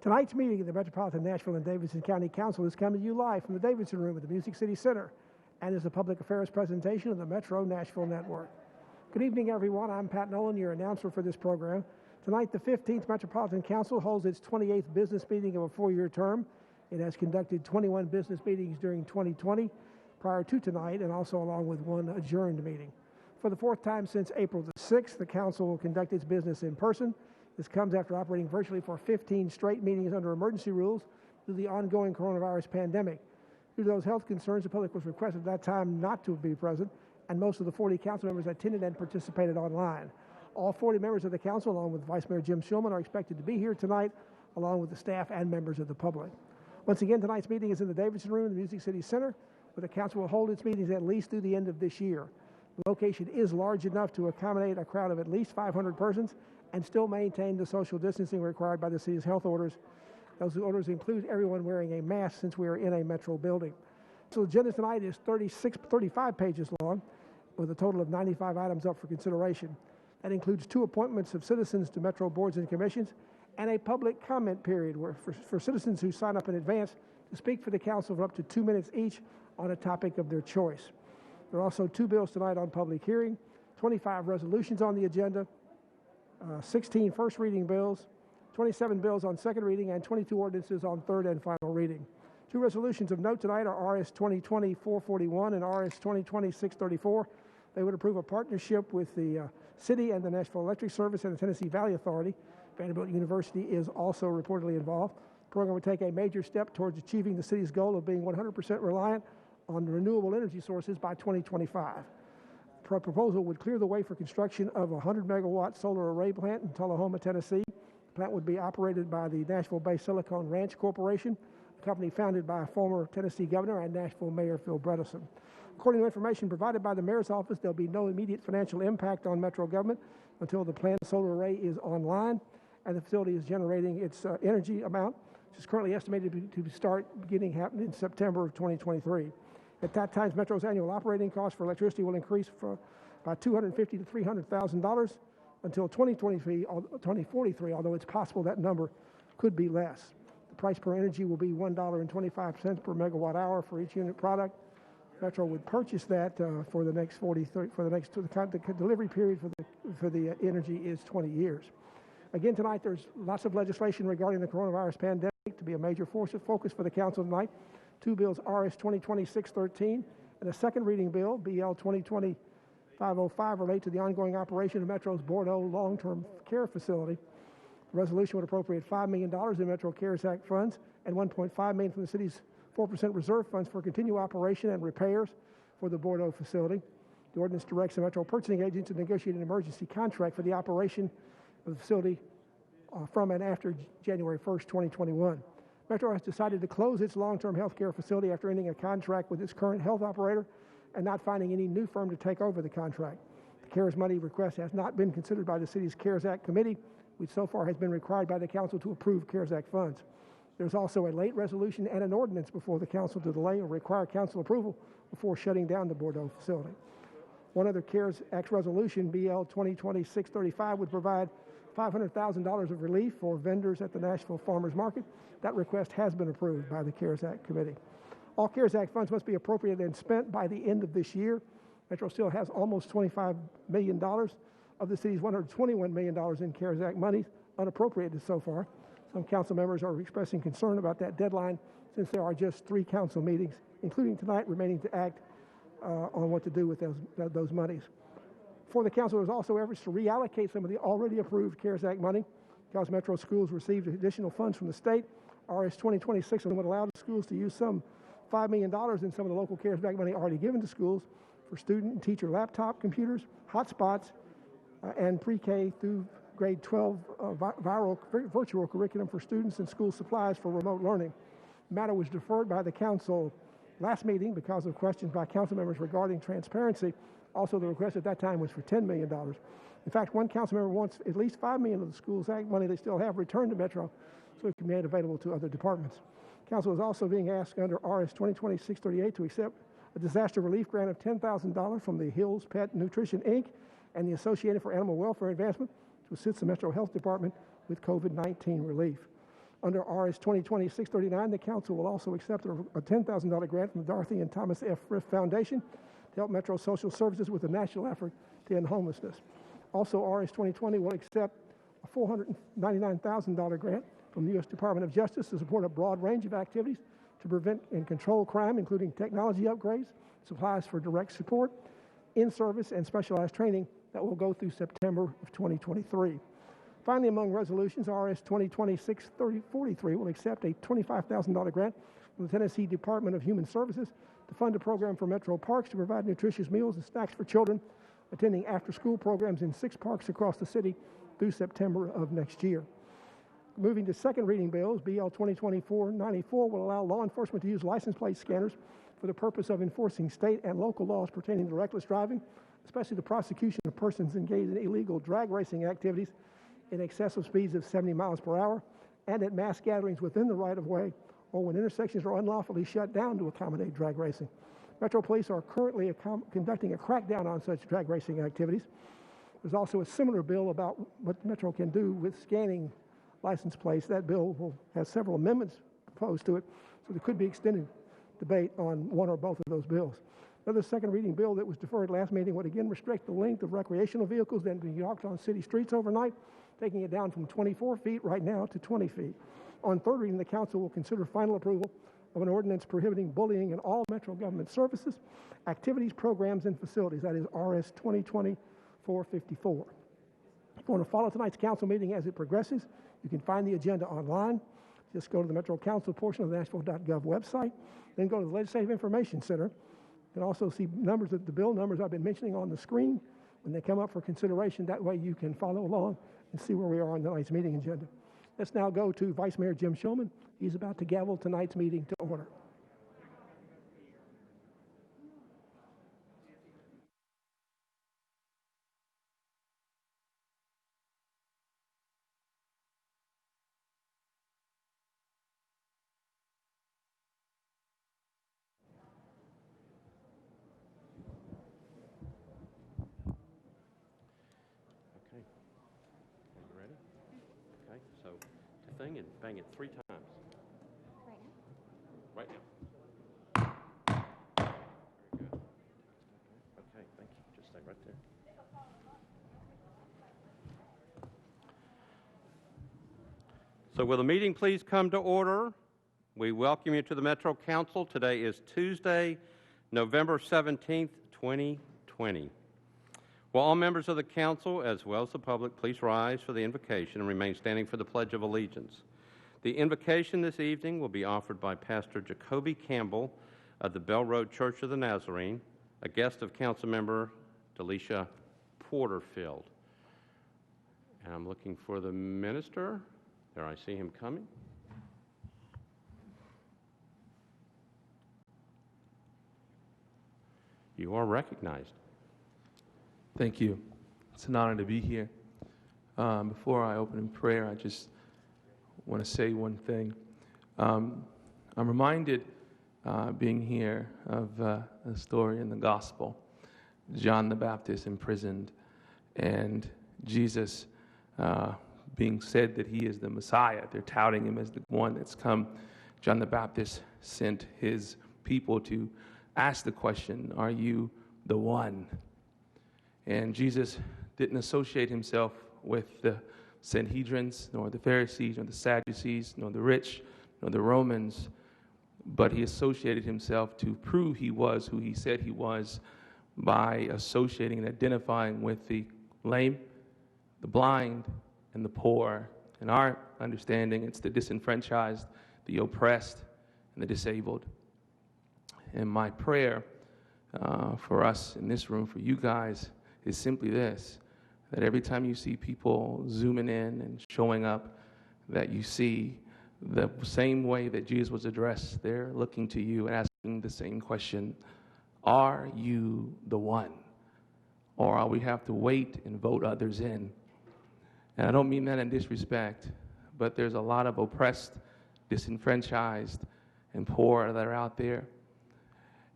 Tonight's meeting of the Metropolitan Nashville and Davidson County Council is coming to you live from the Davidson Room at the Music City Center and is a public affairs presentation of the Metro Nashville Network. Good evening, everyone. I'm Pat Nolan, your announcer for this program. Tonight, the 15th Metropolitan Council holds its 28th business meeting of a four-year term. It has conducted 21 business meetings during 2020 prior to tonight, and also along with one adjourned meeting. For the fourth time since April the 6th, the Council will conduct its business in person. This comes after operating virtually for 15 straight meetings under emergency rules due to the ongoing coronavirus pandemic. Due to those health concerns, the public was requested at that time not to be present, and most of the 40 council members attended and participated online. All 40 members of the council, along with Vice Mayor Jim Shulman, are expected to be here tonight, along with the staff and members of the public. Once again, tonight's meeting is in the Davidson Room in the Music City Center, where the council will hold its meetings at least through the end of this year. The location is large enough to accommodate a crowd of at least 500 persons and still maintain the social distancing required by the city's health orders. Those orders include everyone wearing a mask since we are in a metro building. So the agenda tonight is 35 pages long, with a total of 95 items up for consideration. That includes 2 appointments of citizens to metro boards and commissions and a public comment period where for citizens who sign up in advance to speak for the council for up to 2 minutes each on a topic of their choice. There are also 2 bills tonight on public hearing, 25 resolutions on the agenda, 16 first reading bills, 27 bills on second reading, and 22 ordinances on third and final reading. 2 resolutions of note tonight are RS 2020-441 and RS 2020-634. They would approve a partnership with the city and the Nashville Electric Service and the Tennessee Valley Authority. Vanderbilt University is also reportedly involved. The program would take a major step towards achieving the city's goal of being 100% reliant on renewable energy sources by 2025. The proposal would clear the way for construction of a 100-megawatt solar array plant in Tullahoma, Tennessee. The plant would be operated by the Nashville-based Silicon Ranch Corporation, a company founded by former Tennessee Governor and Nashville Mayor Phil Bredesen. According to information provided by the Mayor's office, there will be no immediate financial impact on Metro government until the planned solar array is online and the facility is generating its energy amount, which is currently estimated to start happening in September of 2023. At that time, Metro's annual operating cost for electricity will increase by $250,000 to $300,000 until 2043, although it's possible that number could be less. The price per energy will be $1.25 per megawatt hour for each unit product. Metro would purchase that for the next the delivery period for the energy is 20 years. Again, tonight there's lots of legislation regarding the coronavirus pandemic to be a major focus for the council tonight. 2 bills, RS 2020-613, and a second reading bill, BL 2020-505, relate to the ongoing operation of Metro's Bordeaux long-term care facility. The resolution would appropriate $5 million in Metro CARES Act funds and $1.5 million from the city's 4% reserve funds for continued operation and repairs for the Bordeaux facility. The ordinance directs the Metro purchasing agent to negotiate an emergency contract for the operation of the facility from and after January 1st, 2021. Metro has decided to close its long-term health care facility after ending a contract with its current health operator and not finding any new firm to take over the contract. The CARES money request has not been considered by the city's CARES Act committee, which so far has been required by the council to approve CARES Act funds. There's also a late resolution and an ordinance before the council to delay or require council approval before shutting down the Bordeaux facility. One other CARES Act resolution, BL 2020-635, would provide $500,000 of relief for vendors at the Nashville Farmers Market. That request has been approved by the CARES Act committee. All CARES Act funds must be appropriated and spent by the end of this year. Metro still has almost $25 million of the city's $121 million in CARES Act money unappropriated so far. Some council members are expressing concern about that deadline since there are just 3 council meetings, including tonight, remaining to act on what to do with those monies. For the council, there's also efforts to reallocate some of the already approved CARES Act money because Metro schools received additional funds from the state. RS 2026 would allow the schools to use some $5 million in some of the local CARES Act money already given to schools for student and teacher laptop computers, hotspots, and pre-K through grade 12 virtual curriculum for students and school supplies for remote learning. The matter was deferred by the council last meeting because of questions by council members regarding transparency. Also, the request at that time was for $10 million. In fact, one council member wants at least $5 million of the Schools Act money they still have returned to Metro so it can be made available to other departments. Council is also being asked under RS 2020-638 to accept a disaster relief grant of $10,000 from the Hills Pet Nutrition, Inc. and the Associated for Animal Welfare Advancement to assist the Metro Health Department with COVID-19 relief. Under RS 2020-639, the council will also accept a $10,000 grant from the Dorothy and Thomas F. Frith Foundation to help Metro Social Services with the national effort to end homelessness. Also, RS 2020 will accept a $499,000 grant from the U.S. Department of Justice to support a broad range of activities to prevent and control crime, including technology upgrades, supplies for direct support, in-service, and specialized training that will go through September of 2023. Finally, among resolutions, RS 2020-643 will accept a $25,000 grant from the Tennessee Department of Human Services to fund a program for Metro Parks to provide nutritious meals and snacks for children attending after-school programs in 6 parks across the city through September of next year. Moving to second reading bills, BL 2024-94 will allow law enforcement to use license plate scanners for the purpose of enforcing state and local laws pertaining to reckless driving, especially the prosecution of persons engaged in illegal drag racing activities in excessive speeds of 70 miles per hour and at mass gatherings within the right-of-way or when intersections are unlawfully shut down to accommodate drag racing. Metro Police are currently conducting a crackdown on such drag racing activities. There's also a similar bill about what Metro can do with scanning license plates. That bill has several amendments proposed to it, so there could be extended debate on one or both of those bills. Another second reading bill that was deferred last meeting would again restrict the length of recreational vehicles that can be parked on city streets overnight, taking it down from 24 feet right now to 20 feet. On third reading, the council will consider final approval of an ordinance prohibiting bullying in all Metro government services, activities, programs, and facilities. That is RS 2020-454. If you want to follow tonight's council meeting as it progresses, you can find the agenda online. Just go to the Metro Council portion of the Nashville.gov website, then go to the Legislative Information Center. You can also see numbers of the bill numbers I've been mentioning on the screen when they come up for consideration. That way you can follow along and see where we are on tonight's meeting agenda. Let's now go to Vice Mayor Jim Shulman. He's about to gavel tonight's meeting to order. And bang it 3 times. Right now. Very good. Okay, thank you. Just stay right there. So will the meeting please come to order? We welcome you to the Metro Council. Today is Tuesday, November 17th, 2020. Will all members of the council, as well as the public, please rise for the invocation and remain standing for the Pledge of Allegiance. The invocation this evening will be offered by Pastor Jacoby Campbell of the Bell Road Church of the Nazarene, a guest of Councilmember Delisha Porterfield. And I'm looking for the minister. There, I see him coming. You are recognized. Thank you. It's an honor to be here. Before I open in prayer, I just want to say one thing. I'm reminded, being here, of a story in the gospel. John the Baptist imprisoned, and Jesus being said that he is the Messiah. They're touting him as the one that's come. John the Baptist sent his people to ask the question, are you the one? And Jesus didn't associate himself with the Sanhedrins, nor the Pharisees, nor the Sadducees, nor the rich, nor the Romans, but he associated himself to prove he was who he said he was by associating and identifying with the lame, the blind, and the poor. In our understanding, it's the disenfranchised, the oppressed, and the disabled. And my prayer for us in this room, for you guys, is simply this, that every time you see people zooming in and showing up, that you see the same way that Jesus was addressed. They're looking to you and asking the same question, are you the one? Or are we have to wait and vote others in? And I don't mean that in disrespect, but there's a lot of oppressed, disenfranchised, and poor that are out there.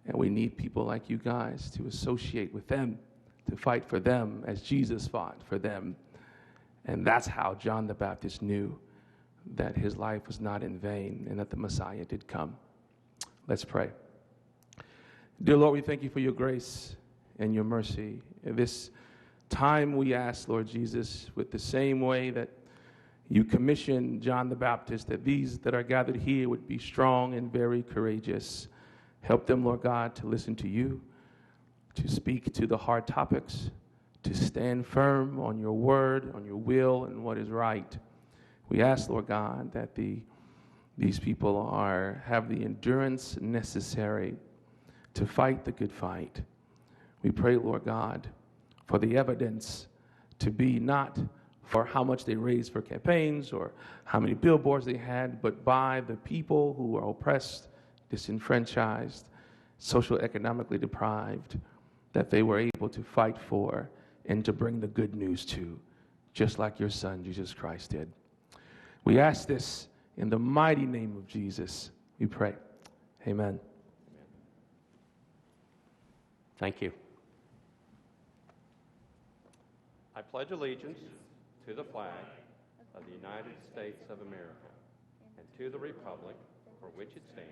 And we need people like you guys to associate with them, to fight for them as Jesus fought for them. And that's how John the Baptist knew that his life was not in vain and that the Messiah did come. Let's pray. Dear Lord, we thank you for your grace and your mercy. At this time we ask, Lord Jesus, with the same way that you commissioned John the Baptist, that these that are gathered here would be strong and very courageous. Help them, Lord God, to listen to you, to speak to the hard topics, to stand firm on your word, on your will, and what is right. We ask, Lord God, that these people have the endurance necessary to fight the good fight. We pray, Lord God, for the evidence to be not for how much they raised for campaigns or how many billboards they had, but by the people who are oppressed, disenfranchised, socioeconomically deprived, that they were able to fight for and to bring the good news to, just like your Son, Jesus Christ, did. We ask this in the mighty name of Jesus, we pray. Amen. Thank you. I pledge allegiance to the flag of the United States of America and to the republic for which it stands,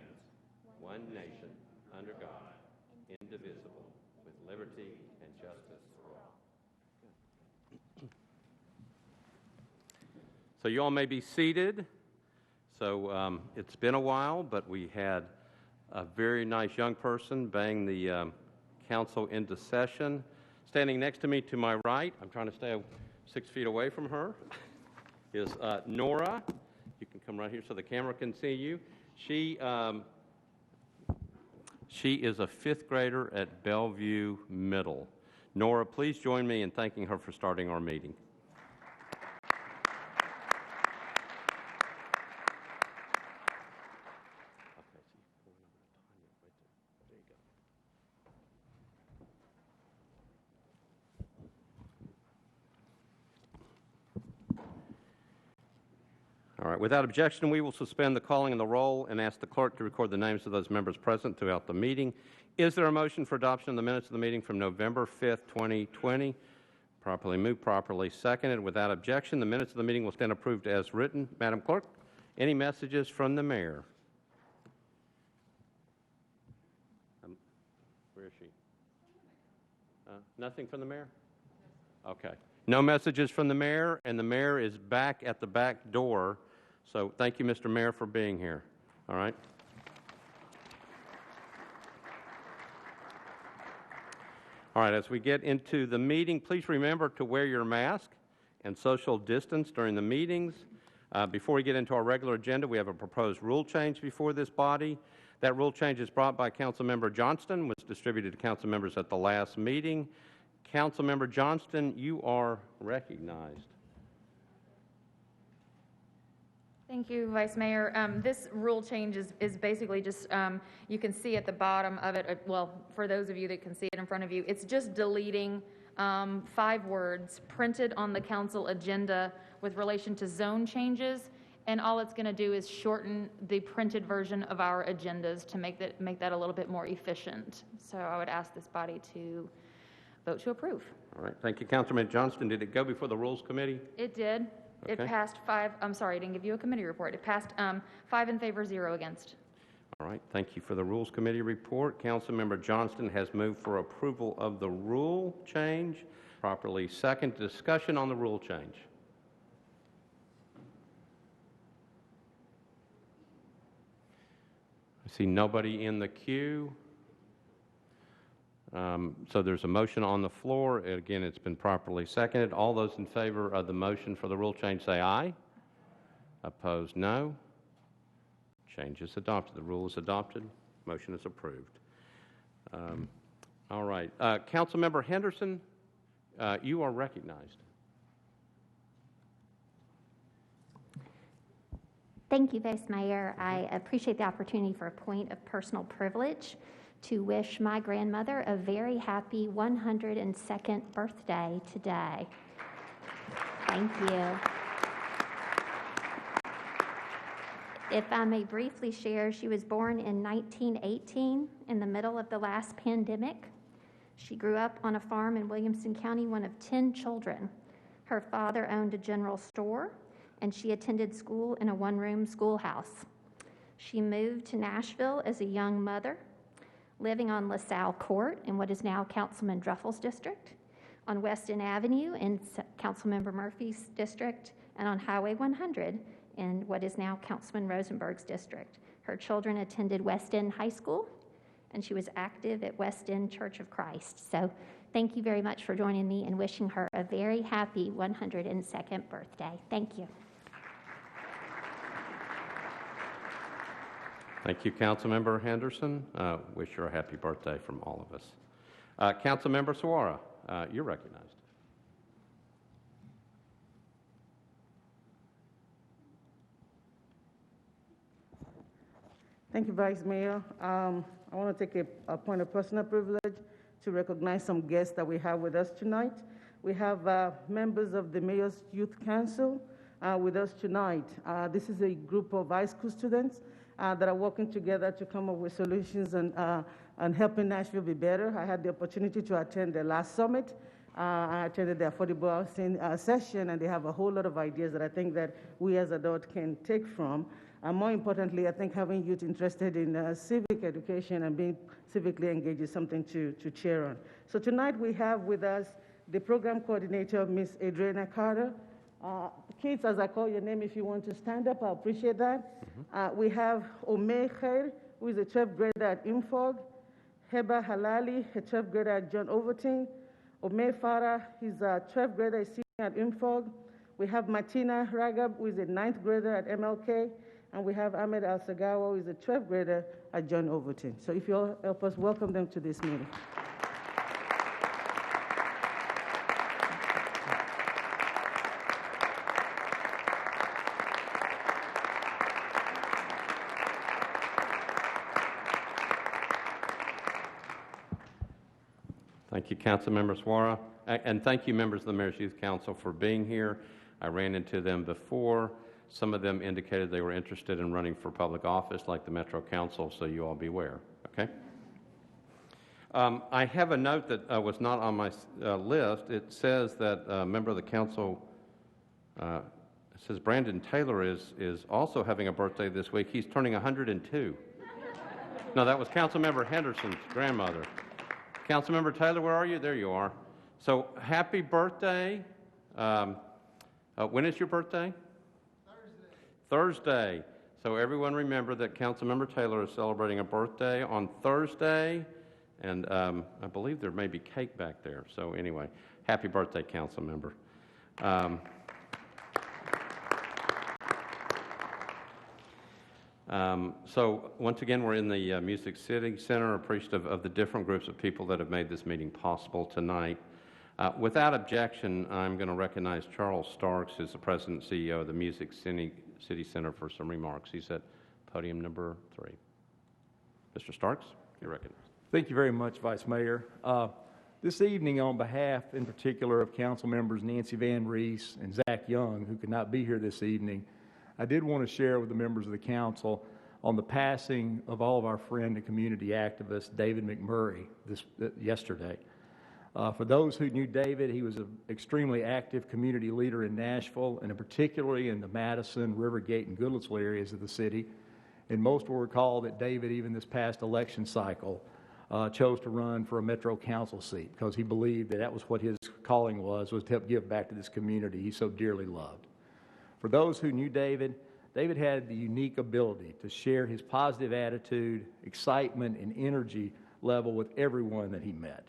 one nation, under God, indivisible, with liberty and justice for all. So you all may be seated. So it's been a while, but we had a very nice young person bang the council into session. Standing next to me to my right, I'm trying to stay 6 feet away from her, is Nora. You can come right here so the camera can see you. She is a fifth grader at Bellevue Middle. Nora, please join me in thanking her for starting our meeting. All right, without objection, we will suspend the calling and the roll and ask the clerk to record the names of those members present throughout the meeting. Is there a motion for adoption of the minutes of the meeting from November 5th, 2020? Properly moved, properly seconded. Without objection, the minutes of the meeting will stand approved as written. Madam Clerk, any messages from the mayor? Where is she? Nothing from the mayor? Okay. No messages from the mayor, and the mayor is back at the back door. So thank you, Mr. Mayor, for being here. All right. All right, as we get into the meeting, please remember to wear your mask and social distance during the meetings. Before we get into our regular agenda, we have a proposed rule change before this body. That rule change is brought by Councilmember Johnston, was distributed to council members at the last meeting. Councilmember Johnston, you are recognized. Thank you, Vice Mayor. This rule change is basically just, you can see at the bottom of it, well, for those of you that can see it in front of you, it's just deleting 5 words printed on the council agenda with relation to zone changes, and all it's going to do is shorten the printed version of our agendas to make that a little bit more efficient. So I would ask this body to vote to approve. All right, thank you, Councilman Johnston. Did it go before the Rules Committee? It did. Okay. It passed 5, I'm sorry, I didn't give you a committee report. It passed 5 in favor, 0 against. All right, thank you for the Rules Committee report. Councilmember Johnston has moved for approval of the rule change. Properly second. Discussion on the rule change. I see nobody in the queue. So there's a motion on the floor. Again, it's been properly seconded. All those in favor of the motion for the rule change say aye. Opposed, no. Change is adopted. The rule is adopted. Motion is approved. All right. Councilmember Henderson, you are recognized. Thank you, Vice Mayor. I appreciate the opportunity for a point of personal privilege to wish my grandmother a very happy 102nd birthday today. Thank you. If I may briefly share, she was born in 1918 in the middle of the last pandemic. She grew up on a farm in Williamson County, one of 10 children. Her father owned a general store, and she attended school in a one-room schoolhouse. She moved to Nashville as a young mother, living on LaSalle Court in what is now Councilman Druffel's district, on Weston Avenue in Councilmember Murphy's district, and on Highway 100 in what is now Councilman Rosenberg's district. Her children attended West End High School, and she was active at West End Church of Christ. So thank you very much for joining me in wishing her a very happy 102nd birthday. Thank you. Thank you, Councilmember Henderson. Wish her a happy birthday from all of us. Councilmember Suara, you're recognized. Thank you, Vice Mayor. I want to take a point of personal privilege to recognize some guests that we have with us tonight. We have members of the Mayor's Youth Council with us tonight. This is a group of high school students that are working together to come up with solutions and helping Nashville be better. I had the opportunity to attend the last summit. I attended the affordable housing session, and they have a whole lot of ideas that I think that we as adults can take from. More importantly, I think having youth interested in civic education and being civically engaged is something to cheer on. So tonight we have with us the program coordinator, Ms. Adriana Carter. Kids, as I call your name, if you want to stand up, I appreciate that. We have Omer Khair, who is a 12th grader at Infog. Heba Halali, a 12th grader at John Overton. Omer Farah, he's a 12th grader, a senior at Infog. We have Martina Ragab, who is a 9th grader at MLK. And we have Ahmed Al-Sagawa, who is a 12th grader at John Overton. So if you'll help us welcome them to this meeting. Thank you, Councilmember Suara. And thank you, members of the Mayor's Youth Council, for being here. I ran into them before. Some of them indicated they were interested in running for public office like the Metro Council, so you all beware, okay? I have a note that was not on my list. It says that a member of the council, it says Brandon Taylor is also having a birthday this week. He's turning 102. No, that was Councilmember Henderson's grandmother. Councilmember Taylor, where are you? There you are. So happy birthday. When is your birthday? Thursday. So everyone remember that Councilmember Taylor is celebrating a birthday on Thursday, and I believe there may be cake back there. So anyway, happy birthday, Councilmember. So once again, we're in the Music City Center, appreciative of the different groups of people that have made this meeting possible tonight. Without objection, I'm going to recognize Charles Starks, who's the President and CEO of the Music City Center, for some remarks. He's at podium number 3. Mr. Starks, you're recognized. Thank you very much, Vice Mayor. This evening, on behalf in particular of Council members Nancy Van Rees and Zach Young, who could not be here this evening, I did want to share with the members of the Council on the passing of all of our friend and community activist, David McMurray, yesterday. For those who knew David, he was an extremely active community leader in Nashville, and particularly in the Madison, Rivergate, and Goodlettsville areas of the city. And most will recall that David, even this past election cycle, chose to run for a Metro Council seat because he believed that was what his calling was to help give back to this community he so dearly loved. For those who knew David, David had the unique ability to share his positive attitude, excitement, and energy level with everyone that he met.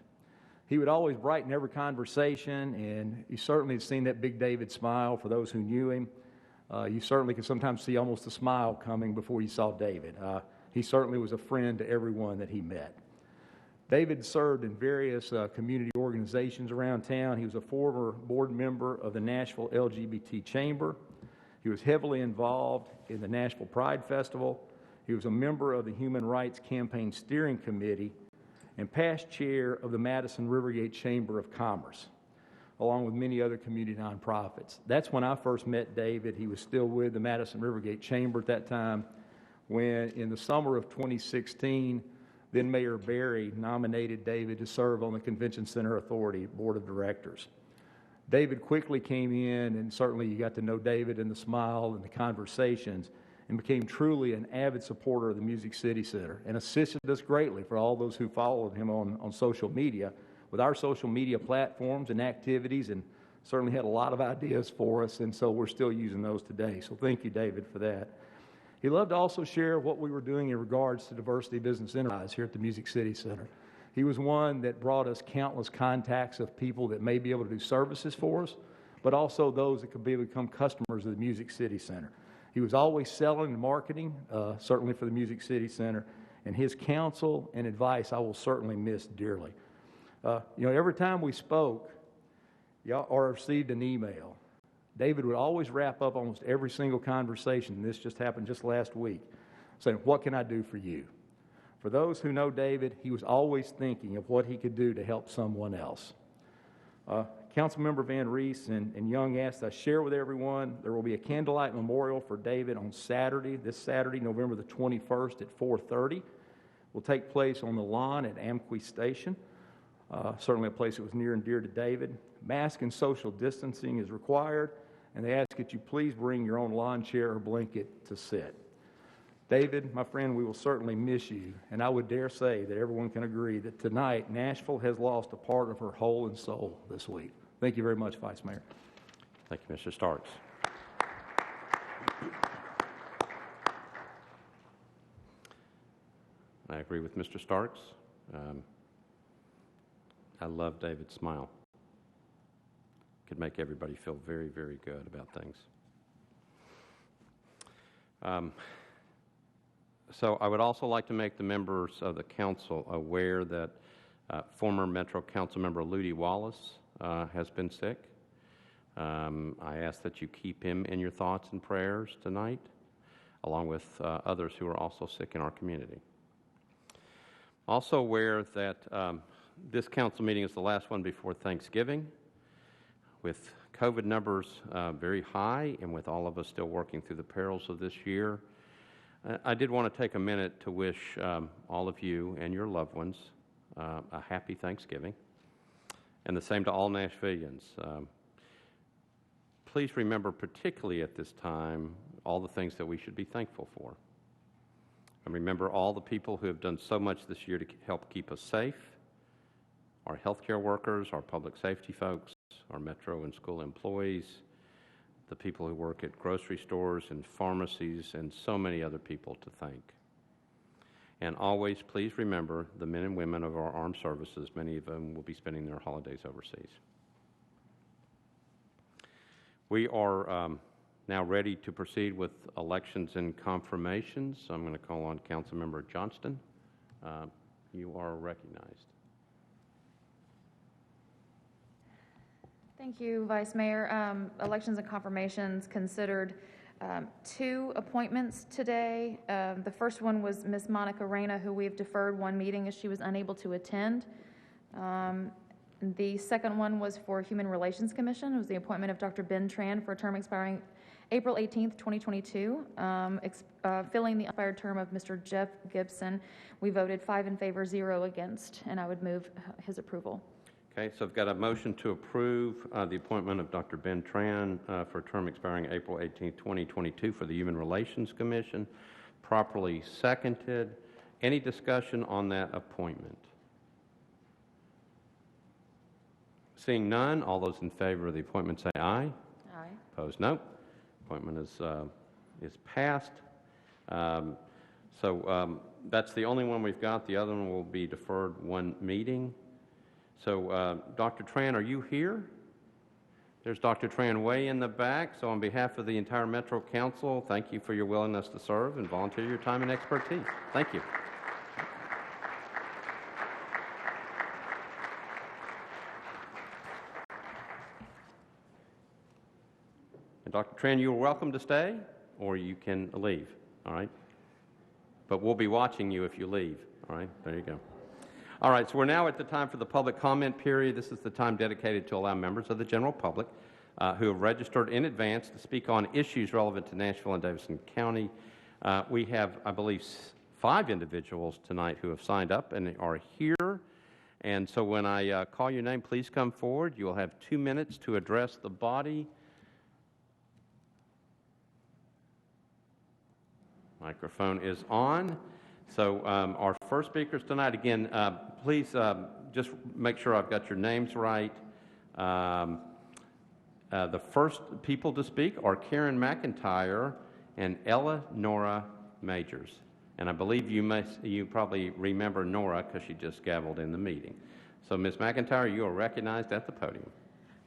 He would always brighten every conversation, and you certainly have seen that big David smile for those who knew him. You certainly could sometimes see almost a smile coming before you saw David. He certainly was a friend to everyone that he met. David served in various community organizations around town. He was a former board member of the Nashville LGBT Chamber. He was heavily involved in the Nashville Pride Festival. He was a member of the Human Rights Campaign Steering Committee and past chair of the Madison Rivergate Chamber of Commerce, along with many other community nonprofits. That's when I first met David. He was still with the Madison Rivergate Chamber at that time, when in the summer of 2016, then Mayor Berry nominated David to serve on the Convention Center Authority Board of Directors. David quickly came in, and certainly you got to know David and the smile and the conversations, and became truly an avid supporter of the Music City Center and assisted us greatly for all those who followed him on social media with our social media platforms and activities, and certainly had a lot of ideas for us, and so we're still using those today. So thank you, David, for that. He loved to also share what we were doing in regards to diversity business enterprise here at the Music City Center. He was one that brought us countless contacts of people that may be able to do services for us, but also those that could become customers of the Music City Center. He was always selling and marketing, certainly for the Music City Center, and his counsel and advice I will certainly miss dearly. Every time we spoke or received an email, David would always wrap up almost every single conversation, and this just happened just last week, saying, "What can I do for you?" For those who know David, he was always thinking of what he could do to help someone else. Councilmember Van Reese and Young asked I share with everyone there will be a candlelight memorial for David on Saturday, this Saturday, November the 21st at 4:30. Will take place on the lawn at Amqui Station, certainly a place that was near and dear to David. Mask and social distancing is required, and they ask that you please bring your own lawn chair or blanket to sit. David, my friend, we will certainly miss you, and I would dare say that everyone can agree that tonight Nashville has lost a part of her whole and soul this week. Thank you very much, Vice Mayor. Thank you, Mr. Starks. I agree with Mr. Starks. I love David's smile. Could make everybody feel very, very good about things. So I would also like to make the members of the council aware that former Metro Council member Ludi Wallace has been sick. I ask that you keep him in your thoughts and prayers tonight, along with others who are also sick in our community. Also aware that this council meeting is the last one before Thanksgiving. With COVID numbers very high and with all of us still working through the perils of this year, I did want to take a minute to wish all of you and your loved ones a happy Thanksgiving, and the same to all Nashvillians. Please remember, particularly at this time, all the things that we should be thankful for. And remember all the people who have done so much this year to help keep us safe, our healthcare workers, our public safety folks, our Metro and school employees, the people who work at grocery stores and pharmacies, and so many other people to thank. And always, please remember the men and women of our armed services. Many of them will be spending their holidays overseas. We are now ready to proceed with elections and confirmations. I'm going to call on Councilmember Johnston. You are recognized. Thank you, Vice Mayor. Elections and confirmations considered two appointments today. The first one was Ms. Monica Reyna, who we have deferred one meeting as she was unable to attend. The second one was for Human Relations Commission. It was the appointment of Dr. Ben Tran for a term expiring April 18th, 2022, filling the expired term of Mr. Jeff Gibson. We voted 5 in favor, 0 against, and I would move his approval. Okay, so I've got a motion to approve the appointment of Dr. Ben Tran for a term expiring April 18, 2022 for the Human Relations Commission, properly seconded. Any discussion on that appointment? Seeing none, all those in favor of the appointment say aye. Aye. Opposed, no. Appointment is passed. That's the only one we've got. The other one will be deferred one meeting. So, Dr. Tran, are you here? There's Dr. Tran way in the back. So on behalf of the entire Metro Council, thank you for your willingness to serve and volunteer your time and expertise. Thank you. And Dr. Tran, you're welcome to stay, or you can leave, all right? But we'll be watching you if you leave, all right? There you go. All right, so we're now at the time for the public comment period. This is the time dedicated to allow members of the general public who have registered in advance to speak on issues relevant to Nashville and Davidson County. We have, I believe, 5 individuals tonight who have signed up and are here. And so when I call your name, please come forward. You will have 2 minutes to address the body. Microphone is on. So our first speakers tonight, again, please just make sure I've got your names right. The first people to speak are Karen McIntyre and Ella Nora Majors. And I believe you probably remember Nora because she just gavelled in the meeting. So, Ms. McIntyre, you are recognized at the podium.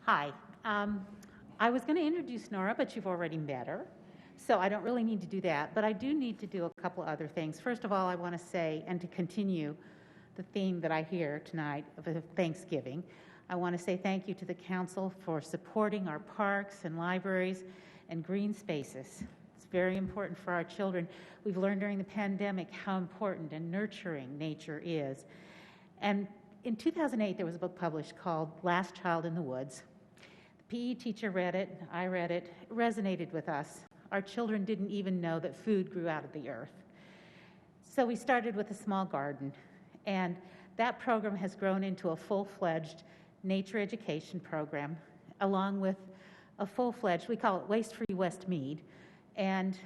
Hi. I was going to introduce Nora, but you've already met her, so I don't really need to do that. But I do need to do a couple other things. First of all, I want to say, and to continue the theme that I hear tonight of Thanksgiving, I want to say thank you to the council for supporting our parks and libraries and green spaces. It's very important for our children. We've learned during the pandemic how important and nurturing nature is. And in 2008, there was a book published called Last Child in the Woods. The PE teacher read it, I read it, it resonated with us. Our children didn't even know that food grew out of the earth. So we started with a small garden, and that program has grown into a full-fledged nature education program, along with a full-fledged, we call it Waste-Free Westmead, and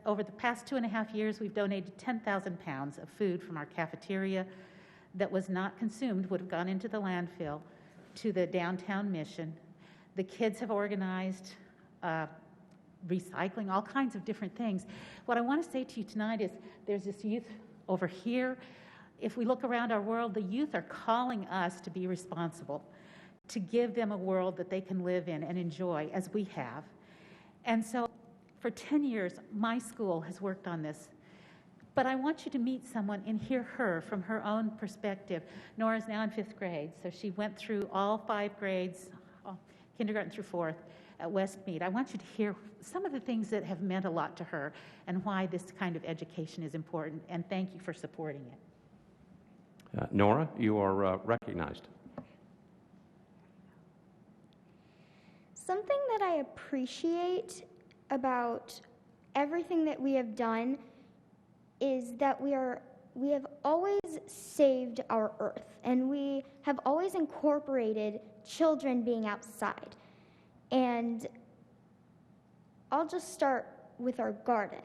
over the past 2.5 years, we've donated 10,000 pounds of food from our cafeteria that was not consumed, would have gone into the landfill, to the downtown mission. The kids have organized recycling, all kinds of different things. What I want to say to you tonight is there's this youth over here. If we look around our world, the youth are calling us to be responsible, to give them a world that they can live in and enjoy as we have. And so for 10 years, my school has worked on this. But I want you to meet someone and hear her from her own perspective. Nora's now in 5th grade, so she went through all 5 grades, kindergarten through 4th, at Westmead. I want you to hear some of the things that have meant a lot to her and why this kind of education is important, and thank you for supporting it. Nora, you are recognized. Something that I appreciate about everything that we have done is that we have always saved our earth, and we have always incorporated children being outside. And I'll just start with our garden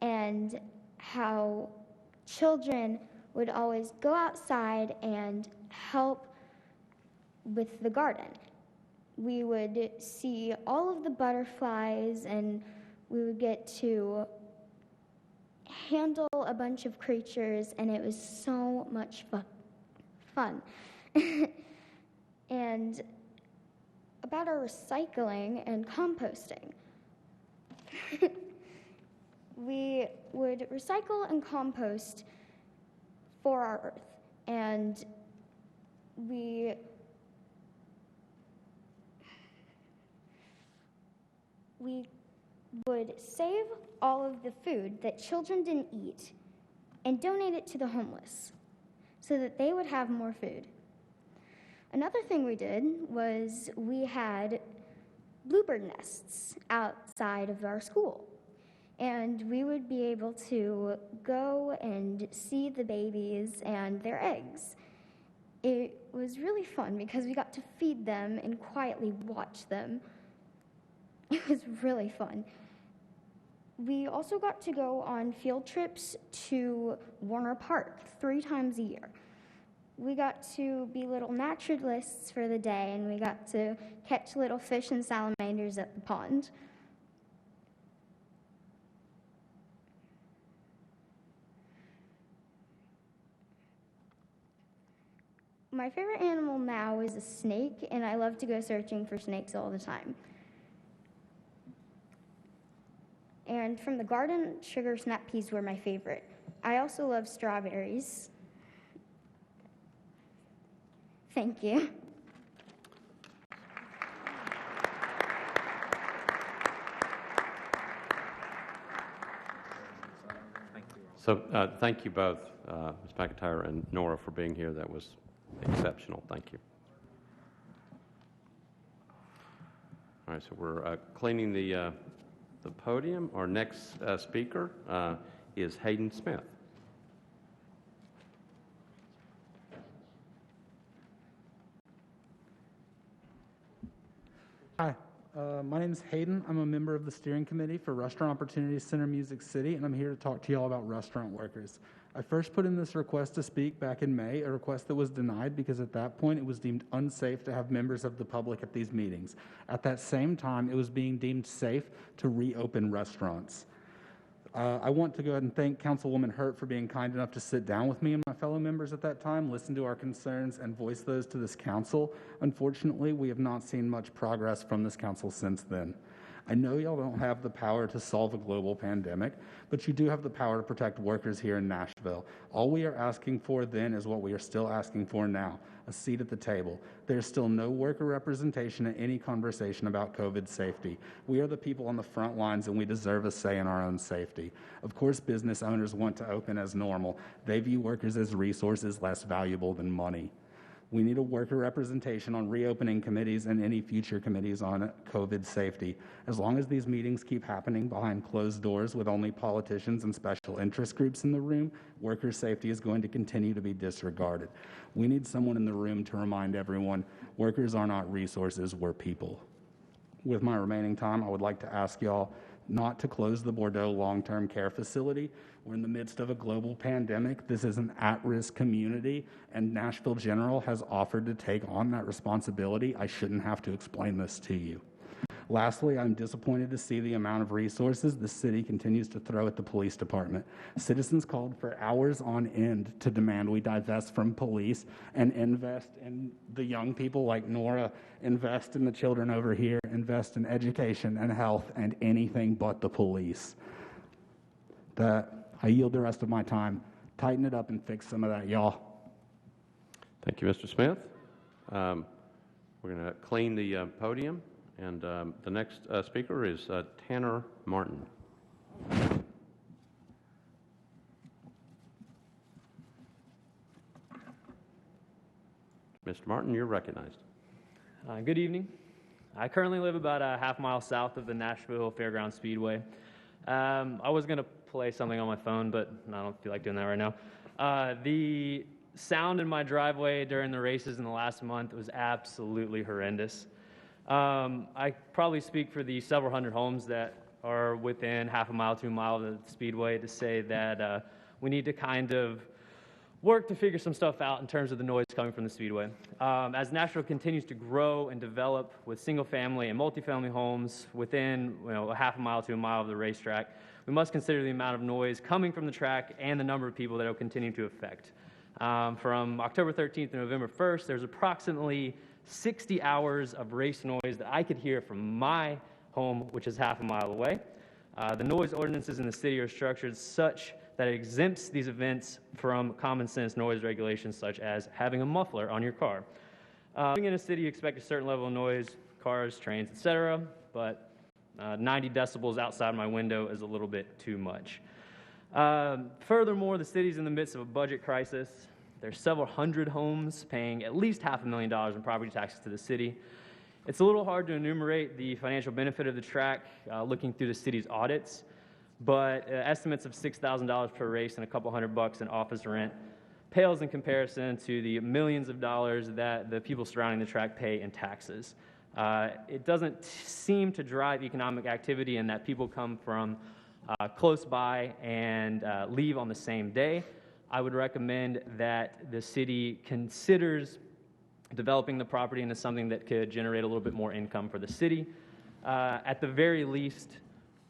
and how children would always go outside and help with the garden. We would see all of the butterflies, and we would get to handle a bunch of creatures, and it was so much fun. And about our recycling and composting. We would recycle and compost for our earth, and we would save all of the food that children didn't eat and donate it to the homeless so that they would have more food. Another thing we did was we had bluebird nests outside of our school, and we would be able to go and see the babies and their eggs. It was really fun because we got to feed them and quietly watch them. It was really fun. We also got to go on field trips to Warner Park 3 times a year. We got to be little naturalists for the day, and we got to catch little fish and salamanders at the pond. My favorite animal now is a snake, and I love to go searching for snakes all the time. And from the garden, sugar snap peas were my favorite. I also love strawberries. Thank you. So thank you both, Ms. McIntyre and Nora, for being here. That was exceptional. Thank you. All right, so we're cleaning the podium. Our next speaker is Hayden Smith. Hi, my name is Hayden. I'm a member of the steering committee for Restaurant Opportunities Center Music City, and I'm here to talk to you all about restaurant workers. I first put in this request to speak back in May, a request that was denied because at that point it was deemed unsafe to have members of the public at these meetings. At that same time, it was being deemed safe to reopen restaurants. I want to go ahead and thank Councilwoman Hurt for being kind enough to sit down with me and my fellow members at that time, listen to our concerns, and voice those to this council. Unfortunately, we have not seen much progress from this council since then. I know y'all don't have the power to solve a global pandemic, but you do have the power to protect workers here in Nashville. All we are asking for then is what we are still asking for now, a seat at the table. There's still no worker representation in any conversation about COVID safety. We are the people on the front lines and we deserve a say in our own safety. Of course, business owners want to open as normal. They view workers as resources less valuable than money. We need a worker representation on reopening committees and any future committees on COVID safety. As long as these meetings keep happening behind closed doors with only politicians and special interest groups in the room, worker safety is going to continue to be disregarded. We need someone in the room to remind everyone, workers are not resources, we're people. With my remaining time, I would like to ask y'all not to close the Bordeaux long-term care facility. We're in the midst of a global pandemic. This is an at-risk community, and Nashville General has offered to take on that responsibility. I shouldn't have to explain this to you. Lastly, I'm disappointed to see the amount of resources the city continues to throw at the police department. Citizens called for hours on end to demand we divest from police and invest in the young people like Nora, invest in the children over here, invest in education and health and anything but the police. I yield the rest of my time. Tighten it up and fix some of that, y'all. Thank you, Mr. Smith. We're going to clean the podium, and the next speaker is Tanner Martin. Mr. Martin, you're recognized. Good evening. I currently live about a half mile south of the Nashville Fairgrounds Speedway. I was going to play something on my phone, but I don't feel like doing that right now. The sound in my driveway during the races in the last month was absolutely horrendous. I probably speak for the several hundred homes that are within half a mile to a mile of the Speedway to say that we need to kind of work to figure some stuff out in terms of the noise coming from the Speedway. As Nashville continues to grow and develop with single-family and multifamily homes within a half a mile to a mile of the racetrack, we must consider the amount of noise coming from the track and the number of people that it will continue to affect. From October 13th to November 1st, there's approximately 60 hours of race noise that I could hear from my home, which is half a mile away. The noise ordinances in the city are structured such that it exempts these events from common sense noise regulations such as having a muffler on your car. Living in a city, you expect a certain level of noise, cars, trains, etc., but 90 decibels outside my window is a little bit too much. Furthermore, the city's in the midst of a budget crisis. There's several hundred homes paying at least $500,000 in property taxes to the city. It's a little hard to enumerate the financial benefit of the track looking through the city's audits, but estimates of $6,000 per race and a couple $100 in office rent pales in comparison to the millions of dollars that the people surrounding the track pay in taxes. It doesn't seem to drive economic activity in that people come from close by and leave on the same day. I would recommend that the city considers developing the property into something that could generate a little bit more income for the city. At the very least,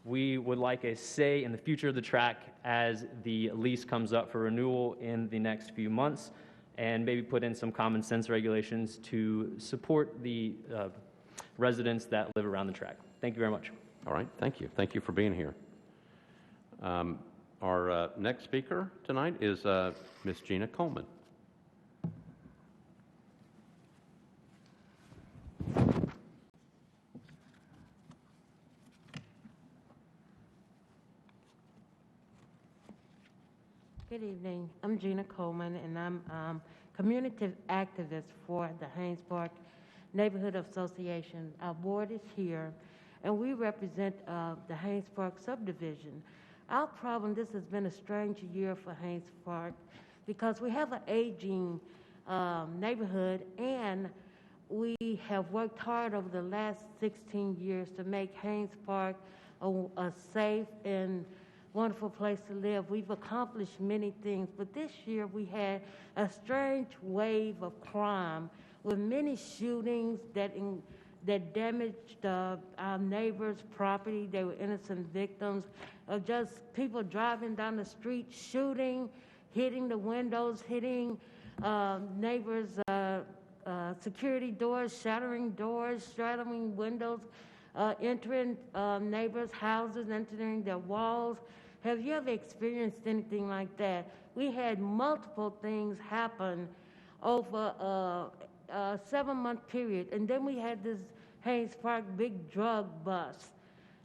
we would like a say in the future of the track as the lease comes up for renewal in the next few months, and maybe put in some common sense regulations to support the residents that live around the track. Thank you very much. All right, thank you. Thank you for being here. Our next speaker tonight is Ms. Gina Coleman. Good evening. I'm Gina Coleman, and I'm community activist for the Haines Park Neighborhood Association. Our board is here, and we represent the Haines Park subdivision. Our problem, this has been a strange year for Haines Park because we have an aging neighborhood, and we have worked hard over the last 16 years to make Haines Park a safe and wonderful place to live. We've accomplished many things, but this year we had a strange wave of crime with many shootings that damaged our neighbors' property. They were innocent victims of just people driving down the street, shooting, hitting the windows, hitting neighbors' security doors, shattering windows, entering neighbors' houses, entering their walls. Have you ever experienced anything like that? We had multiple things happen over a 7-month period, and then we had this Haines Park big drug bust.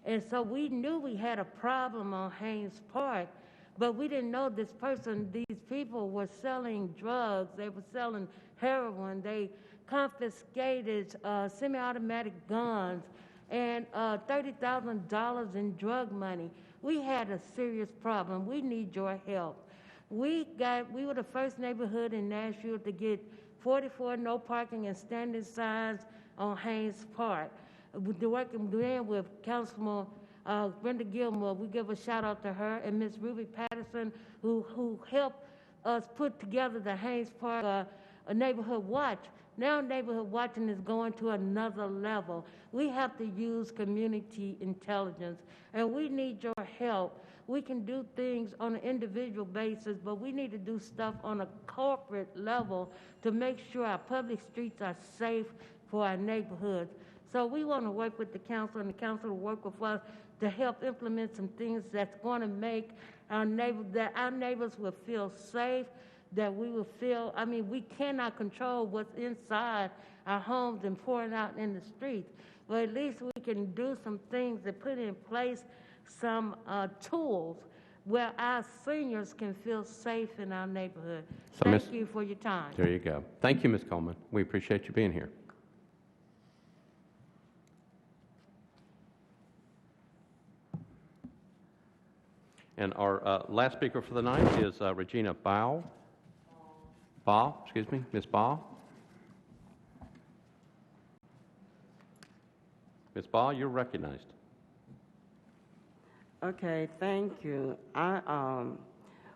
And so we knew we had a problem on Haines Park, but we didn't know these people were selling drugs. They were selling heroin. They confiscated semi-automatic guns and $30,000 in drug money. We had a serious problem. We need your help. We were the first neighborhood in Nashville to get 44 no parking and standing signs on Haines Park. We're working there with Councilman Brenda Gilmore. We give a shout out to her and Miss Ruby Patterson, who helped us put together the Haines Park a neighborhood watch. Now neighborhood watching is going to another level. We have to use community intelligence, and we need your help. We can do things on an individual basis, but we need to do stuff on a corporate level to make sure our public streets are safe for our neighborhoods. So we want to work with the council, and the council will work with us to help implement some things that's going to make our neighbors will feel safe, that we will feel, we cannot control what's inside our homes and pouring out in the streets, but at least we can do some things to put in place some tools where our seniors can feel safe in our neighborhood. So Thank you for your time. There you go. Thank you, Ms. Coleman. We appreciate you being here. And our last speaker for the night is Regina Baugh. Ms. Baugh. Ms. Baugh, you're recognized. Okay, thank you. I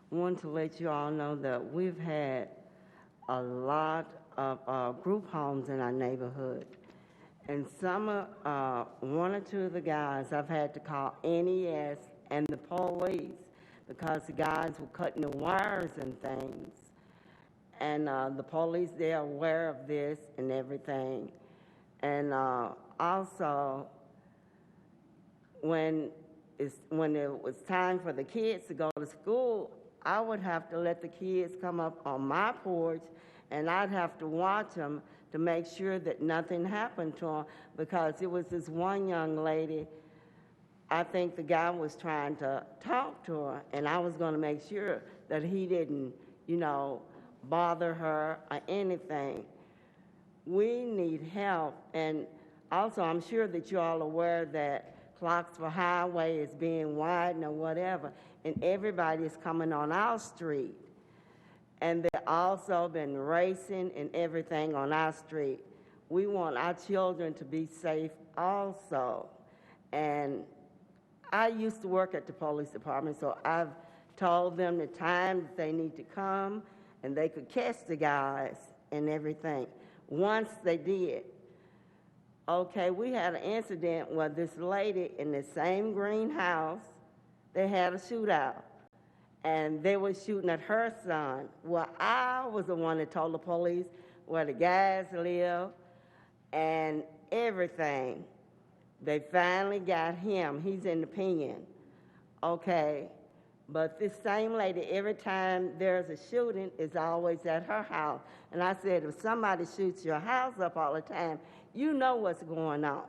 want to let you all know that we've had a lot of group homes in our neighborhood. And one or two of the guys I've had to call NES and the police because the guys were cutting the wires and things. And the police, they're aware of this and everything. And also, when it was time for the kids to go to school, I would have to let the kids come up on my porch, and I'd have to watch them to make sure that nothing happened to them, because it was this one young lady, I think the guy was trying to talk to her, and I was going to make sure that he didn't, bother her or anything. We need help, and also I'm sure that you're all aware that Clarksville Highway is being widened or whatever, and everybody is coming on our street. And they've also been racing and everything on our street. We want our children to be safe also. And I used to work at the police department, so I've told them the time that they need to come, and they could catch the guys and everything. Once they did, okay, we had an incident where this lady in the same greenhouse, they had a shootout, and they were shooting at her son. Well, I was the one that told the police where the guys live and everything. They finally got him. He's in the pen. Okay. But this same lady, every time there's a shooting, is always at her house. And I said, if somebody shoots your house up all the time, you know what's going on.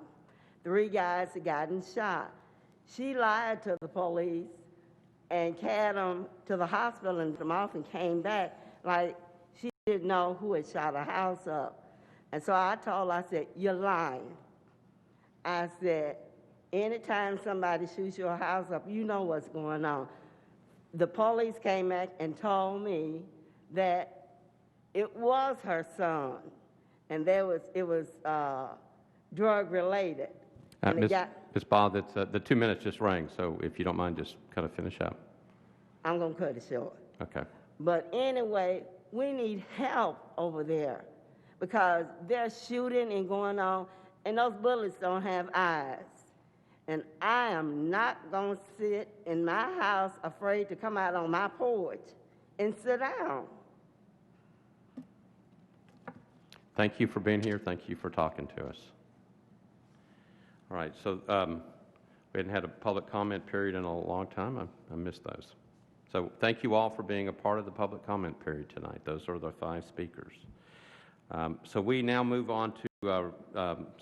3 guys had gotten shot. She lied to the police and carried them to the hospital and them off and came back like she didn't know who had shot her house up. And so I told her, I said, you're lying. I said, anytime somebody shoots your house up, you know what's going on. The police came back and told me that it was her son. and it was drug-related. And it got, Ms. Bob, the 2 minutes just rang, so if you don't mind, just kind of finish up. I'm going to cut it short. Okay. But anyway, we need help over there because they're shooting and going on, and those bullets don't have eyes. And I am not going to sit in my house afraid to come out on my porch and sit down. Thank you for being here. Thank you for talking to us. All right, so we hadn't had a public comment period in a long time. I missed those. So thank you all for being a part of the public comment period tonight. Those are the 5 speakers. So we now move on to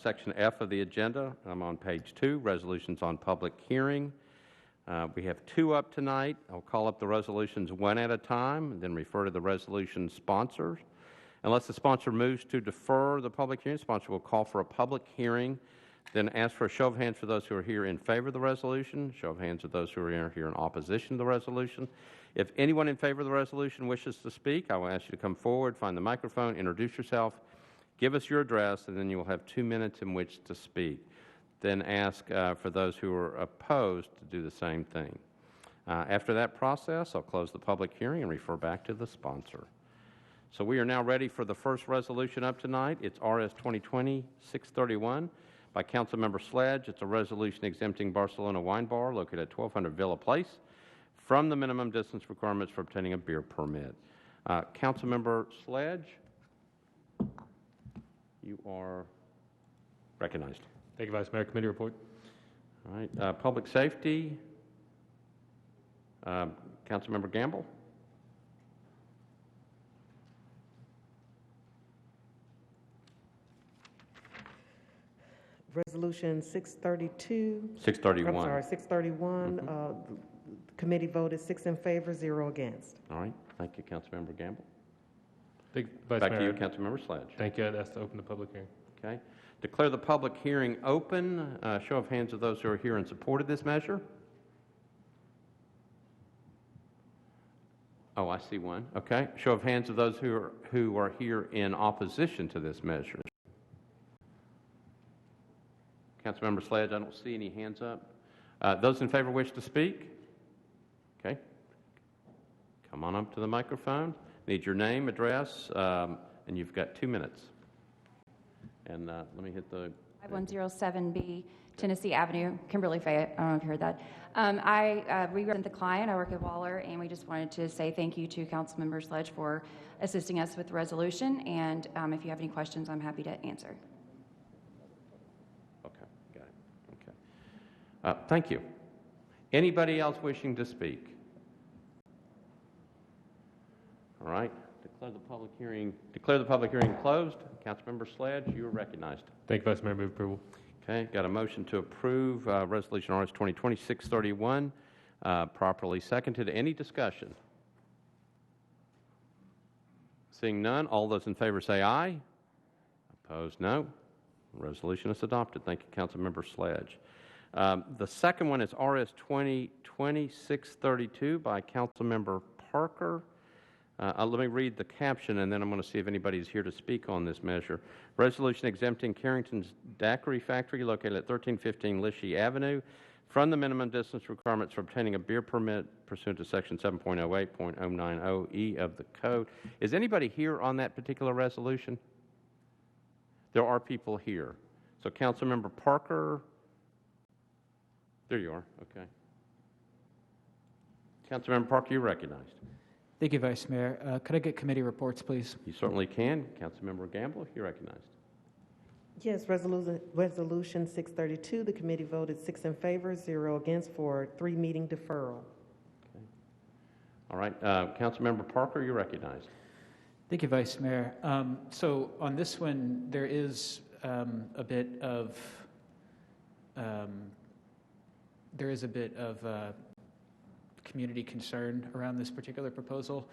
Section F of the agenda. I'm on page 2, resolutions on public hearing. We have 2 up tonight. I'll call up the resolutions one at a time and then refer to the resolution sponsors. Unless the sponsor moves to defer the public hearing, the sponsor will call for a public hearing, then ask for a show of hands for those who are here in favor of the resolution, show of hands of those who are here in opposition to the resolution. If anyone in favor of the resolution wishes to speak, I will ask you to come forward, find the microphone, introduce yourself, give us your address, and then you will have 2 minutes in which to speak. Then ask for those who are opposed to do the same thing. After that process, I'll close the public hearing and refer back to the sponsor. So we are now ready for the first resolution up tonight. It's RS 2020-631 by Councilmember Sledge. It's a resolution exempting Barcelona Wine Bar located at 1200 Villa Place from the minimum distance requirements for obtaining a beer permit. Councilmember Sledge, you are recognized. Thank you, Vice Mayor. Committee report. All right. Public safety, Councilmember Gamble. Resolution 632. 631. I'm sorry, 631. The committee voted 6 in favor, 0 against. All right. Thank you, Councilmember Gamble. Thank you, Vice Back Mayor. to you, Councilmember Sledge. Thank you. I'd ask to open the public hearing. Okay. Declare the public hearing open. Show of hands of those who are here in support of this measure. Oh, I see one. Okay. Show of hands of those who are here in opposition to this measure. Councilmember Sledge, I don't see any hands up. Those in favor wish to speak? Okay. Come on up to the microphone. Need your name, address, and you've got 2 minutes. And let me hit the... 5107B, Tennessee Avenue, Kimberly Fayette. I don't know if you heard that. We represent the client. I work at Waller, and we just wanted to say thank you to Councilmember Sledge for assisting us with the resolution. And if you have any questions, I'm happy to answer. Okay, got it. Okay. Thank you. Anybody else wishing to speak? All right. Declare the public hearing closed. Councilmember Sledge, you are recognized. Thank you, Vice Mayor. Move approval. Okay. Got a motion to approve Resolution RS 2020-631, properly seconded. Any discussion? Seeing none, all those in favor say aye. Opposed, no. Resolution is adopted. Thank you, Councilmember Sledge. The second one is RS 2020-632 by Councilmember Parker. Let me read the caption, and then I'm going to see if anybody's here to speak on this measure. Resolution exempting Carrington's Daiquiri Factory located at 1315 Lishi Avenue from the minimum distance requirements for obtaining a beer permit pursuant to Section 7.08.090E of the Code. Is anybody here on that particular resolution? There are people here. So Councilmember Parker, there you are, okay. Councilmember Parker, you're recognized. Thank you, Vice Mayor. Could I get committee reports, please? You certainly can. Councilmember Gamble, you're recognized. Yes, resolution 632. The committee voted 6 in favor, 0 against for 3-meeting deferral. Okay. All right. Councilmember Parker, you're recognized. Thank you, Vice Mayor. So on this one, there is a bit of community concern around this particular proposal.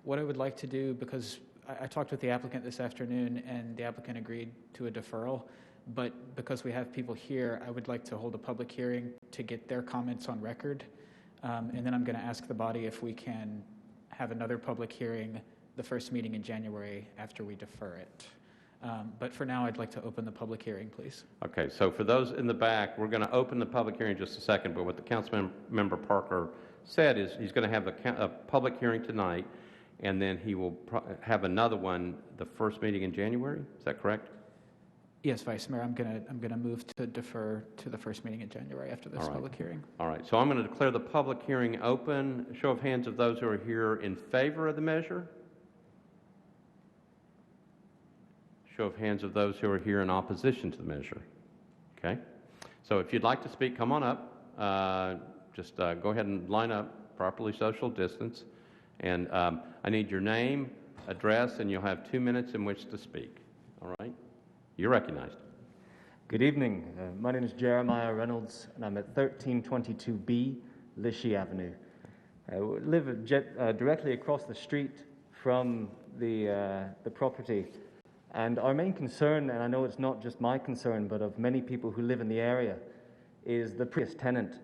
What I would like to do, because I talked with the applicant this afternoon and the applicant agreed to a deferral, but because we have people here, I would like to hold a public hearing to get their comments on record. And then I'm going to ask the body if we can have another public hearing the first meeting in January after we defer it. But for now, I'd like to open the public hearing, please. Okay, so for those in the back, we're going to open the public hearing in just a second, but what the Councilmember Parker said is he's going to have a public hearing tonight, and then he will have another one the first meeting in January. Is that correct? Yes, Vice Mayor, I'm gonna move to defer to the first meeting in January after this public hearing. All right, so I'm going to declare the public hearing open. Show of hands of those who are here in favor of the measure. Show of hands of those who are here in opposition to the measure. Okay, so if you'd like to speak, come on up. Just go ahead and line up, properly social distance, and I need your name, address, and you'll have 2 minutes in which to speak. All right, you're recognized. Good evening. My name is Jeremiah Reynolds, and I'm at 1322B Lishi Avenue. I live directly across the street from the property. And our main concern, and I know it's not just my concern, but of many people who live in the area, is the previous tenant.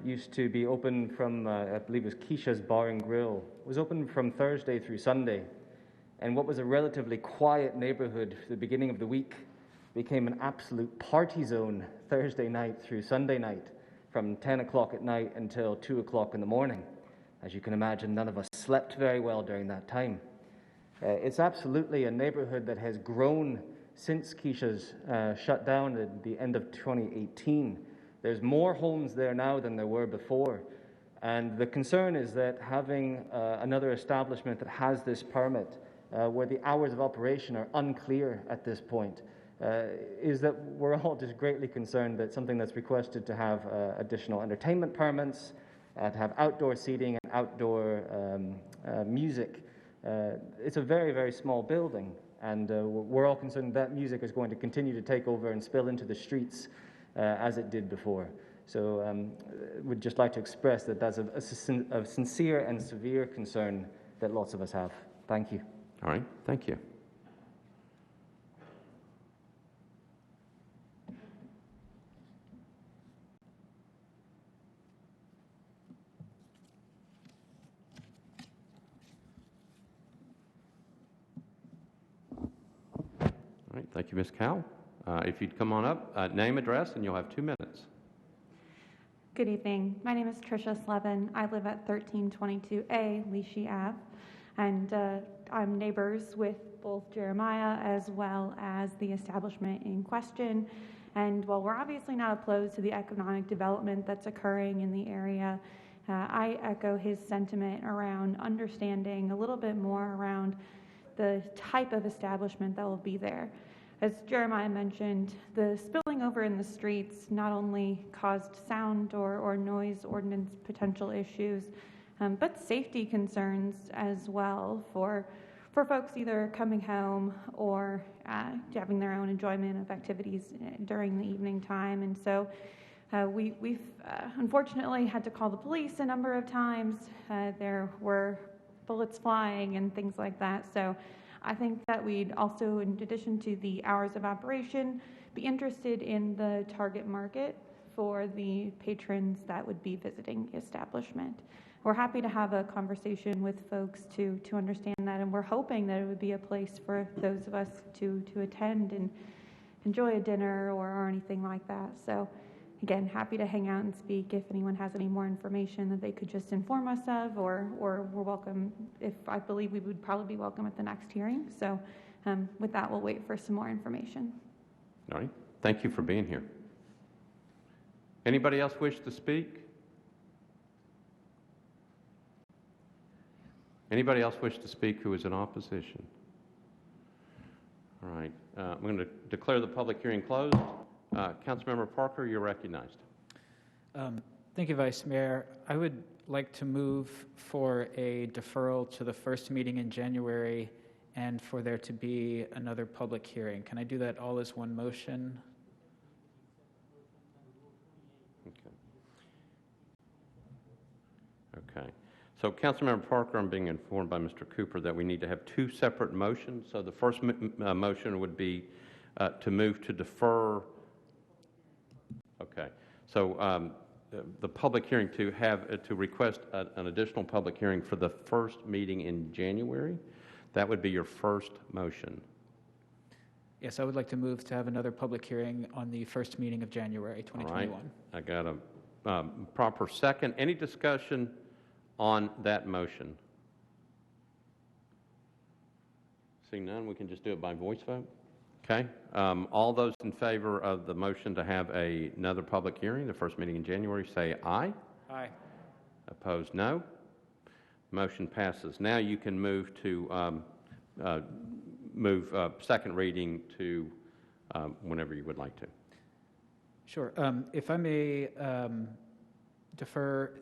Used to be open from, I believe it was Keisha's Bar and Grill. It was open from Thursday through Sunday. And what was a relatively quiet neighborhood for the beginning of the week became an absolute party zone Thursday night through Sunday night, from 10 o'clock at night until 2 o'clock in the morning. As you can imagine, none of us slept very well during that time. It's absolutely a neighborhood that has grown since Keisha's shut down at the end of 2018. There's more homes there now than there were before. And the concern is that having another establishment that has this permit, where the hours of operation are unclear at this point, is that we're all just greatly concerned that something that's requested to have additional entertainment permits, to have outdoor seating and outdoor music. It's a very, very small building, and we're all concerned that music is going to continue to take over and spill into the streets as it did before. So we'd just like to express that that's a sincere and severe concern that lots of us have. Thank you. All right, thank you. All right, thank you, Ms. Cowell. If you'd come on up, name, address, and you'll have 2 minutes. Good evening. My name is Tricia Slevin. I live at 1322A Lishi Ave, and I'm neighbors with both Jeremiah as well as the establishment in question. And while we're obviously not opposed to the economic development that's occurring in the area, I echo his sentiment around understanding a little bit more around the type of establishment that will be there. As Jeremiah mentioned, the spilling over in the streets not only caused sound or noise ordinance potential issues, but safety concerns as well for folks either coming home or having their own enjoyment of activities during the evening time. And so we've unfortunately had to call the police a number of times. There were bullets flying and things like that. So I think that we'd also, in addition to the hours of operation, be interested in the target market for the patrons that would be visiting the establishment. We're happy to have a conversation with folks to understand that, and we're hoping that it would be a place for those of us to attend and enjoy a dinner or anything like that. So again, happy to hang out and speak if anyone has any more information that they could just inform us of, or we're welcome. If I believe we would probably be welcome at the next hearing. So with that, we'll wait for some more information. All right. Thank you for being here. Anybody else wish to speak? Anybody else wish to speak who is in opposition? All right. I'm going to declare the public hearing closed. Councilmember Parker, you're recognized. Thank you, Vice Mayor. I would like to move for a deferral to the first meeting in January and for there to be another public hearing. Can I do that all as one motion? Okay. So, Councilmember Parker, I'm being informed by Mr. Cooper that we need to have 2 separate motions. So the first motion would be to move to defer. Okay. So the public hearing to request an additional public hearing for the first meeting in January. That would be your first motion. Yes, I would like to move to have another public hearing on the first meeting of January All 2021. right, I got a proper second. Any discussion on that motion? Seeing none, we can just do it by voice vote. Okay. All those in favor of the motion to have another public hearing, the first meeting in January, say aye. Aye. Opposed, no. Motion passes. Now you can move to second reading to whenever you would like to. Sure. If I may defer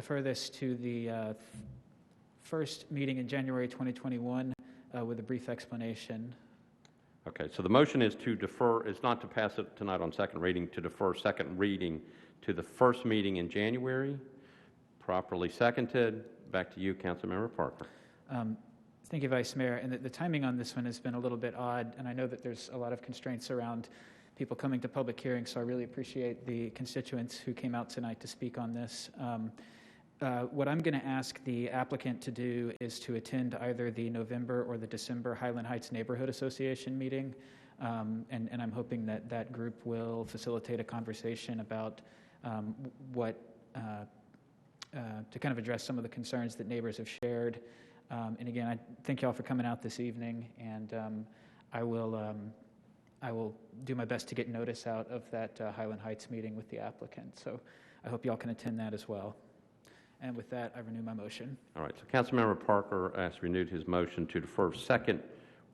this to the first meeting in January 2021 with a brief explanation. Okay, so the motion is to defer, is not to pass it tonight on second reading, to defer second reading to the first meeting in January. Properly seconded. Back to you, Councilmember Parker. Thank you, Vice Mayor. And the timing on this one has been a little bit odd, and I know that there's a lot of constraints around people coming to public hearings, so I really appreciate the constituents who came out tonight to speak on this. What I'm going to ask the applicant to do is to attend either the November or the December Highland Heights Neighborhood Association meeting, and I'm hoping that that group will facilitate a conversation about to kind of address some of the concerns that neighbors have shared. And again, I thank you all for coming out this evening, and I will do my best to get notice out of that Highland Heights meeting with the applicant. So I hope you all can attend that as well. And with that, I renew my motion. All right, so Councilmember Parker has renewed his motion to defer second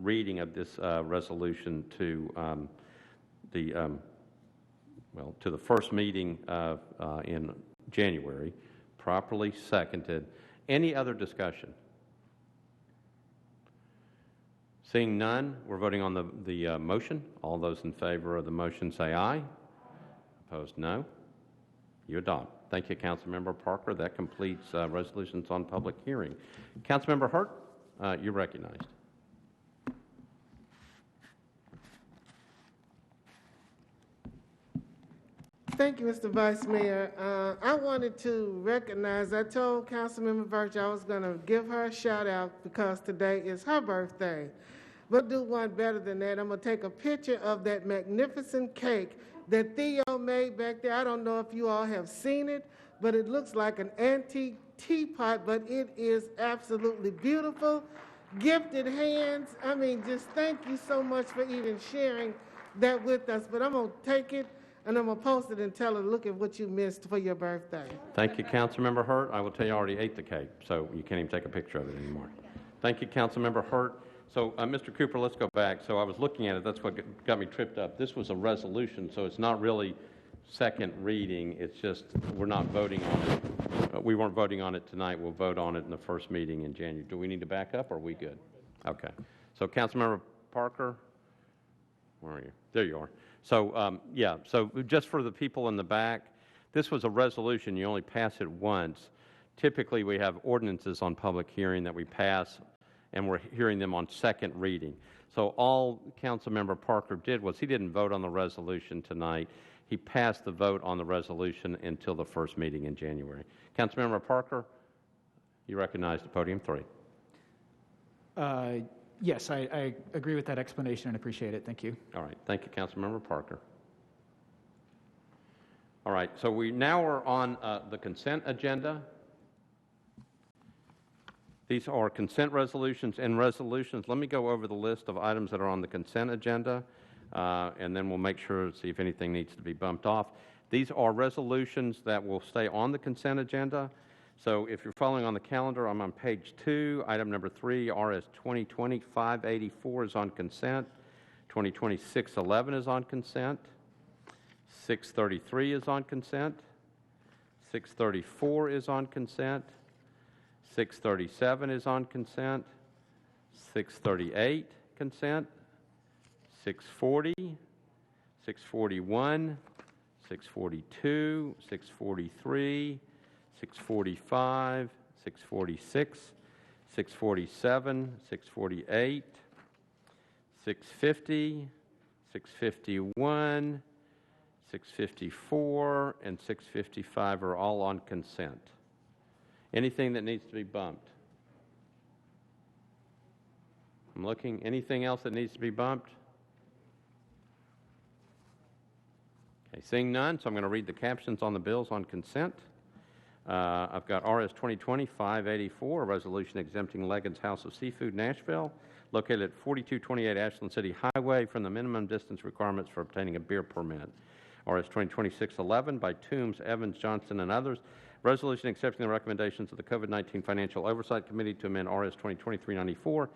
reading of this resolution to the first meeting in January. Properly seconded. Any other discussion? Seeing none, we're voting on the motion. All those in favor of the motion say aye. Opposed, no. You adopt. Thank you, Councilmember Parker. That completes resolutions on public hearing. Councilmember Hurt, you're recognized. Thank you, Mr. Vice Mayor. I wanted to recognize, I told Councilmember Birch I was going to give her a shout out because today is her birthday. But do one better than that. I'm going to take a picture of that magnificent cake that Theo made back there. I don't know if you all have seen it, but it looks like an antique teapot, but it is absolutely beautiful. Gifted hands. I mean, just thank you so much for even sharing that with us. But I'm going to take it and I'm going to post it and tell her, look at what you missed for your birthday. Thank you, Councilmember Hurt. I will tell you, I already ate the cake, so you can't even take a picture of it anymore. Thank you, Councilmember Hurt. So, Mr. Cooper, let's go back. So I was looking at it. That's what got me tripped up. This was a resolution, so it's not really second reading. It's just we're not voting on it. We weren't voting on it tonight. We'll vote on it in the first meeting in January. Do we need to back up, or are we good? Okay. So, Councilmember Parker, where are you? There you are. So, so just for the people in the back, this was a resolution. You only pass it once. Typically, we have ordinances on public hearing that we pass, and we're hearing them on second reading. So all Councilmember Parker did was he didn't vote on the resolution tonight. He passed the vote on the resolution until the first meeting in January. Councilmember Parker, you recognize the podium 3. Yes, I agree with that explanation and appreciate it. Thank you. All right. Thank you, Councilmember Parker. All right. So we now are on the consent agenda. These are consent resolutions and resolutions. Let me go over the list of items that are on the consent agenda, and then we'll make sure to see if anything needs to be bumped off. These are resolutions that will stay on the consent agenda. So if you're following on the calendar, I'm on page 2. Item number 3, RS 2020-584 is on consent. 2020-611 is on consent. 633 is on consent. 634 is on consent. 637 is on consent. 638 consent. 640, 641, 642, 643, 645, 646, 647, 648, 650, 651, 654, and 655 are all on consent. Anything that needs to be bumped? I'm looking. Anything else that needs to be bumped? Okay, seeing none, so I'm going to read the captions on the bills on consent. I've got RS 2020-584, a resolution exempting Leggins House of Seafood, Nashville, located at 4228 Ashland City Highway from the minimum distance requirements for obtaining a beer permit. RS 2020-611 by Toombs, Evans, Johnson, and others, resolution accepting the recommendations of the COVID-19 Financial Oversight Committee to amend RS 2020-394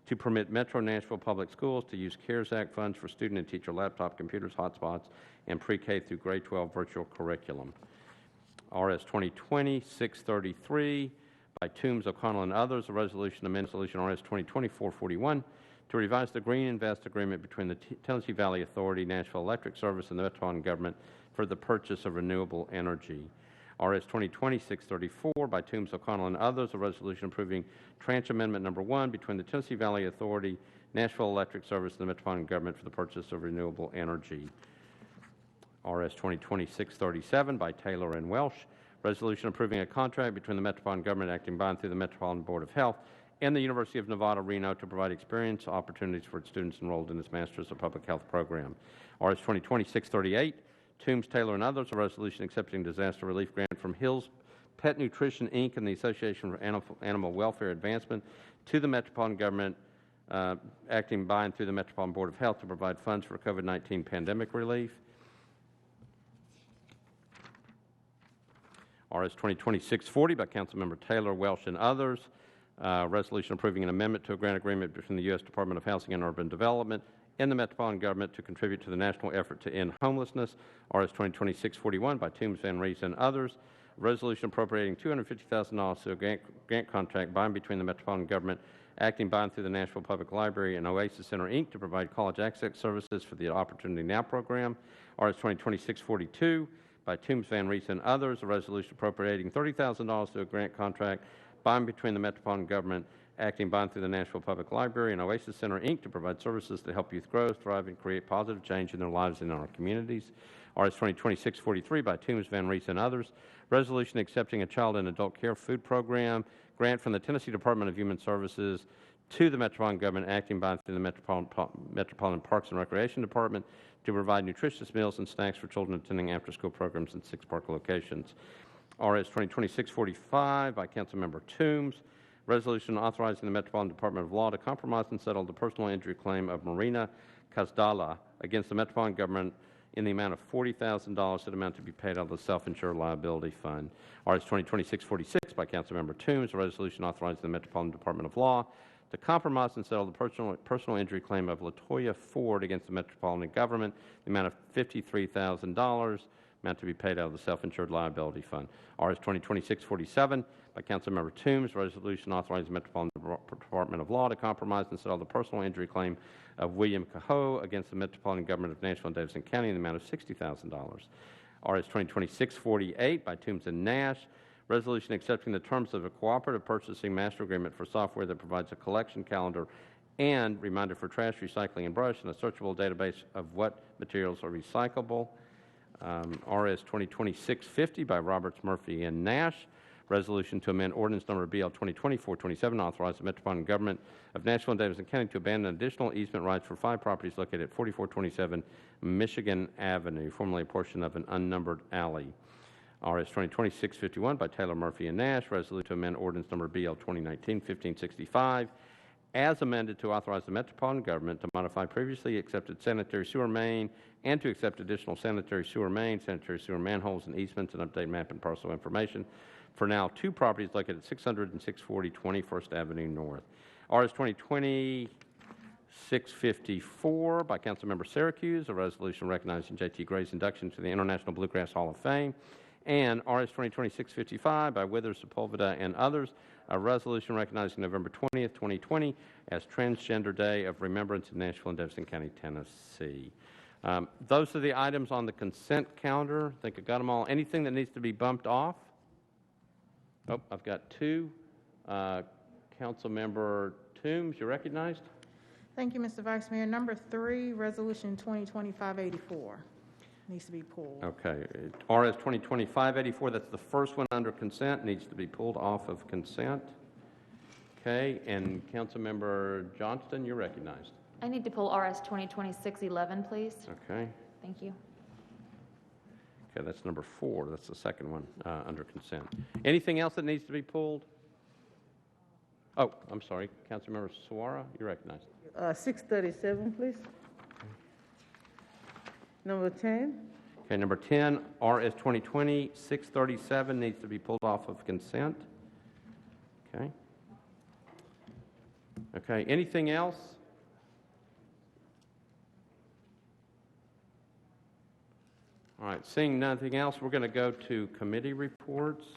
to permit Metro Nashville Public Schools to use CARES Act funds for student and teacher laptop computers, hotspots, and pre-K through grade 12 virtual curriculum. RS 2020-633 by Toombs, O'Connell, and others, a resolution amending Resolution RS 2020-441 to revise the Green Invest Agreement between the Tennessee Valley Authority, Nashville Electric Service, and the Metropolitan Government for the purchase of renewable energy. RS 2020-634 by Toombs, O'Connell, and others, a resolution approving tranche amendment number 1 between the Tennessee Valley Authority, Nashville Electric Service, and the Metropolitan Government for the purchase of renewable energy. RS 2020-637 by Taylor and Welsh, resolution approving a contract between the Metropolitan Government acting by and through the Metropolitan Board of Health and the University of Nevada, Reno to provide experience opportunities for its students enrolled in its Masters of Public Health program. RS 2020-638, Toombs, Taylor, and others, a resolution accepting disaster relief grant from Hills Pet Nutrition, Inc. and the Association for Animal Welfare Advancement to the Metropolitan Government acting by and through the Metropolitan Board of Health to provide funds for COVID-19 pandemic relief. RS 2020-640 by Councilmember Taylor, Welsh, and others. Resolution approving an amendment to a grant agreement between the U.S. Department of Housing and Urban Development and the Metropolitan Government to contribute to the national effort to end homelessness. RS 2020-641 by Toombs, Van Rees, and others. Resolution appropriating $250,000 to a grant contract by and between the Metropolitan Government acting by and through the Nashville Public Library and Oasis Center, Inc. to provide college access services for the Opportunity Now program. RS 2020-642 by Toombs, Van Rees, and others, a resolution appropriating $30,000 to a grant contract by and between the Metropolitan Government acting by and through the Nashville Public Library and Oasis Center, Inc. to provide services to help youth grow, thrive, and create positive change in their lives and in our communities. RS 2020-643 by Toombs, Van Rees, and others, resolution accepting a child and adult care food program grant from the Tennessee Department of Human Services to the Metropolitan Government acting by and through the Metropolitan Parks and Recreation Department to provide nutritious meals and snacks for children attending after-school programs in 6 park locations. RS 2020-645 by Councilmember Toombs, resolution authorizing the Metropolitan Department of Law to compromise and settle the personal injury claim of Marina Kazdala against the Metropolitan Government in the amount of $40,000 that amount to be paid out of the self-insured liability fund. RS 2020-646 by Councilmember Toombs, a resolution authorizing the Metropolitan Department of Law to compromise and settle the personal injury claim of LaToya Ford against the Metropolitan Government, the amount of $53,000, amount to be paid out of the self-insured liability fund. RS 2020-647 by Councilmember Toombs, resolution authorizing the Metropolitan Department of Law to compromise and settle the personal injury claim of William Cahoe against the Metropolitan Government of Nashville and Davidson County in the amount of $60,000. RS 2020-648 by Toombs and Nash, resolution accepting the terms of a cooperative purchasing master agreement for software that provides a collection calendar and reminder for trash, recycling, and brush, and a searchable database of what materials are recyclable. RS 2020-650 by Roberts, Murphy, and Nash, resolution to amend ordinance number BL 2020-427, authorize the Metropolitan Government of Nashville and Davidson County to abandon additional easement rights for 5 properties located at 4427 Michigan Avenue, formerly a portion of an unnumbered alley. RS 2020-651 by Taylor, Murphy, and Nash, resolution to amend ordinance number BL 2019-1565, as amended to authorize the Metropolitan Government to modify previously accepted sanitary sewer main and to accept additional sanitary sewer main, sanitary sewer manholes, and easements, and update map and parcel information for now 2 properties located at 600 and 640 21st Avenue North. RS 2020-654 by Councilmember Syracuse, a resolution recognizing J.T. Gray's induction to the International Bluegrass Hall of Fame, and RS 2020-655 by Withers, Sepulveda, and others, a resolution recognizing November 20th, 2020 as Transgender Day of Remembrance in Nashville and Davidson County, Tennessee. Those are the items on the consent calendar. I think I got them all. Anything that needs to be bumped off? Oh, I've got 2. Councilmember Toombs, you're recognized. Thank you, Mr. Vice Mayor. Number 3, Resolution 2020-584 needs to be pulled. Okay. RS 2020-584, that's the first one under consent, needs to be pulled off of consent. Okay, and Councilmember Johnston, you're recognized. I need to pull RS 2026-11, please. Okay. Thank you. Okay, that's number 4. That's the second one under consent. Anything else that needs to be pulled? Oh, I'm sorry. Councilmember Suara, you're recognized. 637, please. Number 10. Okay, number 10, RS 2020-637 needs to be pulled off of consent. Okay. Okay, anything else? All right, seeing nothing else, we're going to go to committee reports.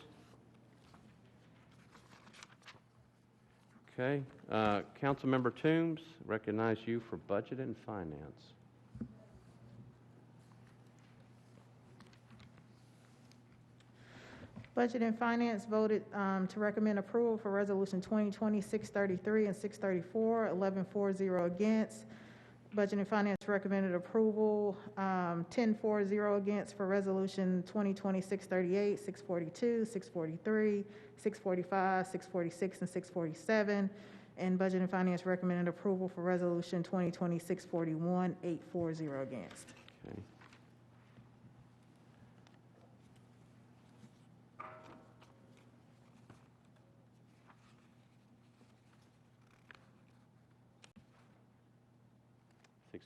Okay, Councilmember Toombs, recognize you for Budget and Finance. Budget and Finance voted to recommend approval for Resolution 2020-633 and 634, 11-4-0 against. Budget and Finance recommended approval, 10-4-0 against for Resolution 2020-638, 642, 643, 645, 646, and 647. And Budget and Finance recommended approval for Resolution 2020-641, 8-4-0 against. Okay.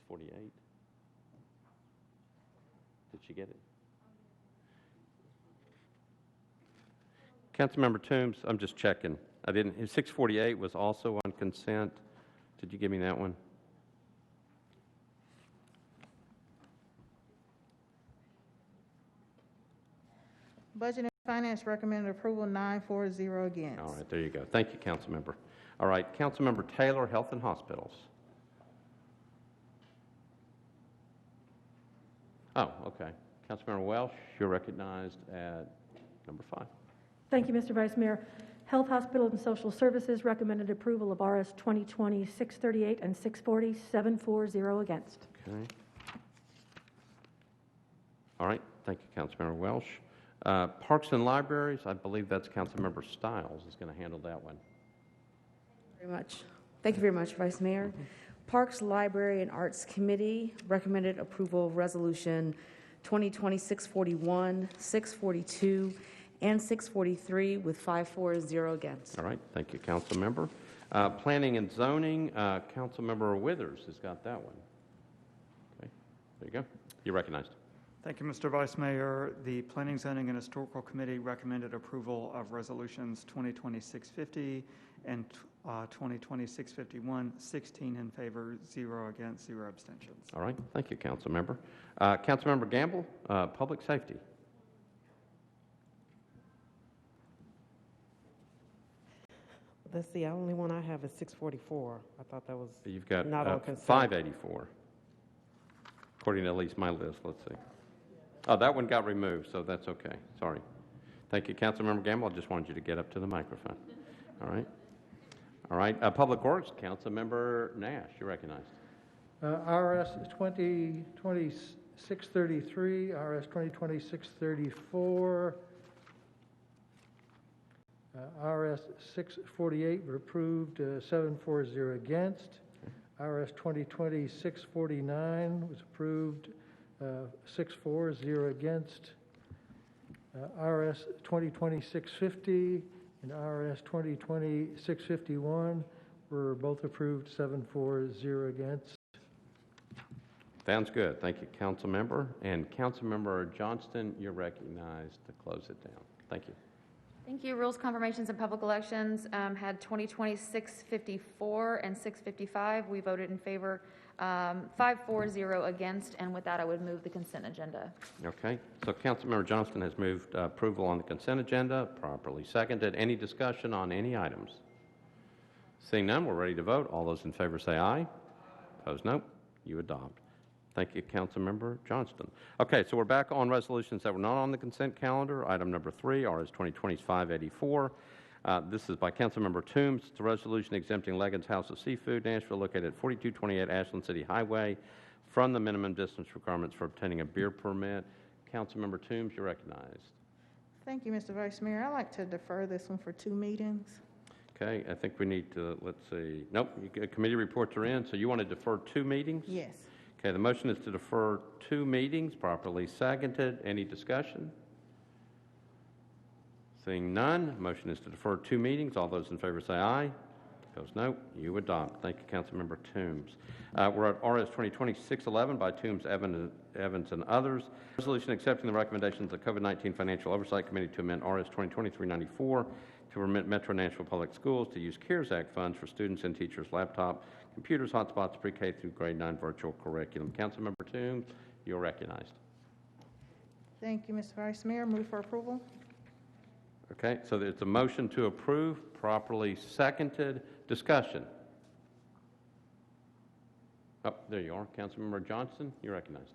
$648. Did she get it? Councilmember Toombs, I'm just checking. I didn't. 648 was also on consent. Did you give me that one? Budget and Finance recommended approval, 9-4-0 against. All right, there you go. Thank you, Councilmember. All right, Councilmember Taylor, Health and Hospitals. Oh, okay. Councilmember Welsh, you're recognized at number 5. Thank you, Mr. Vice Mayor. Health, Hospital, and Social Services recommended approval of RS 2020-638 and 640, 7-4-0 against. Okay. All right. Thank you, Councilmember Welsh. Parks and Libraries, I believe that's Councilmember Stiles is going to handle that one. Very much. Thank you very much, Vice Mayor. Parks, Library, and Arts Committee recommended approval of Resolution 2020-641, 642, and 643 with 5-4-0 against. All right. Thank you, Councilmember. Planning and Zoning, Councilmember Withers has got that one. Okay. There you go. You're recognized. Thank you, Mr. Vice Mayor. The Planning, Zoning, and Historical Committee recommended approval of Resolutions 2020-650 and 2020-651, 16 in favor, 0 against, 0 abstentions. All right. Thank you, Councilmember. Councilmember Gamble, Public Safety. Let's see, the only one I have is 644. I thought that was You've got not on consent. 584, according to at least my list. Let's see. Oh, that one got removed, so that's okay. Sorry. Thank you, Councilmember Gamble. I just wanted you to get up to the microphone. All right. All right. Public Works, Councilmember Nash, you're recognized. RS 2020-633, RS 2020-634, RS 648 were approved, 7-4-0 against. RS 2020-649 was approved, 6-4-0 against. RS 2020-650 and RS 2020-651 were both approved, 7-4-0 against. Sounds good. Thank you, Councilmember. And Councilmember Johnston, you're recognized to close it down. Thank you. Thank you. Rules, Confirmations, and Public Elections had 2020-654 and 655. We voted in favor, 5-4-0 against, and with that, I would move the consent agenda. Okay. So Councilmember Johnston has moved approval on the consent agenda, properly seconded. Any discussion on any items? Seeing none, we're ready to vote. All those in favor say aye. Opposed, no. You adopt. Thank you, Councilmember Johnston. Okay, so we're back on resolutions that were not on the consent calendar. Item number 3, RS 2020-584. This is by Councilmember Toombs. It's a resolution exempting Leggins House of Seafood, Nashville, located at 4228 Ashland City Highway, from the minimum distance requirements for obtaining a beer permit. Councilmember Toombs, you're recognized. Thank you, Mr. Vice Mayor. I'd like to defer this one for 2 meetings. Okay, I think we need to, let's see, nope, committee reports are in, so you want to defer 2 meetings? Yes. Okay, the motion is to defer 2 meetings, properly seconded. Any discussion? Seeing none, motion is to defer 2 meetings. All those in favor say aye. Opposed, no. You adopt. Thank you, Councilmember Toombs. We're at RS 2020-611 by Toombs, Evans, and others. Resolution accepting the recommendations of the COVID-19 Financial Oversight Committee to amend RS 2020-394 to permit Metro Nashville Public Schools to use CARES Act funds for students and teachers' laptop, computers, hotspots, pre-K through grade 9 virtual curriculum. Councilmember Toombs, you're recognized. Thank you, Mr. Vice Mayor. Move for approval. Okay, so it's a motion to approve, properly seconded. Discussion. Oh, there you are. Councilmember Johnston, you're recognized.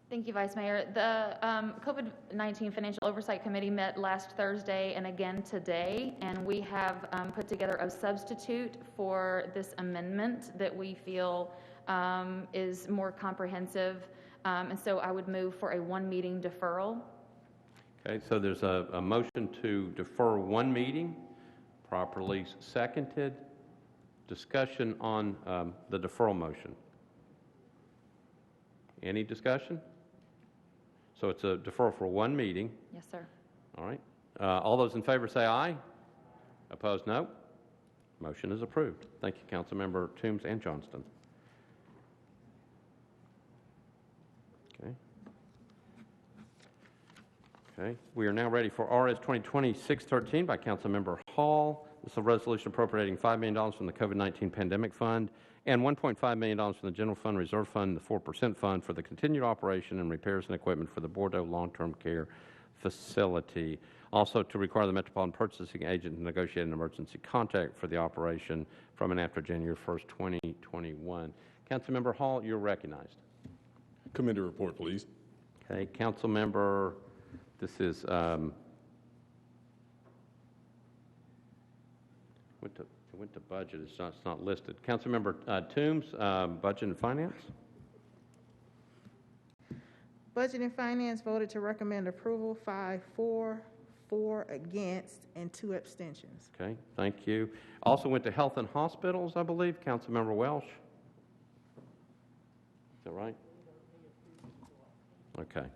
Thank you, Vice Mayor. The COVID-19 Financial Oversight Committee met last Thursday and again today, and we have put together a substitute for this amendment that we feel is more comprehensive, and so I would move for a 1-meeting deferral. Okay, so there's a motion to defer 1 meeting, properly seconded. Discussion on the deferral motion. Any discussion? So it's a deferral for 1 meeting. Yes, sir. All right. All those in favor say aye. Opposed, no. Motion is approved. Thank you, Councilmember Toombs and Johnston. Okay. Okay. We are now ready for RS 2020-613 by Councilmember Hall. This is a resolution appropriating $5 million from the COVID-19 Pandemic Fund and $1.5 million from the General Fund Reserve Fund, the 4% fund for the continued operation and repairs and equipment for the Bordeaux long-term care facility. Also to require the Metropolitan purchasing agent to negotiate an emergency contract for the operation from and after January 1st, 2021. Councilmember Hall, you're recognized. Committee report, please. Okay, Councilmember, this is went to budget. It's not listed. Councilmember Toombs, Budget and Finance. Budget and Finance voted to recommend approval, 5 for, 4 against, and 2 abstentions. Okay, thank you. Also went to Health and Hospitals, I believe. Councilmember Welsh. Is that right? Okay,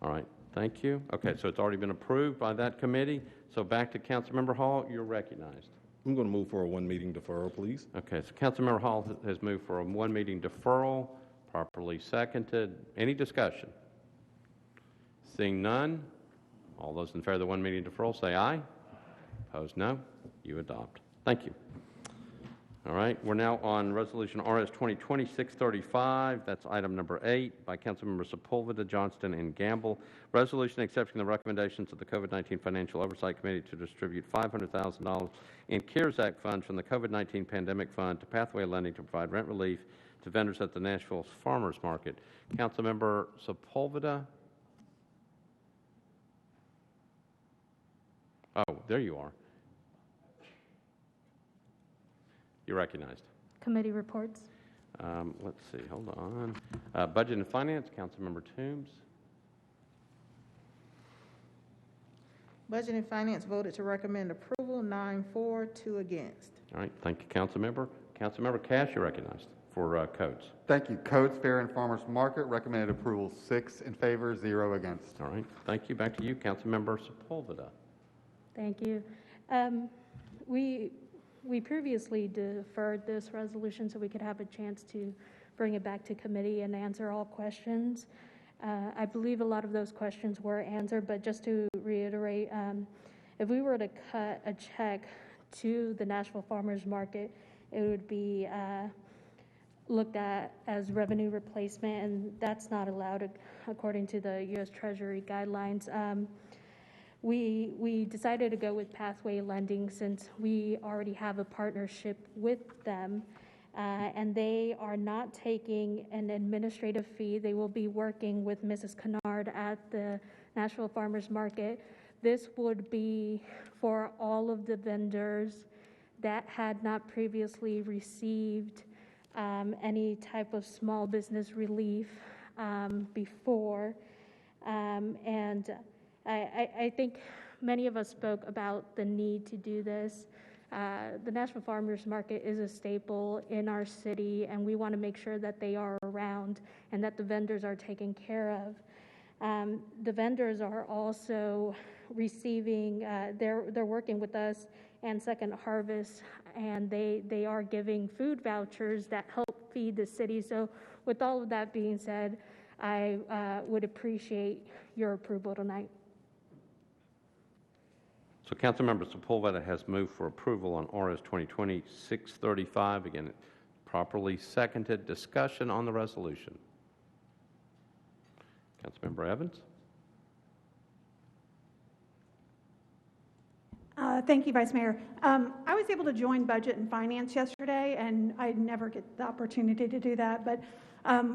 all right, thank you. Okay, so it's already been approved by that committee. So back to Councilmember Hall, you're recognized. I'm going to move for a 1-meeting deferral, please. Okay, so Councilmember Hall has moved for a 1-meeting deferral, properly seconded. Any discussion? Seeing none, all those in favor of the 1-meeting deferral say aye. Opposed, no. You adopt. Thank you. All right, we're now on Resolution RS 2020-635. That's item number 8 by Councilmember Sepulveda, Johnston, and Gamble. Resolution accepting the recommendations of the COVID-19 Financial Oversight Committee to distribute $500,000 in CARES Act funds from the COVID-19 Pandemic Fund to Pathway Lending to provide rent relief to vendors at the Nashville Farmers Market. Councilmember Sepulveda. Oh, there you are. You're recognized. Committee reports. Let's see, hold on. Budget and Finance, Councilmember Toombs. Budget and Finance voted to recommend approval, 9 for, 2 against. All right, thank you, Councilmember. Councilmember Cash, you're recognized for codes. Thank you. Codes, Fair and Farmers Market, recommended approval, 6 in favor, 0 against. All right, thank you. Back to you, Councilmember Sepulveda. Thank you. We previously deferred this resolution so we could have a chance to bring it back to committee and answer all questions. I believe a lot of those questions were answered, but just to reiterate, if we were to cut a check to the Nashville Farmers Market, it would be looked at as revenue replacement, and that's not allowed according to the U.S. Treasury guidelines. We decided to go with Pathway Lending since we already have a partnership with them, and they are not taking an administrative fee. They will be working with Mrs. Kennard at the Nashville Farmers Market. This would be for all of the vendors that had not previously received any type of small business relief before, and I think many of us spoke about the need to do this. The Nashville Farmers Market is a staple in our city, and we want to make sure that they are around and that the vendors are taken care of. The vendors are also receiving, they're working with us and Second Harvest, and they are giving food vouchers that help feed the city. So with all of that being said, I would appreciate your approval tonight. So Councilmember Sepulveda has moved for approval on RS 2020-635. Again, properly seconded. Discussion on the resolution. Councilmember Evans. Thank you, Vice Mayor. I was able to join Budget and Finance yesterday, and I never get the opportunity to do that. But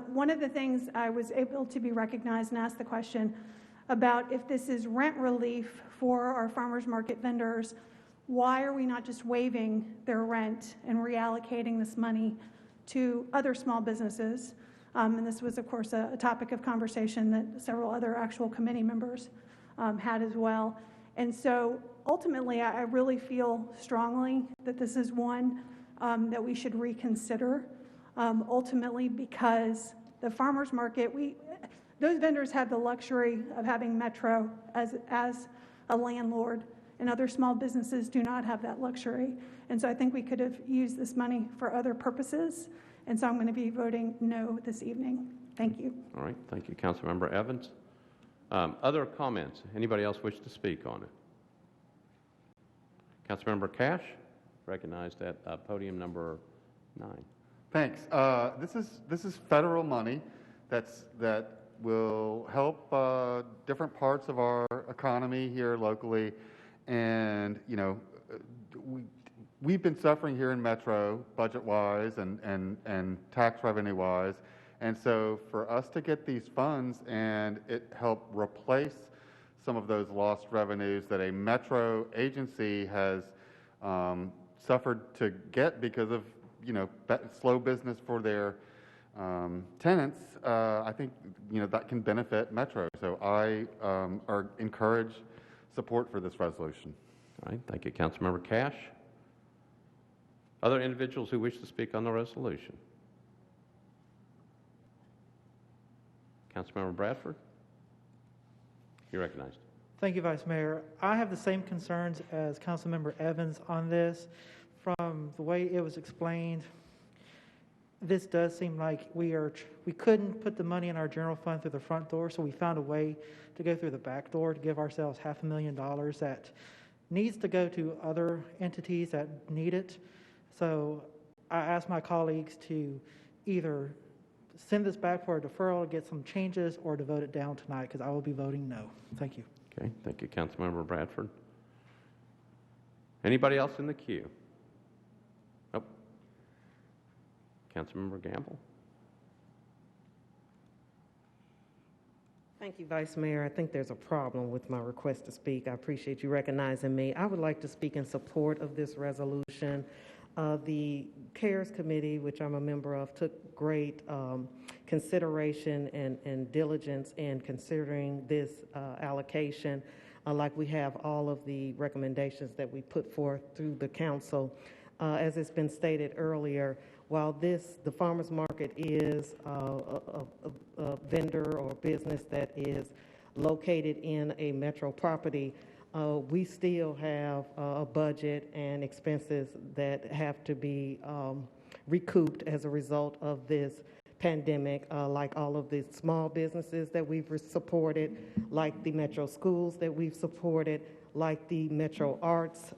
one of the things I was able to be recognized and ask the question about if this is rent relief for our farmers market vendors, why are we not just waiving their rent and reallocating this money to other small businesses? And this was, of course, a topic of conversation that several other actual committee members had as well. And so ultimately, I really feel strongly that this is one that we should reconsider, ultimately because the farmers market, those vendors have the luxury of having Metro as a landlord, and other small businesses do not have that luxury. And so I think we could have used this money for other purposes. And so I'm going to be voting no this evening. Thank you. All right. Thank you, Councilmember Evans. Other comments? Anybody else wish to speak on it? Councilmember Cash, recognized at podium number 9. Thanks. This is federal money that will help different parts of our economy here locally, and we've been suffering here in Metro budget-wise and tax revenue-wise, and so for us to get these funds and it help replace some of those lost revenues that a Metro agency has suffered to get because of slow business for their tenants, I think that can benefit Metro. So I encourage support for this resolution. All right, thank you, Councilmember Cash. Other individuals who wish to speak on the resolution? Councilmember Bradford, you're recognized. Thank you, Vice Mayor. I have the same concerns as Councilmember Evans on this. From the way it was explained, this does seem like we couldn't put the money in our general fund through the front door, so we found a way to go through the back door to give ourselves $500,000 that needs to go to other entities that need it. So I asked my colleagues to either send this back for a deferral to get some changes or to vote it down tonight, because I will be voting no. Thank you. Okay, thank you, Councilmember Bradford. Anybody else in the queue? Oh, Councilmember Gamble. Thank you, Vice Mayor. I think there's a problem with my request to speak. I appreciate you recognizing me. I would like to speak in support of this resolution. The CARES Committee, which I'm a member of, took great consideration and diligence in considering this allocation, like we have all of the recommendations that we put forth through the council. As it's been stated earlier, while the farmers market is a vendor or business that is located in a Metro property, we still have a budget and expenses that have to be recouped as a result of this pandemic, like all of the small businesses that we've supported, like the Metro schools that we've supported, like the Metro Arts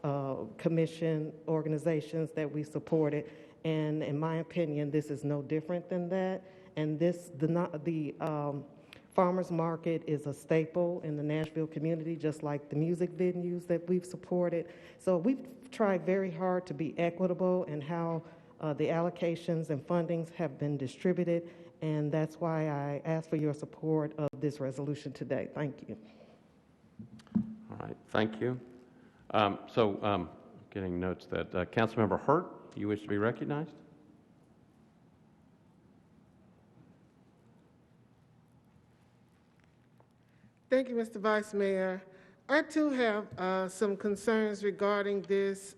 Commission organizations that we supported. And in my opinion, this is no different than that. And the farmers market is a staple in the Nashville community, just like the music venues that we've supported. So we've tried very hard to be equitable in how the allocations and fundings have been distributed, and that's why I ask for your support of this resolution today. Thank you. All right, thank you. Getting notes that Councilmember Hurt, you wish to be recognized? Thank you, Mr. Vice Mayor. I too have some concerns regarding this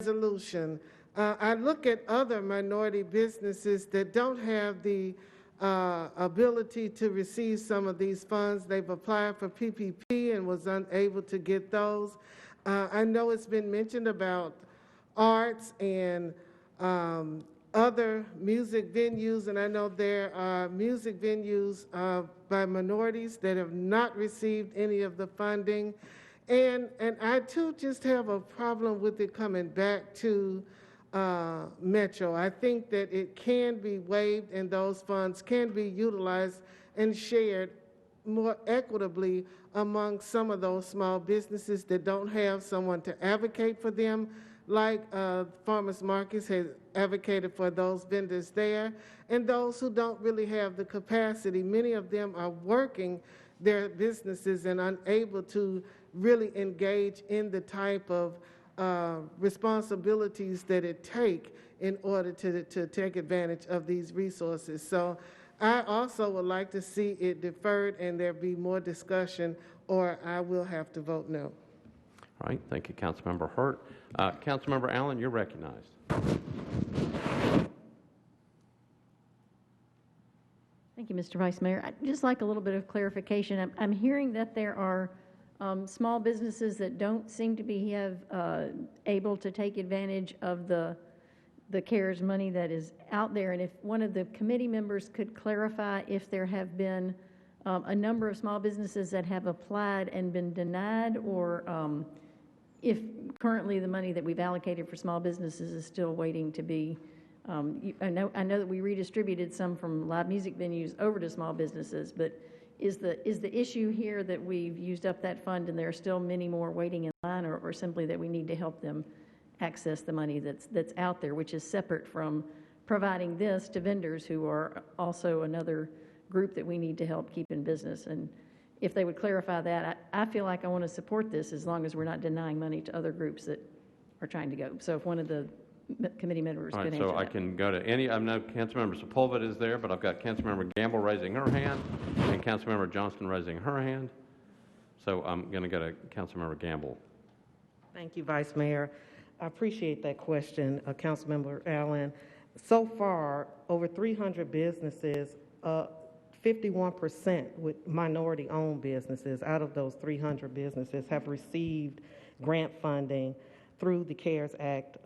resolution. I look at other minority businesses that don't have the ability to receive some of these funds. They've applied for PPP and was unable to get those. I know it's been mentioned about arts and other music venues, and I know there are music venues by minorities that have not received any of the funding. And I too just have a problem with it coming back to Metro. I think that it can be waived and those funds can be utilized and shared more equitably among some of those small businesses that don't have someone to advocate for them, like farmers markets has advocated for those vendors there, and those who don't really have the capacity. Many of them are working their businesses and unable to really engage in the type of responsibilities that it take in order to take advantage of these resources. So I also would like to see it deferred and there be more discussion, or I will have to vote no. All right, thank you, Councilmember Hurt. Councilmember Allen, you're recognized. Thank you, Mr. Vice Mayor. I'd just like a little bit of clarification. I'm hearing that there are small businesses that don't seem to be able to take advantage of the CARES money that is out there. And if one of the committee members could clarify if there have been a number of small businesses that have applied and been denied, or if currently the money that we've allocated for small businesses is still waiting to be, I know that we redistributed some from live music venues over to small businesses, but is the issue here that we've used up that fund and there are still many more waiting in line, or simply that we need to help them access the money that's out there, which is separate from providing this to vendors who are also another group that we need to help keep in business? And if they would clarify that, I feel like I want to support this as long as we're not denying money to other groups that are trying to go. So if one of the committee members could answer that. So I can go to any, I know Councilmember Sepulveda is there, but I've got Councilmember Gamble raising her hand and Councilmember Johnston raising her hand. So I'm going to go to Councilmember Gamble. Thank you, Vice Mayor. I appreciate that question, Councilmember Allen. So far, over 300 businesses, 51% with minority-owned businesses out of those 300 businesses have received grant funding through the CARES Act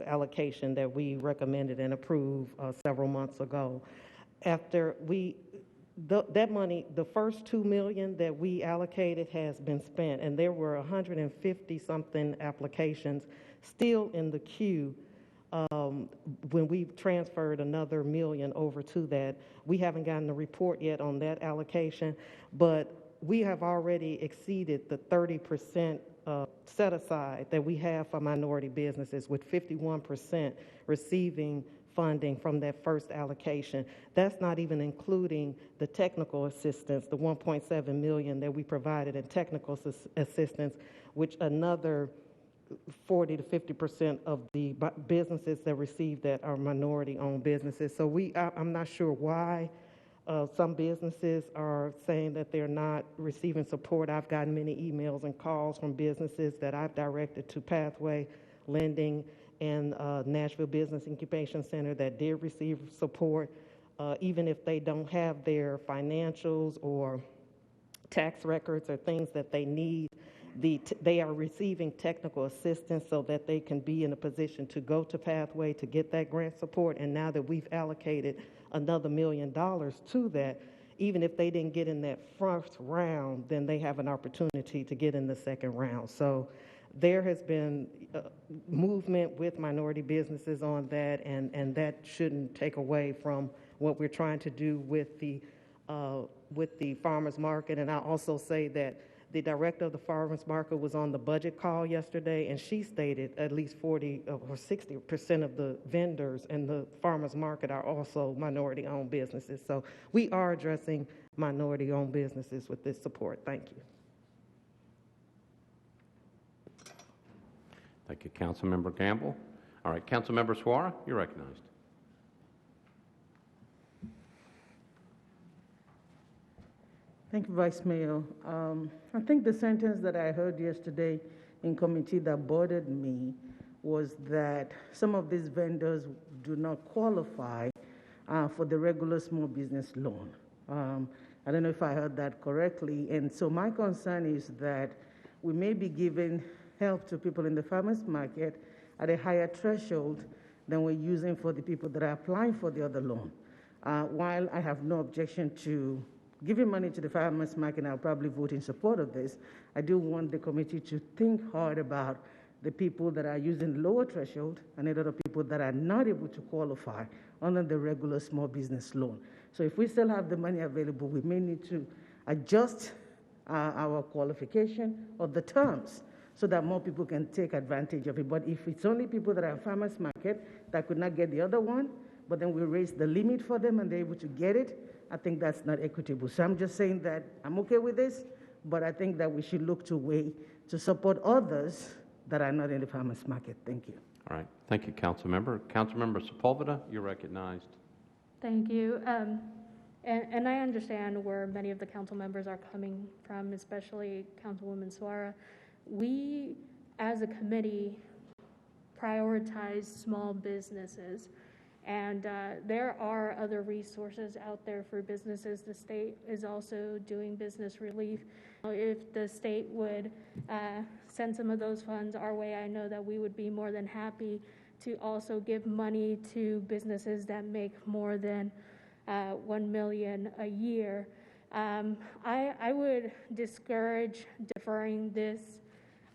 allocation that we recommended and approved several months ago. After that money, the first $2 million that we allocated has been spent, and there were 150-something applications still in the queue. When we transferred another $1 million over to that, we haven't gotten the report yet on that allocation, but we have already exceeded the 30% set aside that we have for minority businesses, with 51% receiving funding from that first allocation. That's not even including the technical assistance, the $1.7 million that we provided in technical assistance, which another 40 to 50% of the businesses that receive that are minority-owned businesses. So I'm not sure why some businesses are saying that they're not receiving support. I've gotten many emails and calls from businesses that I've directed to Pathway Lending and Nashville Business Incubation Center that did receive support, even if they don't have their financials or tax records or things that they need. They are receiving technical assistance so that they can be in a position to go to Pathway to get that grant support. And now that we've allocated another $1 million to that, even if they didn't get in that first round, then they have an opportunity to get in the second round. So there has been movement with minority businesses on that, and that shouldn't take away from what we're trying to do with the farmers market. And I also say that the director of the farmers market was on the budget call yesterday, and she stated at least 40 or 60% of the vendors in the farmers market are also minority-owned businesses. So we are addressing minority-owned businesses with this support. Thank you. Thank you, Councilmember Gamble. All right, Councilmember Suara, you're recognized. Thank you, Vice Mayor. I think the sentence that I heard yesterday in committee that bothered me was that some of these vendors do not qualify for the regular small business loan. I don't know if I heard that correctly. And so my concern is that we may be giving help to people in the farmers market at a higher threshold than we're using for the people that are applying for the other loan. While I have no objection to giving money to the farmers market, and I'll probably vote in support of this, I do want the committee to think hard about the people that are using lower threshold and the other people that are not able to qualify under the regular small business loan. So if we still have the money available, we may need to adjust our qualification or the terms so that more people can take advantage of it. But if it's only people that are farmers market that could not get the other one, but then we raise the limit for them and they're able to get it, I think that's not equitable. So I'm just saying that I'm okay with this, but I think that we should look to a way to support others that are not in the farmers market. Thank you. All right. Thank you, Councilmember. Councilmember Sepulveda, you're recognized. Thank you. And I understand where many of the council members are coming from, especially Councilwoman Suara. We, as a committee, prioritize small businesses. And there are other resources out there for businesses. The state is also doing business relief. If the state would send some of those funds our way, I know that we would be more than happy to also give money to businesses that make more than $1 million a year. I would discourage deferring this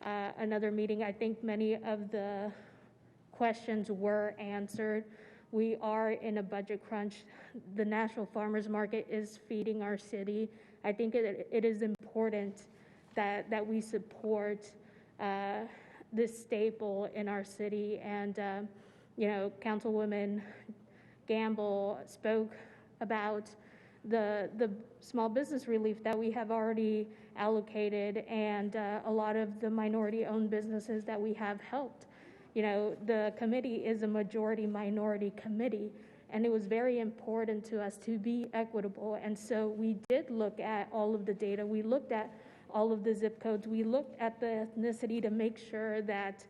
another meeting. I think many of the questions were answered. We are in a budget crunch. The Nashville Farmers Market is feeding our city. I think it is important that we support this staple in our city. And, Councilwoman Gamble spoke about the small business relief that we have already allocated and a lot of the minority-owned businesses that we have helped. The committee is a majority-minority committee, and it was very important to us to be equitable. And so we did look at all of the data. We looked at all of the zip codes. We looked at the ethnicity to make sure that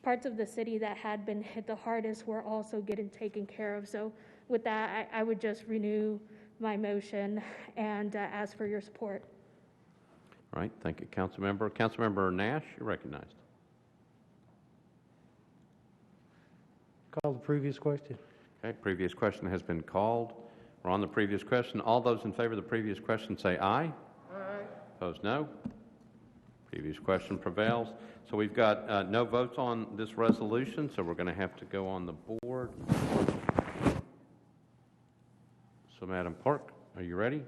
parts of the city that had been hit the hardest were also getting taken care of. So with that, I would just renew my motion and ask for your support. All right. Thank you, Councilmember. Councilmember Nash, you're recognized. Call the previous question. Okay, previous question has been called. We're on the previous question. All those in favor of the previous question say aye. Aye. Opposed, no. Previous question prevails. So we've got no votes on this resolution, so we're going to have to go on the board. So, Madam Clerk, are you ready?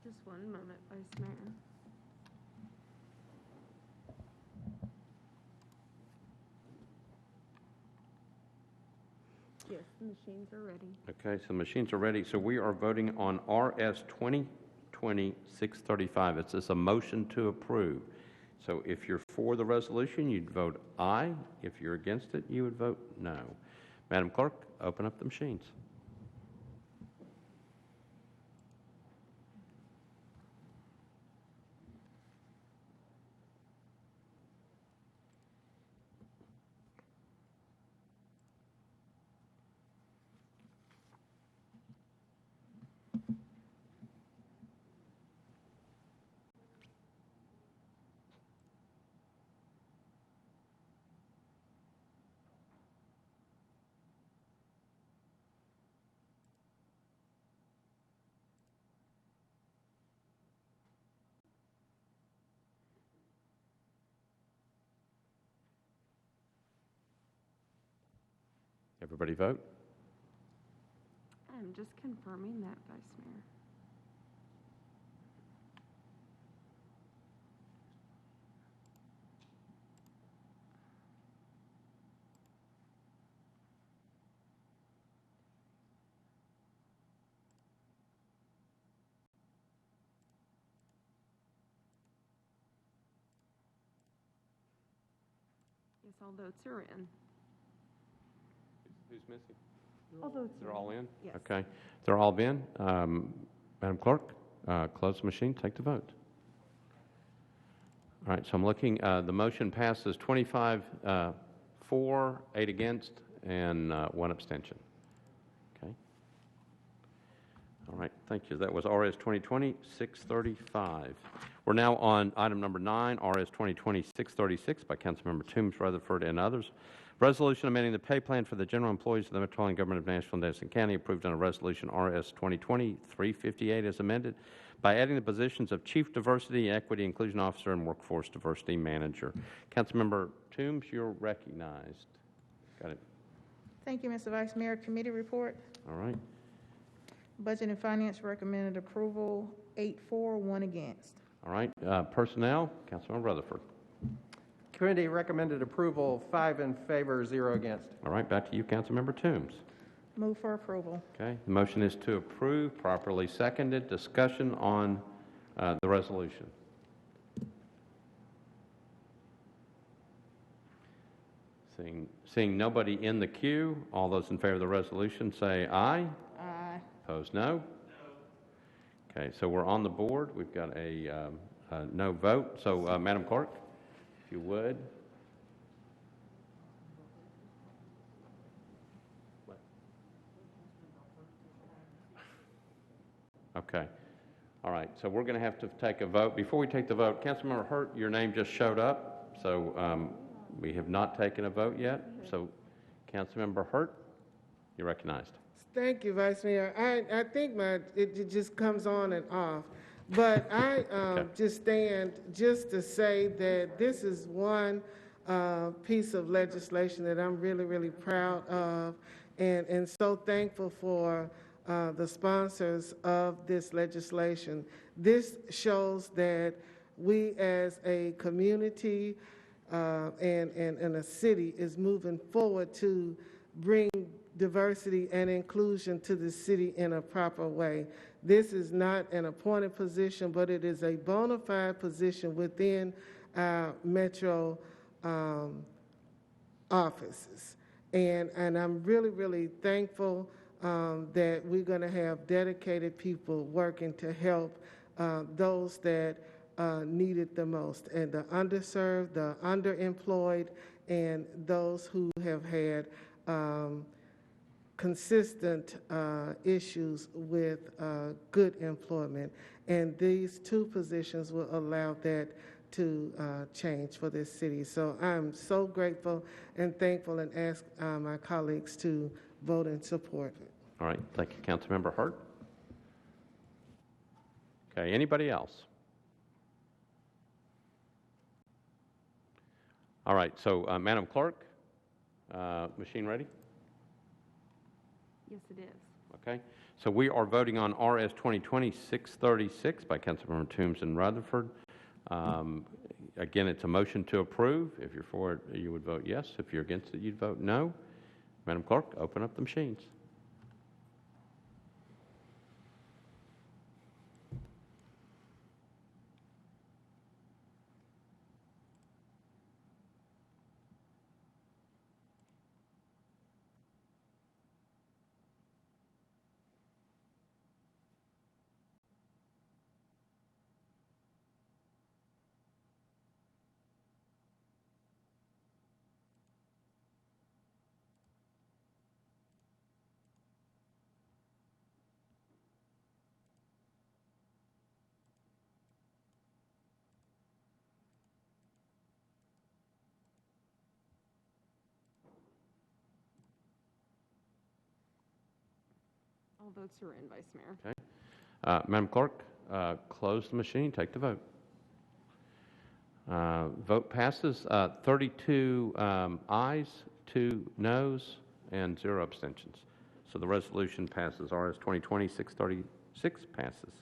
Just one moment, Vice Mayor. Yes, the machines are ready. Okay, so machines are ready. So we are voting on RS 2020-635. It's just a motion to approve. So if you're for the resolution, you'd vote aye. If you're against it, you would vote no. Madam Clerk, open up the machines. Everybody vote? I'm just confirming that, Vice Mayor. Yes, all votes are in. Who's missing? All votes They're are all in? Yes. Okay. They're all in. Madam Clerk? close the machine, take the vote. All right, so I'm looking, the motion passes 25 for, 8 against, and 1 abstention. Okay. All right, thank you. That was RS 2020-635. We're now on item number 9, RS 2020-636 by Councilmember Toombs, Rutherford, and others. Resolution amending the pay plan for the general employees of the Metropolitan Government of Nashville and Davidson County, approved on a resolution RS 2020-358 as amended, by adding the positions of Chief Diversity, Equity, Inclusion Officer, and Workforce Diversity Manager. Councilmember Toombs, you're recognized. Got it. Thank you, Mr. Vice Mayor. Committee report. All right. Budget and Finance recommended approval, 8 for, 1 against. All right. Personnel, Councilmember Rutherford. Committee recommended approval, 5 in favor, 0 against. All right. Back to you, Councilmember Toombs. Move for approval. Okay. The motion is to approve, properly seconded. Discussion on the resolution. Seeing nobody in the queue, all those in favor of the resolution say aye. Aye. Opposed, no? Okay, so we're on the board. We've got a no vote. So, Madam Clerk, if you would. Okay. All right, so we're going to have to take a vote. Before we take the vote, Councilmember Hurt, your name just showed up, so we have not taken a vote yet. So, Councilmember Hurt, you're recognized. Thank you, Vice Mayor. I think it just comes on and off. But I just stand just to say that this is one piece of legislation that I'm really, really proud of and so thankful for the sponsors of this legislation. This shows that we as a community and a city is moving forward to bring diversity and inclusion to the city in a proper way. This is not an appointed position, but it is a bona fide position within our metro offices. And I'm really, really thankful that we're going to have dedicated people working to help those that need it the most, and the underserved, the underemployed, and those who have had consistent issues with good employment. And these 2 positions will allow that to change for this city. So I'm so grateful and thankful, and ask my colleagues to vote in support. All right, thank you, Councilmember Hurt. Okay, anybody else? All right, so Madam Clerk, machine ready? Yes, it is. Okay, so we are voting on RS 2020-636 by Councilmember Toombs and Rutherford. Again, it's a motion to approve. If you're for it, you would vote yes. If you're against it, you'd vote no. Madam Clerk, open up the machines. All votes are in, Vice Mayor. Okay. Madam Clerk, close the machine, take the vote. Vote passes, 32 ayes, 2 noes, and 0 abstentions. So the resolution passes. RS 2020-636 passes.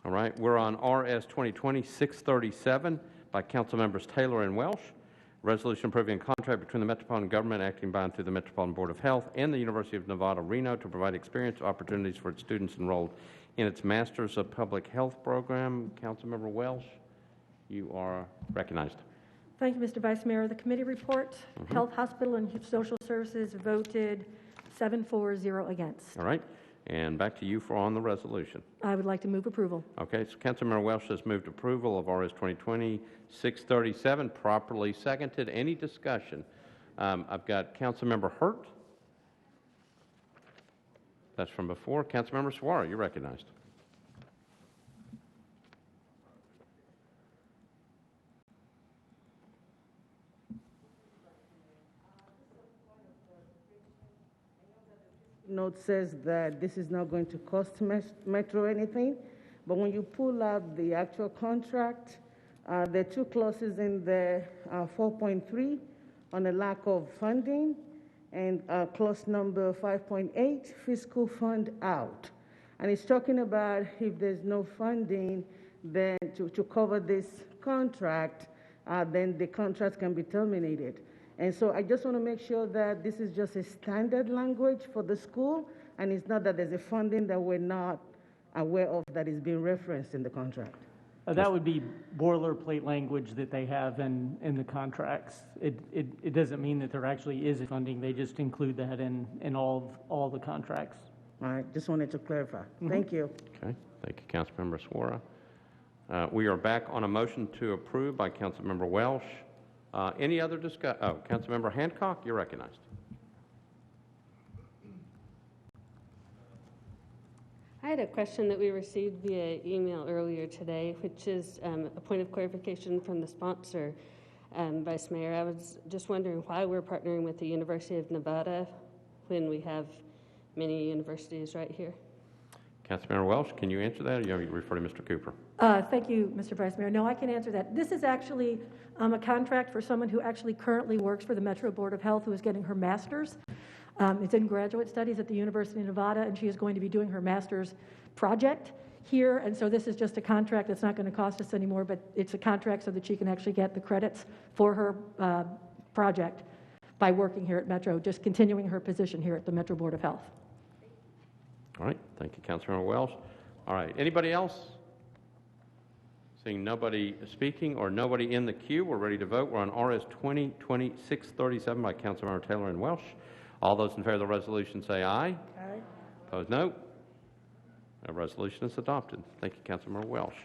All right, we're on RS 2020-637 by Council Members Taylor and Welsh. Resolution approving a contract between the Metropolitan Government acting by and through the Metropolitan Board of Health and the University of Nevada, Reno to provide experience opportunities for its students enrolled in its Masters of Public Health program. Councilmember Welsh, you are recognized. Thank you, Mr. Vice Mayor. The committee report, Health, Hospital, and Social Services voted 7 for, 0 against. All right. And back to you for on the resolution. I would like to move approval. Okay, so Councilmember Welsh has moved approval of RS 2020-637, properly seconded. Any discussion? I've got Councilmember Hurt. That's from before. Councilmember Suara, you're recognized. Note says that this is not going to cost Metro anything, but when you pull out the actual contract, there are two clauses in there, 4.3 on the lack of funding, and clause number 5.8, fiscal fund out. And it's talking about if there's no funding, then to cover this contract, then the contract can be terminated. And so I just want to make sure that this is just a standard language for the school, and it's not that there's a funding that we're not aware of that is being referenced in the contract. That would be boilerplate language that they have in the contracts. It doesn't mean that there actually is funding. They just include that in all the contracts. All right, just wanted to clarify. Thank you. Okay, thank you, Councilmember Suara. We are back on a motion to approve by Councilmember Welsh. Any other discussion? Oh, Councilmember Hancock, you're recognized. I had a question that we received via email earlier today, which is a point of clarification from the sponsor, Vice Mayor. I was just wondering why we're partnering with the University of Nevada when we have many universities right here. Councilmember Welsh, can you answer that, or you refer to Mr. Cooper? Thank you, Mr. Vice Mayor. No, I can answer that. This is actually a contract for someone who actually currently works for the Metro Board of Health, who is getting her master's. It's in graduate studies at the University of Nevada, and she is going to be doing her master's project here. And so this is just a contract that's not going to cost us anymore, but it's a contract so that she can actually get the credits for her project by working here at Metro, just continuing her position here at the Metro Board of Health. All right, thank you, Councilmember Welsh. All right, anybody else? Seeing nobody speaking or nobody in the queue, we're ready to vote. We're on RS 2020-637 by Councilmember Taylor and Welsh. All those in favor of the resolution say aye. Aye. Opposed, no. The resolution is adopted. Thank you, Councilmember Welsh.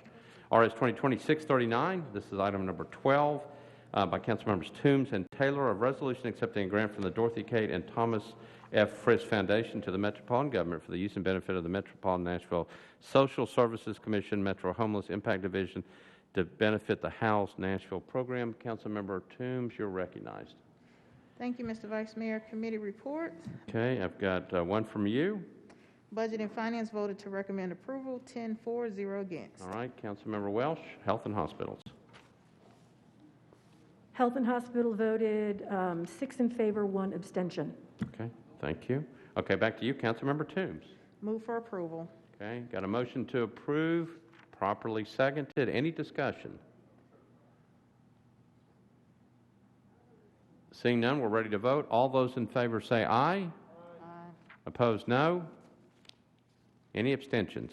RS 2020-639, this is item number 12 by Councilmembers Toombs and Taylor, a resolution accepting a grant from the Dorothy Kate and Thomas F. Frist Foundation to the Metropolitan Government for the use and benefit of the Metropolitan Nashville Social Services Commission, Metro Homeless Impact Division, to benefit the House Nashville program. Councilmember Toombs, you're recognized. Thank you, Mr. Vice Mayor. Committee reports. Okay, I've got one from you. Budget and Finance voted to recommend approval, 10-4, 0 against. All right, Councilmember Welsh, Health and Hospitals. Health and Hospital voted 6 in favor, 1 abstention. Okay, thank you. Okay, back to you, Councilmember Toombs. Move for approval. Okay, got a motion to approve, properly seconded. Any discussion? Seeing none, we're ready to vote. All those in favor say aye. Aye. Opposed, no. Any abstentions?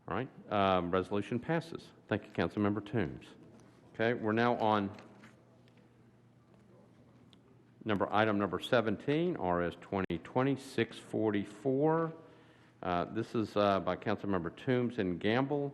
All right, resolution passes. Thank you, Councilmember Toombs. Okay, we're now on item number 17, RS 2020-644. This is by Councilmember Toombs and Gamble.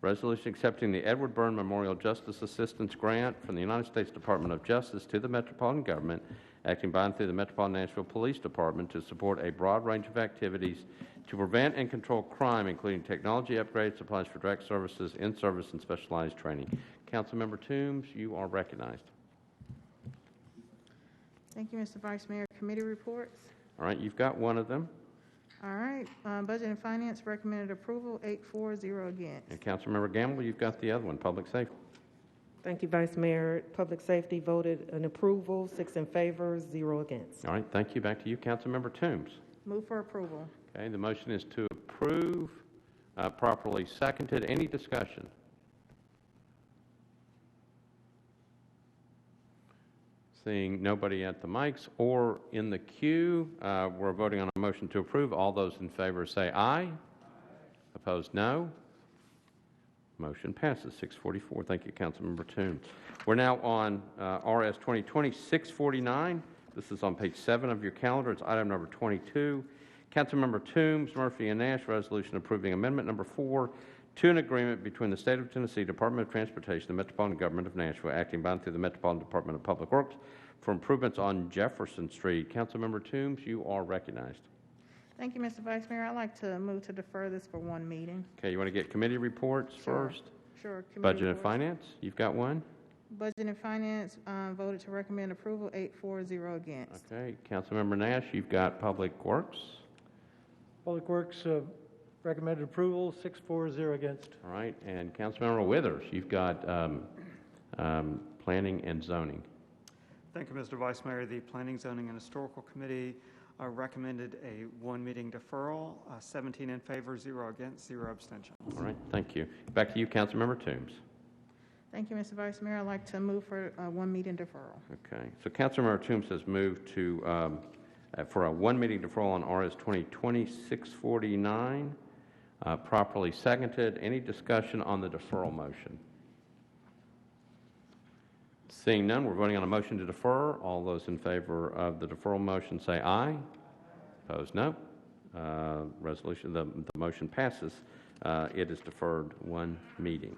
Resolution accepting the Edward Byrne Memorial Justice Assistance Grant from the United States Department of Justice to the Metropolitan Government, acting by and through the Metropolitan Nashville Police Department to support a broad range of activities to prevent and control crime, including technology upgrades, supplies for direct services, in-service, and specialized training. Councilmember Toombs, you are recognized. Thank you, Mr. Vice Mayor. Committee reports. All right, you've got one of them. All right, Budget and Finance recommended approval, 8-4, 0 against. And Councilmember Gamble, you've got the other one, Public Safety. Thank you, Vice Mayor. Public Safety voted an approval, 6 in favor, 0 against. All right, thank you. Back to you, Councilmember Toombs. Move for approval. Okay, the motion is to approve, properly seconded. Any discussion? Seeing nobody at the mics or in the queue, we're voting on a motion to approve. All those in favor say aye. Aye. Opposed, no. Motion passes, 644. Thank you, Councilmember Toombs. We're now on RS 2020-649 This is on page 7 of your calendar. It's item number 22. Councilmember Toombs, Murphy, and Nash, resolution approving amendment number 4 to an agreement between the State of Tennessee Department of Transportation and the Metropolitan Government of Nashville, acting by and through the Metropolitan Department of Public Works for improvements on Jefferson Street. Councilmember Toombs, you are recognized. Thank you, Mr. Vice Mayor. I'd like to move to defer this for one meeting. Okay, you want to get committee reports first? Sure. Committee Budget and reports. Finance, you've got one. Budget and Finance voted to recommend approval, 8-4-0 against. Okay, Councilmember Nash, you've got Public Works. Public Works recommended approval, 6-4-0 against. All right, and Councilmember Withers, you've got Planning and Zoning. Thank you, Mr. Vice Mayor. The Planning, Zoning, and Historical Committee recommended a one-meeting deferral, 17 in favor, 0 against, 0 abstentions. All right, thank you. Back to you, Councilmember Toombs. Thank you, Mr. Vice Mayor. I'd like to move for a one-meeting deferral. Okay, so Councilmember Toombs has moved to for a one-meeting deferral on RS 2020-649, properly seconded. Any discussion on the deferral motion? Seeing none, we're voting on a motion to defer. All those in favor of the deferral motion say aye. Opposed, no. The motion passes. It is deferred one meeting.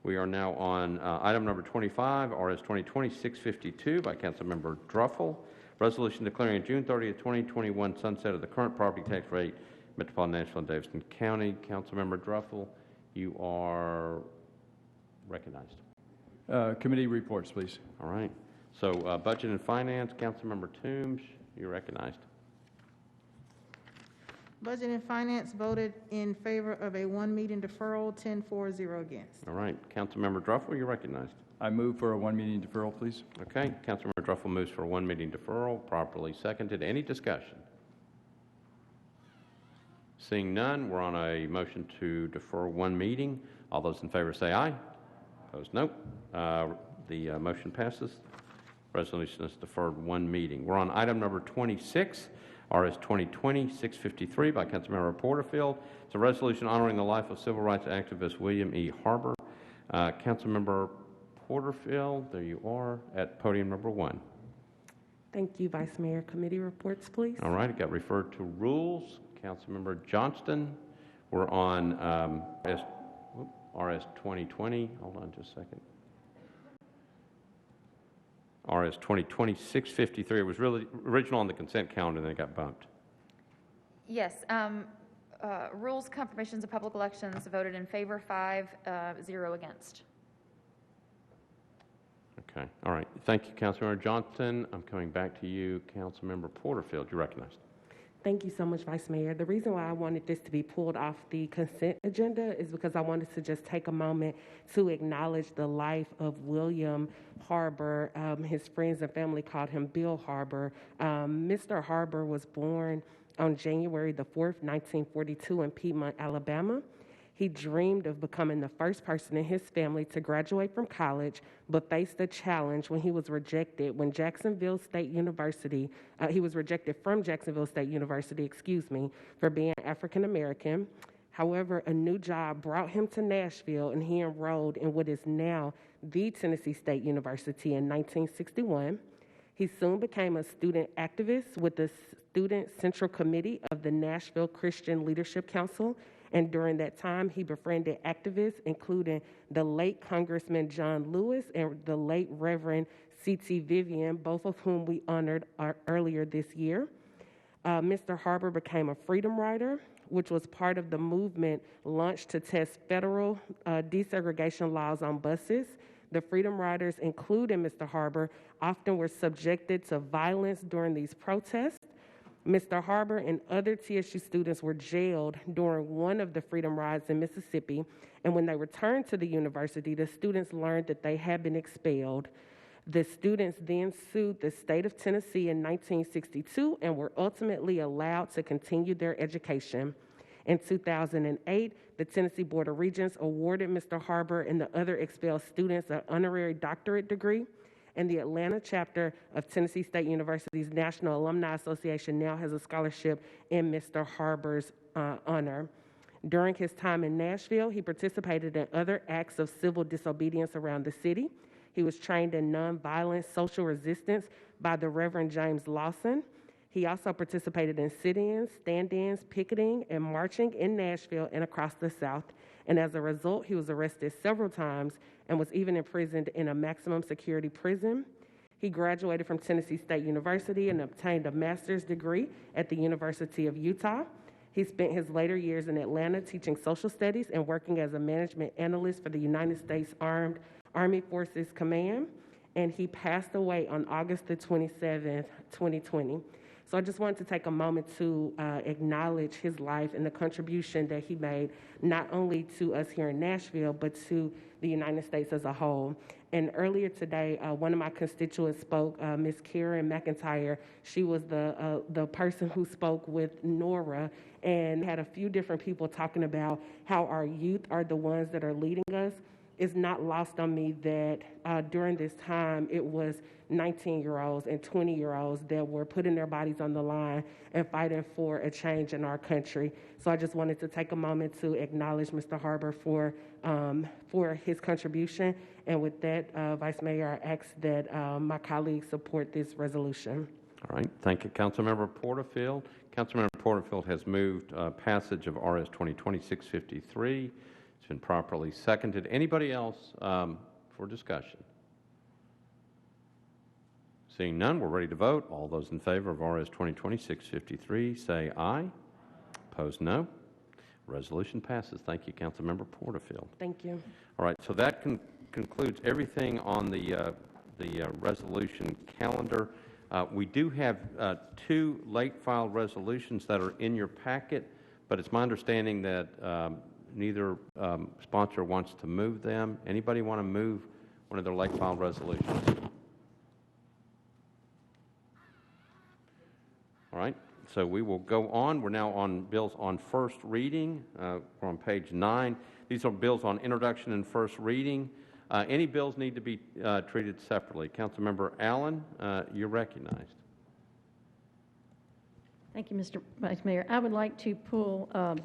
We are now on item number 25, RS 2020-652 by Councilmember Druffel. Resolution declaring June 30th, 2021 sunset of the current property tax rate, Metropolitan, Nashville, and Davidson County. Councilmember Druffel, you are recognized. Committee reports, please. All right. So Budget and Finance, Councilmember Toombs, you're recognized. Budget and Finance voted in favor of a one-meeting deferral, 10-4-0 against. All right. Councilmember Druffel, you're recognized. I move for a one-meeting deferral, please. Okay. Councilmember Druffel moves for a one-meeting deferral, properly seconded. Any discussion? Seeing none, we're on a motion to defer one meeting. All those in favor say aye. Opposed, no. The motion passes. Resolution is deferred one meeting. We're on item number 26, RS 2020-653 by Councilmember Porterfield. It's a resolution honoring the life of civil rights activist William E. Harbor. Councilmember Porterfield, there you are at podium number 1. Thank you, Vice Mayor. Committee reports, please. All right, it got referred to rules. Councilmember Johnston, we're on RS 2020. Hold on just a second. RS 2020-653. It was really original on the consent calendar, and then it got bumped. Yes. Rules, confirmations of public elections voted in favor, 5-0 against. Okay. All right. Thank you, Councilmember Johnston. I'm coming back to you, Councilmember Porterfield. You're recognized. Thank you so much, Vice Mayor. The reason why I wanted this to be pulled off the consent agenda is because I wanted to just take a moment to acknowledge the life of William Harbor. His friends and family called him Bill Harbor. Mr. Harbor was born on January the 4th, 1942 in Piedmont, Alabama. He dreamed of becoming the first person in his family to graduate from college, but faced a challenge when he was rejected he was rejected from Jacksonville State University, for being African American. However, a new job brought him to Nashville, and he enrolled in what is now the Tennessee State University in 1961. He soon became a student activist with the Student Central Committee of the Nashville Christian Leadership Council. And during that time, he befriended activists, including the late Congressman John Lewis and the late Reverend C.T. Vivian, both of whom we honored earlier this year. Mr. Harbor became a freedom rider, which was part of the movement launched to test federal desegregation laws on buses. The freedom riders, including Mr. Harbor, often were subjected to violence during these protests. Mr. Harbor and other TSU students were jailed during one of the freedom rides in Mississippi, and when they returned to the university, the students learned that they had been expelled. The students then sued the state of Tennessee in 1962 and were ultimately allowed to continue their education. In 2008, the Tennessee Board of Regents awarded Mr. Harbor and the other expelled students an honorary doctorate degree. And the Atlanta chapter of Tennessee State University's National Alumni Association now has a scholarship in Mr. Harbor's honor. During his time in Nashville, he participated in other acts of civil disobedience around the city. He was trained in nonviolent social resistance by the Reverend James Lawson. He also participated in sit-ins, stand-ins, picketing, and marching in Nashville and across the South. And as a result, he was arrested several times and was even imprisoned in a maximum security prison. He graduated from Tennessee State University and obtained a master's degree at the University of Utah. He spent his later years in Atlanta teaching social studies and working as a management analyst for the United States Army Forces Command. And he passed away on August the 27th, 2020. So I just wanted to take a moment to acknowledge his life and the contribution that he made, not only to us here in Nashville, but to the United States as a whole. And earlier today, one of my constituents spoke, Ms. Karen McIntyre. She was the person who spoke with Nora and had a few different people talking about how our youth are the ones that are leading us. It's not lost on me that during this time, it was 19-year-olds and 20-year-olds that were putting their bodies on the line and fighting for a change in our country. So I just wanted to take a moment to acknowledge Mr. Harbour for his contribution. And with that, Vice Mayor, I ask that my colleagues support this resolution. All right. Thank you, Councilmember Porterfield. Councilmember Porterfield has moved passage of RS 2020-653. It's been properly seconded. Anybody else for discussion? Seeing none, we're ready to vote. All those in favor of RS 2020-653 say aye. Opposed, no. Resolution passes. Thank you, Councilmember Porterfield. Thank you. All right, so that concludes everything on the resolution calendar. We do have two late-filed resolutions that are in your packet, but it's my understanding that neither sponsor wants to move them. Anybody want to move one of their late-filed resolutions? All right, so we will go on. We're now on bills on first reading. We're on page 9. These are bills on introduction and first reading. Any bills need to be treated separately. Councilmember Allen, you're recognized. Thank you, Mr. Vice Mayor. I would like to pull our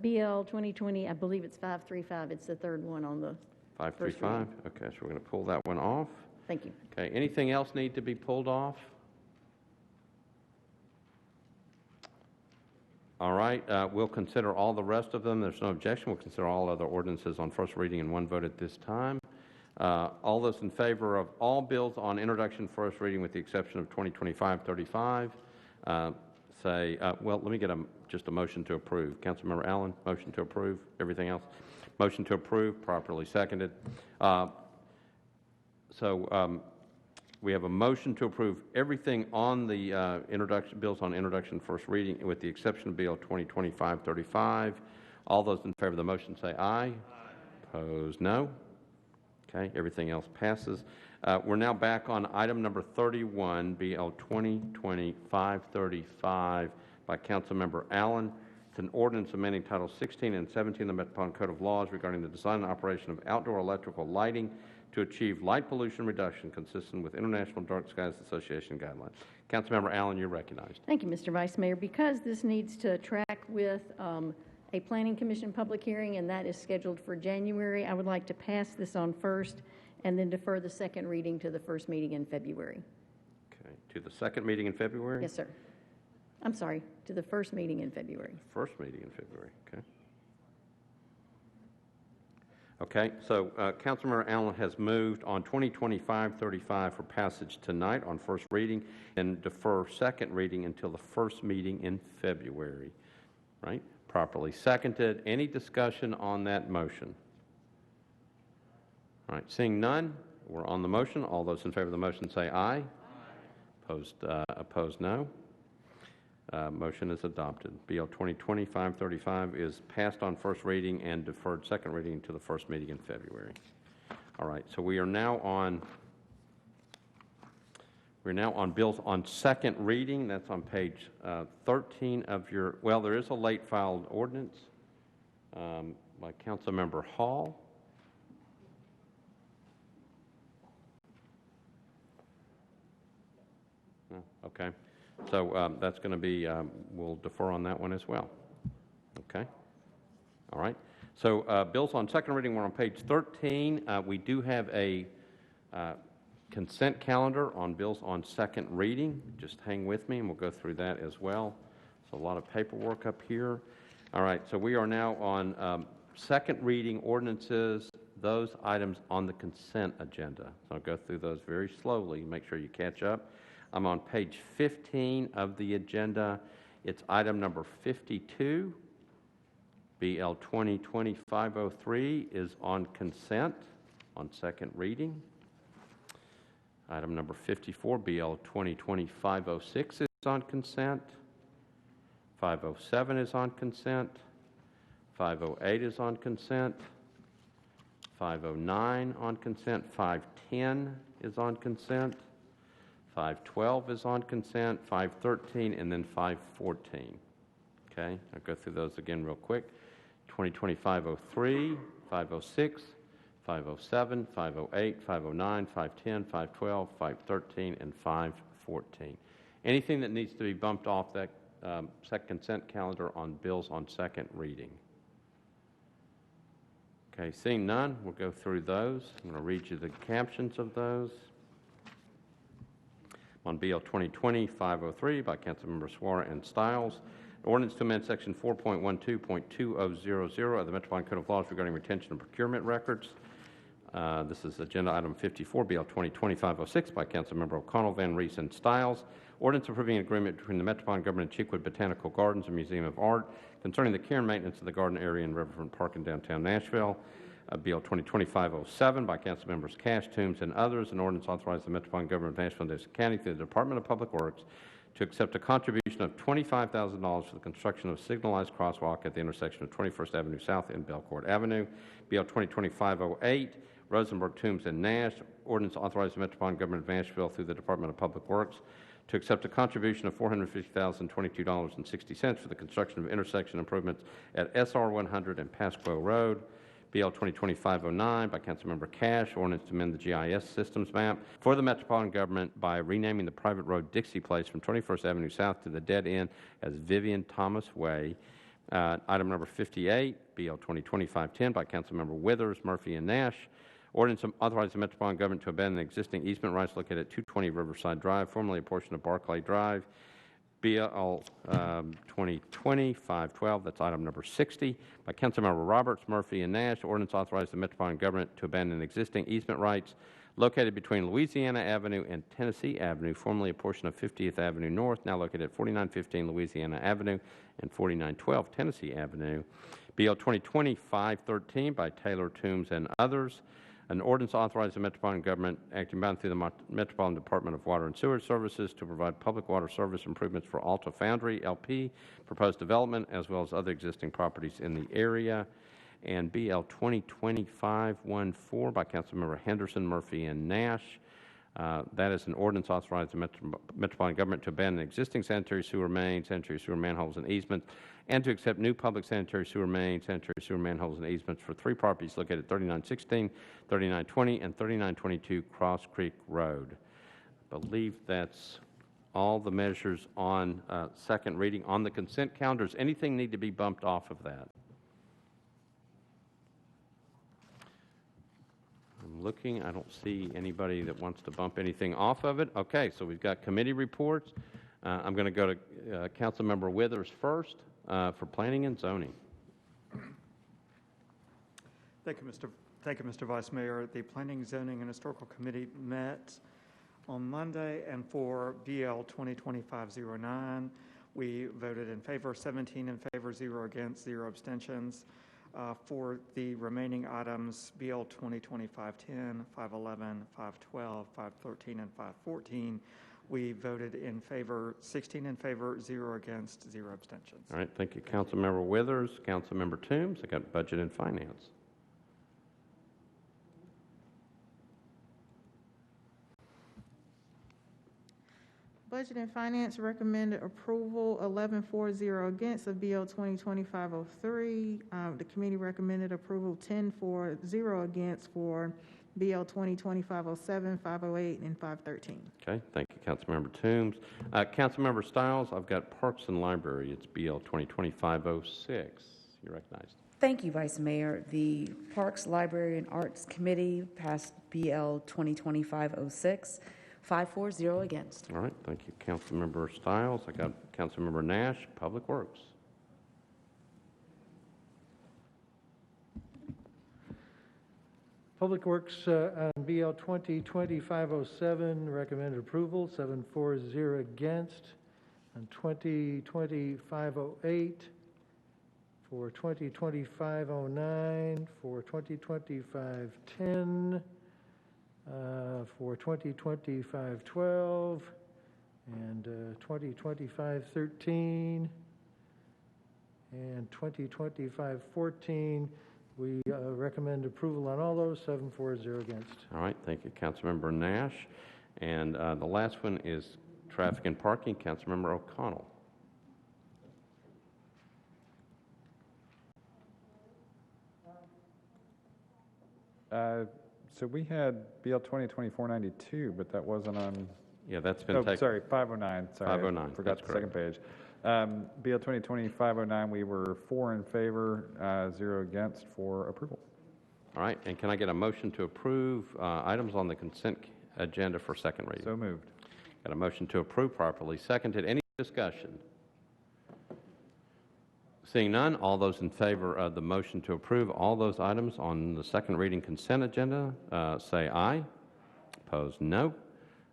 BL 2020, I believe it's 535. It's the third one on the 535. Okay, so we're going to pull that one off. Thank you. Okay, anything else need to be pulled off? All right, we'll consider all the rest of them. There's no objection. We'll consider all other ordinances on first reading in one vote at this time. All those in favor of all bills on introduction, first reading, with the exception of 2025-35, say, well, let me get just a motion to approve. Councilmember Allen, motion to approve. Everything else? Motion to approve, properly seconded. We have a motion to approve everything on the bills on introduction, first reading, with the exception of Bill 2025-35. All those in favor of the motion say aye. Aye. Opposed, no. Okay, everything else passes. We're now back on item number 31, BL 2020-535 by Councilmember Allen. It's an ordinance amending Title 16 and 17 of the Metropolitan Code of Laws regarding the design and operation of outdoor electrical lighting to achieve light pollution reduction consistent with International Dark Skies Association guidelines. Councilmember Allen, you're recognized. Thank you, Mr. Vice Mayor. Because this needs to track with a Planning Commission public hearing, and that is scheduled for January, I would like to pass this on first and then defer the second reading to the first meeting in February. Okay, to the second meeting in February? Yes, sir. I'm sorry, to the first meeting in February. First meeting in February, okay. Okay, so Councilmember Allen has moved on 2025-35 for passage tonight on first reading and defer second reading until the first meeting in February, right? Properly seconded. Any discussion on that motion? All right, seeing none, we're on the motion. All those in favor of the motion say aye. Aye. Opposed, no. Motion is adopted. BL 2020-535 is passed on first reading and deferred second reading to the first meeting in February. All right, so we're now on bills on second reading. That's on page 13 of your, well, there is a late filed ordinance by Councilmember Hall. Oh, okay. So that's going to be, we'll defer on that one as well. Okay? All right. So bills on second reading, we're on page 13. We do have a consent calendar on bills on second reading. Just hang with me and we'll go through that as well. There's a lot of paperwork up here. All right, so we are now on second reading ordinances, those items on the consent agenda. So I'll go through those very slowly, make sure you catch up. I'm on page 15 of the agenda. It's item number 52. BL 2020-503 is on consent on second reading. Item number 54, BL 2020-506 is on consent. 507 is on consent. 508 is on consent. 509 on consent. 510 is on consent. 512 is on consent. 513 and then 514. Okay, I'll go through those again real quick. 2020-503, 506, 507, 508, 509, 510, 512, 513, and 514. Anything that needs to be bumped off that consent calendar on bills on second reading? Okay, seeing none, we'll go through those. I'm going to read you the captions of those. On BL 2020-503 by Councilmember Suara and Stiles. Ordinance to amend Section 4.12.2000 of the Metropolitan Code of Laws regarding retention of procurement records. This is Agenda Item 54, BL 2020-506 by Councilmember O'Connell, Van Rees, and Stiles. Ordinance approving an agreement between the Metropolitan Government and Cheekwood Botanical Gardens and Museum of Art concerning the care and maintenance of the garden area in Riverfront Park in downtown Nashville. BL 2020-507 by Councilmembers Cash, Toombs, and others. An ordinance authorizing the Metropolitan Government of Nashville and Davidson County through the Department of Public Works to accept a contribution of $25,000 for the construction of a signalized crosswalk at the intersection of 21st Avenue South and Belcourt Avenue. BL 2020-508, Rosenberg, Toombs, and Nash. Ordinance authorizing the Metropolitan Government of Nashville through the Department of Public Works to accept a contribution of $450,022.60 for the construction of intersection improvements at SR 100 and Pasquo Road. BL 2020-509 by Councilmember Cash, ordinance to amend the GIS systems map for the Metropolitan Government by renaming the private road Dixie Place from 21st Avenue South to the dead end as Vivian Thomas Way. Item number 58, BL 2020-510 by Councilmember Withers, Murphy, and Nash. Ordinance authorizing the Metropolitan Government to abandon existing easement rights located at 220 Riverside Drive, formerly a portion of Barclay Drive. BL 2020-512, that's item number 60, by Councilmember Roberts, Murphy, and Nash. Ordinance authorizing the Metropolitan Government to abandon existing easement rights located between Louisiana Avenue and Tennessee Avenue, formerly a portion of 50th Avenue North, now located at 4915 Louisiana Avenue and 4912 Tennessee Avenue. BL 2020-513 by Taylor, Toombs, and others. An ordinance authorizing the Metropolitan Government acting bound through the Metropolitan Department of Water and Sewer Services to provide public water service improvements for Alta Foundry, LP, proposed development, as well as other existing properties in the area. And BL 2020-514 by Councilmember Henderson, Murphy, and Nash. That is an ordinance authorizing the Metropolitan Government to abandon existing sanitary sewer mains, sanitary sewer manholes, and easements, and to accept new public sanitary sewer mains, sanitary sewer manholes, and easements for 3 properties located at 3916, 3920, and 3922 Cross Creek Road. I believe that's all the measures on second reading. On the consent calendar, does anything need to be bumped off of that? I'm looking. I don't see anybody that wants to bump anything off of it. Okay, so we've got committee reports. I'm going to go to Councilmember Withers first for planning and zoning. Thank you, Mr. Vice Mayor. The Planning, Zoning, and Historical Committee met on Monday, and for BL 2020-509, we voted in favor, 17 in favor, 0 against, 0 abstentions. For the remaining items, BL 2020-510, 511, 512, 513, and 514, we voted in favor, 16 in favor, 0 against, 0 abstentions. All right, thank you, Councilmember Withers. Councilmember Toombs, I got budget and finance. Budget and Finance recommended approval, 11-4-0 against of BL 2020-503. The committee recommended approval, 10-4-0 against for BL 2020-507, 508, and 513. Okay, thank you, Councilmember Toombs. Councilmember Stiles, I've got Parks and Library. It's BL 2020-506. You're recognized. Thank you, Vice Mayor. The Parks, Library, and Arts Committee passed BL 2025-06, 5-4-0 against. All right, thank you, Councilmember Stiles. I got Councilmember Nash, Public Works. Public Works on BL 2025-07, recommended approval, 7-4-0 against. On 2025-08, for 2025-09, for 2025-10, for 2025-12, and 2025-13, and 2025-14. We recommend approval on all those, 7-4-0 against. All right, thank you, Councilmember Nash. And the last one is Traffic and Parking, Councilmember O'Connell. So we had BL 2024-92, but that wasn't on. Yeah, that's been taken. Sorry, 509. Sorry, 509. Forgot the second page. BL 2020-509, we were 4 in favor, 0 against for approval. All right, and can I get a motion to approve items on the consent agenda for second reading? So moved. Got a motion to approve, properly seconded. Any discussion? Seeing none, all those in favor of the motion to approve all those items on the second reading consent agenda, say aye. Opposed, no.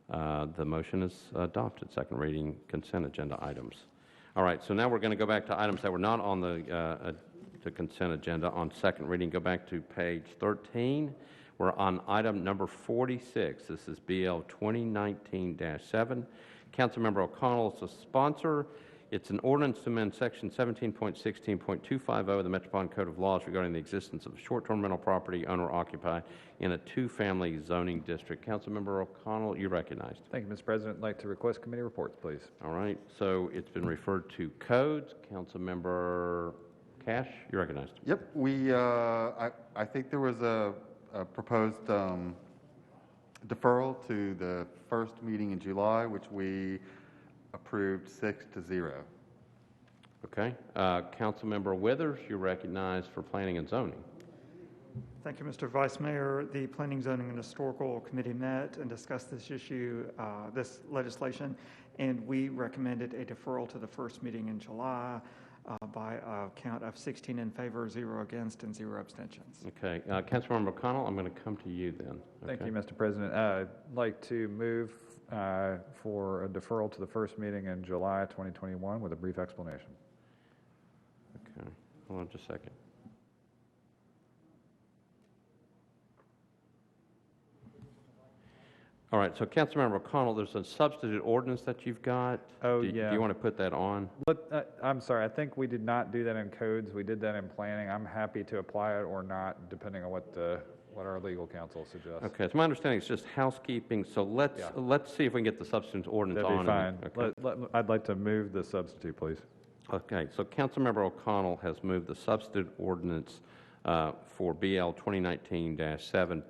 The motion is adopted, second reading consent agenda items. All right, so now we're going to go back to items that were not on the consent agenda on second reading. Go back to page 13. We're on item number 46. This is BL 2019-7. Councilmember O'Connell is the sponsor. It's an ordinance to amend Section 17.16.250 of the Metropolitan Code of Laws regarding the existence of short-term rental property owner-occupied in a two-family zoning district. Councilmember O'Connell, you're recognized. Thank you, Mr. President. I'd like to request committee reports, please. All right, so it's been referred to codes. Councilmember Cash, you're recognized. Yep, I think there was a proposed deferral to the first meeting in July, which we approved 6-0. Okay. Councilmember Withers, you're recognized for Planning and Zoning. Thank you, Mr. Vice Mayor. The Planning, Zoning, and Historical Committee met and discussed this issue, this legislation, and we recommended a deferral to the first meeting in July by a count of 16 in favor, 0 against, and 0 abstentions. Okay. Councilmember O'Connell, I'm going to come to you then. Thank you, Mr. President. I'd like to move for a deferral to the first meeting in July 2021 with a brief explanation. Okay. Hold on just a second. All right, so Councilmember O'Connell, there's a substitute ordinance that you've got. Oh, yeah. Do you want to put that on? I'm sorry, I think we did not do that in codes. We did that in planning. I'm happy to apply it or not, depending on what our legal counsel suggests. Okay, it's my understanding it's just housekeeping, so let's see if we can get the substitute ordinance on. That'd be fine. Okay. I'd like to move the substitute, please. Okay, so Councilmember O'Connell has moved the substitute ordinance for BL 2019-7,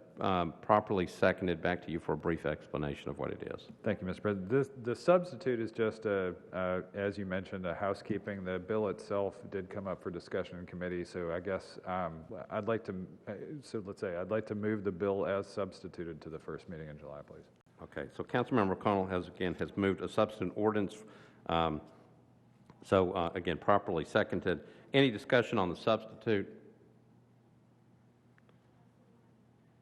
properly seconded. Back to you for a brief explanation of what it is. Thank you, Mr. President. The substitute is just, as you mentioned, a housekeeping. The bill itself did come up for discussion in committee, so I guess I'd like to move the bill as substituted to the first meeting in July, please. Okay, so Councilmember O'Connell has moved a substitute ordinance. Again, properly seconded. Any discussion on the substitute?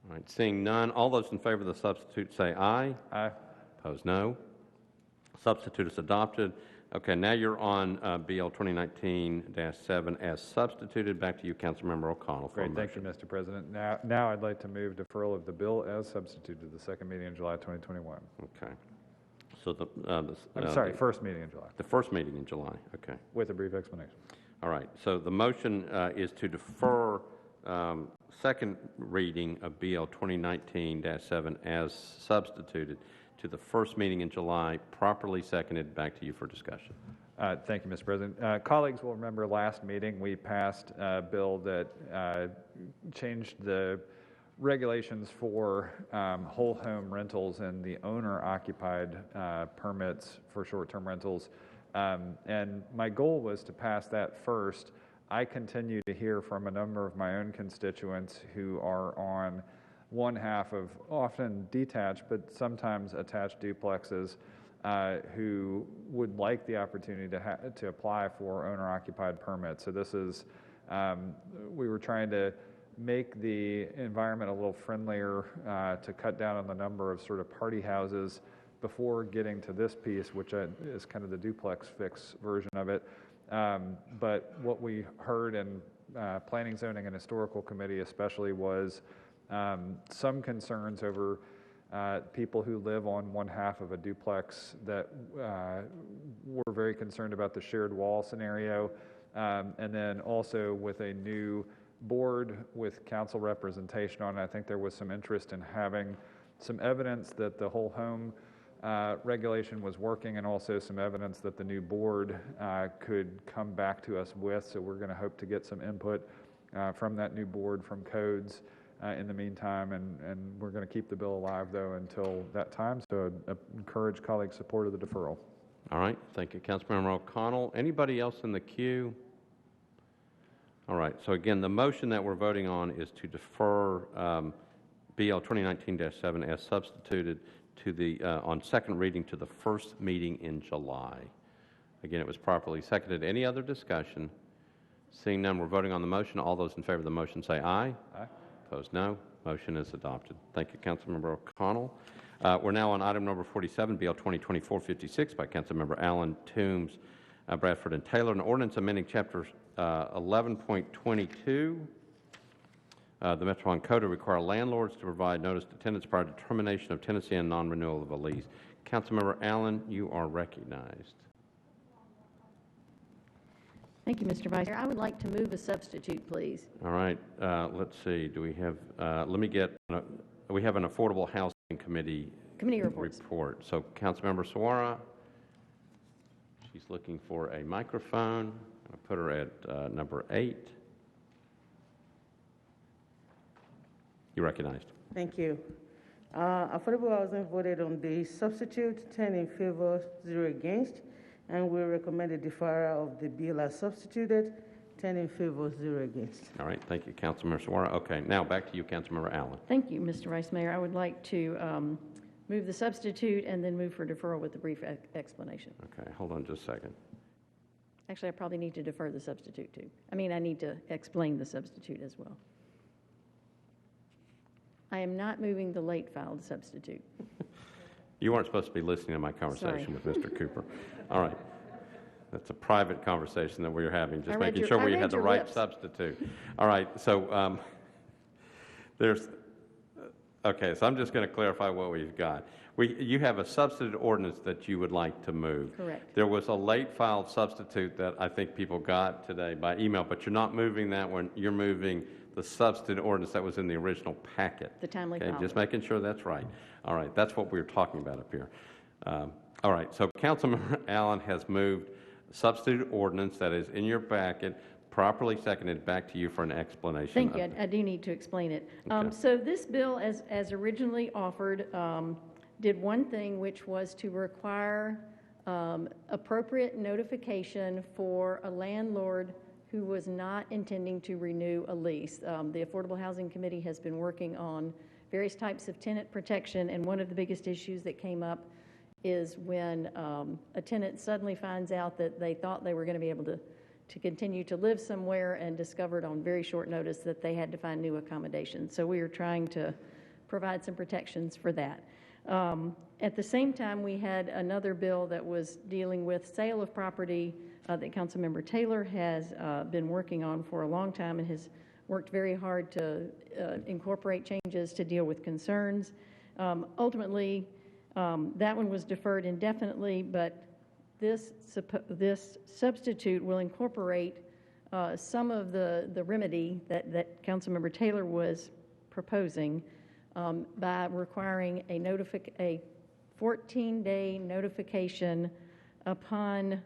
All right, seeing none, all those in favor of the substitute say aye. Aye. Opposed, no. Substitute is adopted. Okay, now you're on BL 2019-7 as substituted. Back to you, Councilmember O'Connell. Great, thank you, Mr. President. Now I'd like to move deferral of the bill as substituted to the second meeting in July 2021. Okay. So first meeting in July. The first meeting in July, okay. With a brief explanation. All right, so the motion is to defer second reading of BL 2019-7 as substituted to the first meeting in July, properly seconded. Back to you for discussion. Thank you, Mr. President. Colleagues will remember last meeting we passed a bill that changed the regulations for whole home rentals and the owner-occupied permits for short-term rentals. And my goal was to pass that first. I continue to hear from a number of my own constituents who are on one half of often detached, but sometimes attached duplexes, who would like the opportunity to apply for owner-occupied permits. So this is, we were trying to make the environment a little friendlier to cut down on the number of sort of party houses before getting to this piece, which is kind of the duplex fix version of it. But what we heard in Planning, Zoning, and Historical Committee especially was some concerns over people who live on one half of a duplex that were very concerned about the shared wall scenario. And then also with a new board with council representation on it, I think there was some interest in having some evidence that the whole home regulation was working, and also some evidence that the new board could come back to us with. So we're going to hope to get some input from that new board, from codes in the meantime, and we're going to keep the bill alive, though, until that time. So I encourage colleagues' support of the deferral. All right. Thank you, Councilmember O'Connell. Anybody else in the queue? All right. So again, the motion that we're voting on is to defer BL 2019-7 as substituted to the on second reading to the first meeting in July. Again, it was properly seconded. Any other discussion? Seeing none, we're voting on the motion. All those in favor of the motion say aye. Aye. Opposed, no. Motion is adopted. Thank you, Councilmember O'Connell. We're now on item number 47, BL 2024-56 by Councilmember Allen, Toombs, Bradford, and Taylor, an ordinance amending Chapter 11.22. The Metropolitan Code to require landlords to provide notice to tenants prior to termination of tenancy and non-renewal of a lease. Councilmember Allen, you are recognized. Thank you, Mr. Vice Chair. I would like to move a substitute, please. All right. Let's see. Do we have? Let me get. We have an Affordable Housing Committee report. So, Councilmember Suara, she's looking for a microphone. I'll put her at number 8. You're recognized. Thank you. Affordable Housing voted on the substitute, 10 in favor, 0 against, and we recommend a deferral of the bill as substituted, 10 in favor, 0 against. All right. Thank you, Councilmember Suara. Okay. Now back to you, Councilmember Allen. Thank you, Mr. Vice Mayor. I would like to move the substitute and then move for deferral with a brief explanation. Okay. Hold on just a second. Actually, I probably need to defer the substitute too. I need to explain the substitute as well. I am not moving the late filed substitute. You weren't supposed to be listening to my conversation with Mr. Cooper. All right. That's a private conversation that we were having, just making sure we had the right substitute. All right. So okay, so I'm just going to clarify what we've got. You have a substitute ordinance that you would like to move. Correct. There was a late filed substitute that I think people got today by email, but you're not moving that one. You're moving the substitute ordinance that was in the original packet. The timely okay, file. just making sure that's right. All right, that's what we were talking about up here. All right, so Councilmember Allen has moved a substitute ordinance that is in your packet, properly seconded. Back to you for an explanation. Thank you. I do need to explain it. Okay. So this bill, as originally offered, did one thing, which was to require appropriate notification for a landlord who was not intending to renew a lease. The Affordable Housing Committee has been working on various types of tenant protection, and one of the biggest issues that came up is when a tenant suddenly finds out that they thought they were going to be able to continue to live somewhere and discovered on very short notice that they had to find new accommodations. So we are trying to provide some protections for that. At the same time, we had another bill that was dealing with sale of property that Councilmember Taylor has been working on for a long time and has worked very hard to incorporate changes to deal with concerns. Ultimately, that one was deferred indefinitely, but this substitute will incorporate some of the remedy that Councilmember Taylor was proposing by requiring a 14-day notification upon,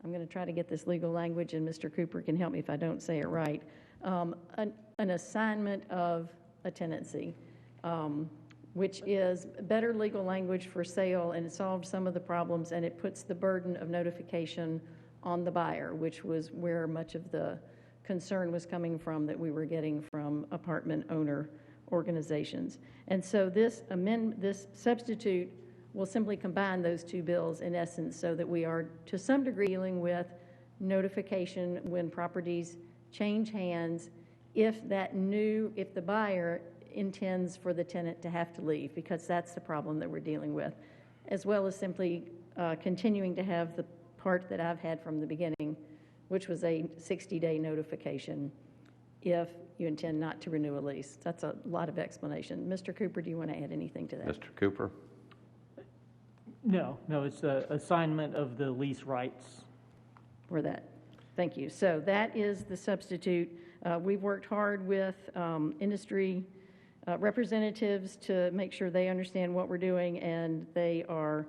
I'm going to try to get this legal language, and Mr. Cooper can help me if I don't say it right, an assignment of a tenancy, which is better legal language for sale, and it solves some of the problems, and it puts the burden of notification on the buyer, which was where much of the concern was coming from that we were getting from apartment owner organizations. And so this substitute will simply combine those two bills in essence so that we are to some degree dealing with notification when properties change hands if the buyer intends for the tenant to have to leave, because that's the problem that we're dealing with, as well as simply continuing to have the part that I've had from the beginning, which was a 60-day notification if you intend not to renew a lease. That's a lot of explanation. Mr. Cooper, do you want to add anything to that? Mr. Cooper? No, it's the assignment of the lease rights. For that. Thank you. So that is the substitute. We've worked hard with industry representatives to make sure they understand what we're doing, and they are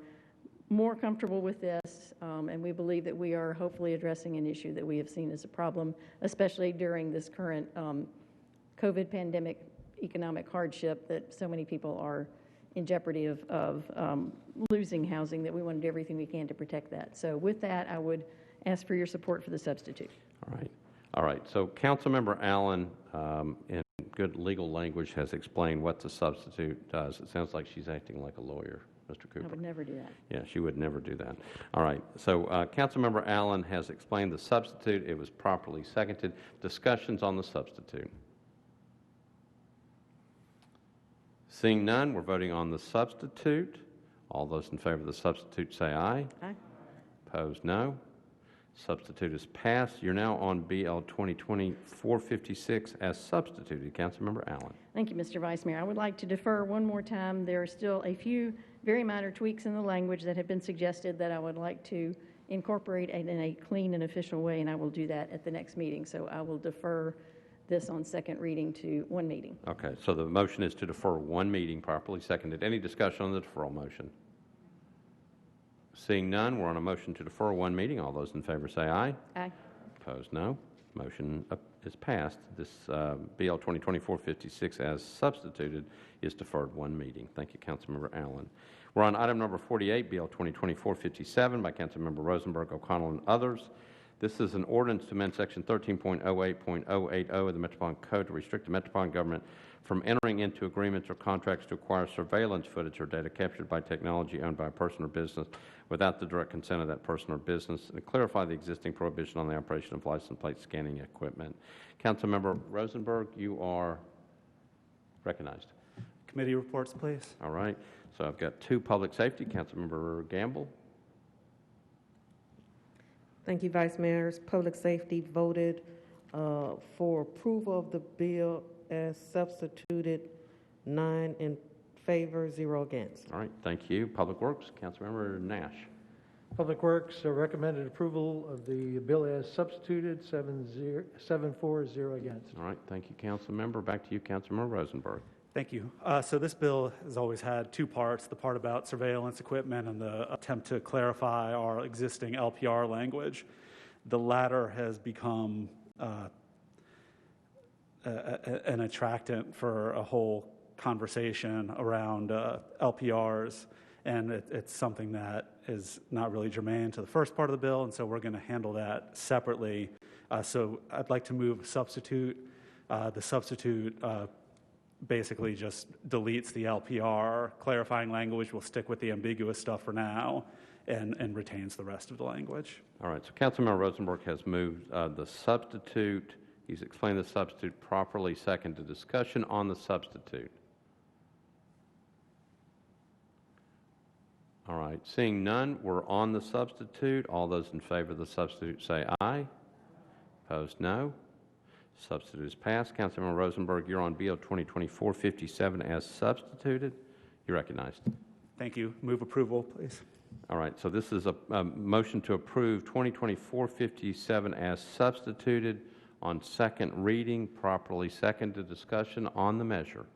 more comfortable with this, and we believe that we are hopefully addressing an issue that we have seen as a problem, especially during this current COVID pandemic economic hardship that so many people are in jeopardy of losing housing, that we want to do everything we can to protect that. So with that, I would ask for your support for the substitute. All right. So Councilmember Allen, in good legal language, has explained what the substitute does. It sounds like she's acting like a lawyer, Mr. Cooper. I would never do that. Yeah, she would never do that. All right. So Councilmember Allen has explained the substitute. It was properly seconded. Discussions on the substitute. Seeing none, we're voting on the substitute. All those in favor of the substitute say aye. Aye. Opposed, no. Substitute is passed. You're now on BL 2020-456 as substituted. Councilmember Allen. Thank you, Mr. Vice Mayor. I would like to defer one more time. There are still a few very minor tweaks in the language that have been suggested that I would like to incorporate in a clean and official way, and I will do that at the next meeting. So I will defer this on second reading to one meeting. Okay, so the motion is to defer one meeting, properly seconded. Any discussion on the deferral motion? Seeing none, we're on a motion to defer one meeting. All those in favor say aye. Aye. Opposed, no. Motion is passed. This BL 2020-456 as substituted is deferred one meeting. Thank you, Councilmember Allen. We're on item number 48, BL 2020-457 by Councilmember Rosenberg, O'Connell, and others. This is an ordinance to amend Section 13.08.080 of the Metropolitan Code to restrict the Metropolitan government from entering into agreements or contracts to acquire surveillance footage or data captured by technology owned by a person or business without the direct consent of that person or business, and to clarify the existing prohibition on the operation of license plate scanning equipment. Councilmember Rosenberg, you are recognized. Committee reports, please. All right. So I've got two public safety. Councilmember Gamble. Thank you, Vice Mayor. Public Safety voted for approval of the bill as substituted, 9 in favor, 0 against. All right, thank you. Public Works, Councilmember Nash. Public Works recommended approval of the bill as substituted, 7 for, 0 against. All right, thank you, Councilmember. Back to you, Councilmember Rosenberg. Thank you. So this bill has always had two parts, the part about surveillance equipment and the attempt to clarify our existing LPR language. The latter has become an attractant for a whole conversation around LPRs, and it's something that is not really germane to the first part of the bill, and so we're going to handle that separately. So I'd like to move a substitute. The substitute basically just deletes the LPR. Clarifying language will stick with the ambiguous stuff for now and retains the rest of the language. All right, so Councilmember Rosenberg has moved the substitute. He's explained the substitute properly. Second to discussion on the substitute. All right, seeing none, we're on the substitute. All those in favor of the substitute say aye. Opposed, no. Substitute is passed. Councilmember Rosenberg, you're on BL 2020-457 as substituted. You're recognized. Thank you. Move approval, please. All right, so this is a motion to approve 2020-457 as substituted on second reading, properly seconded. Discussion on the measure.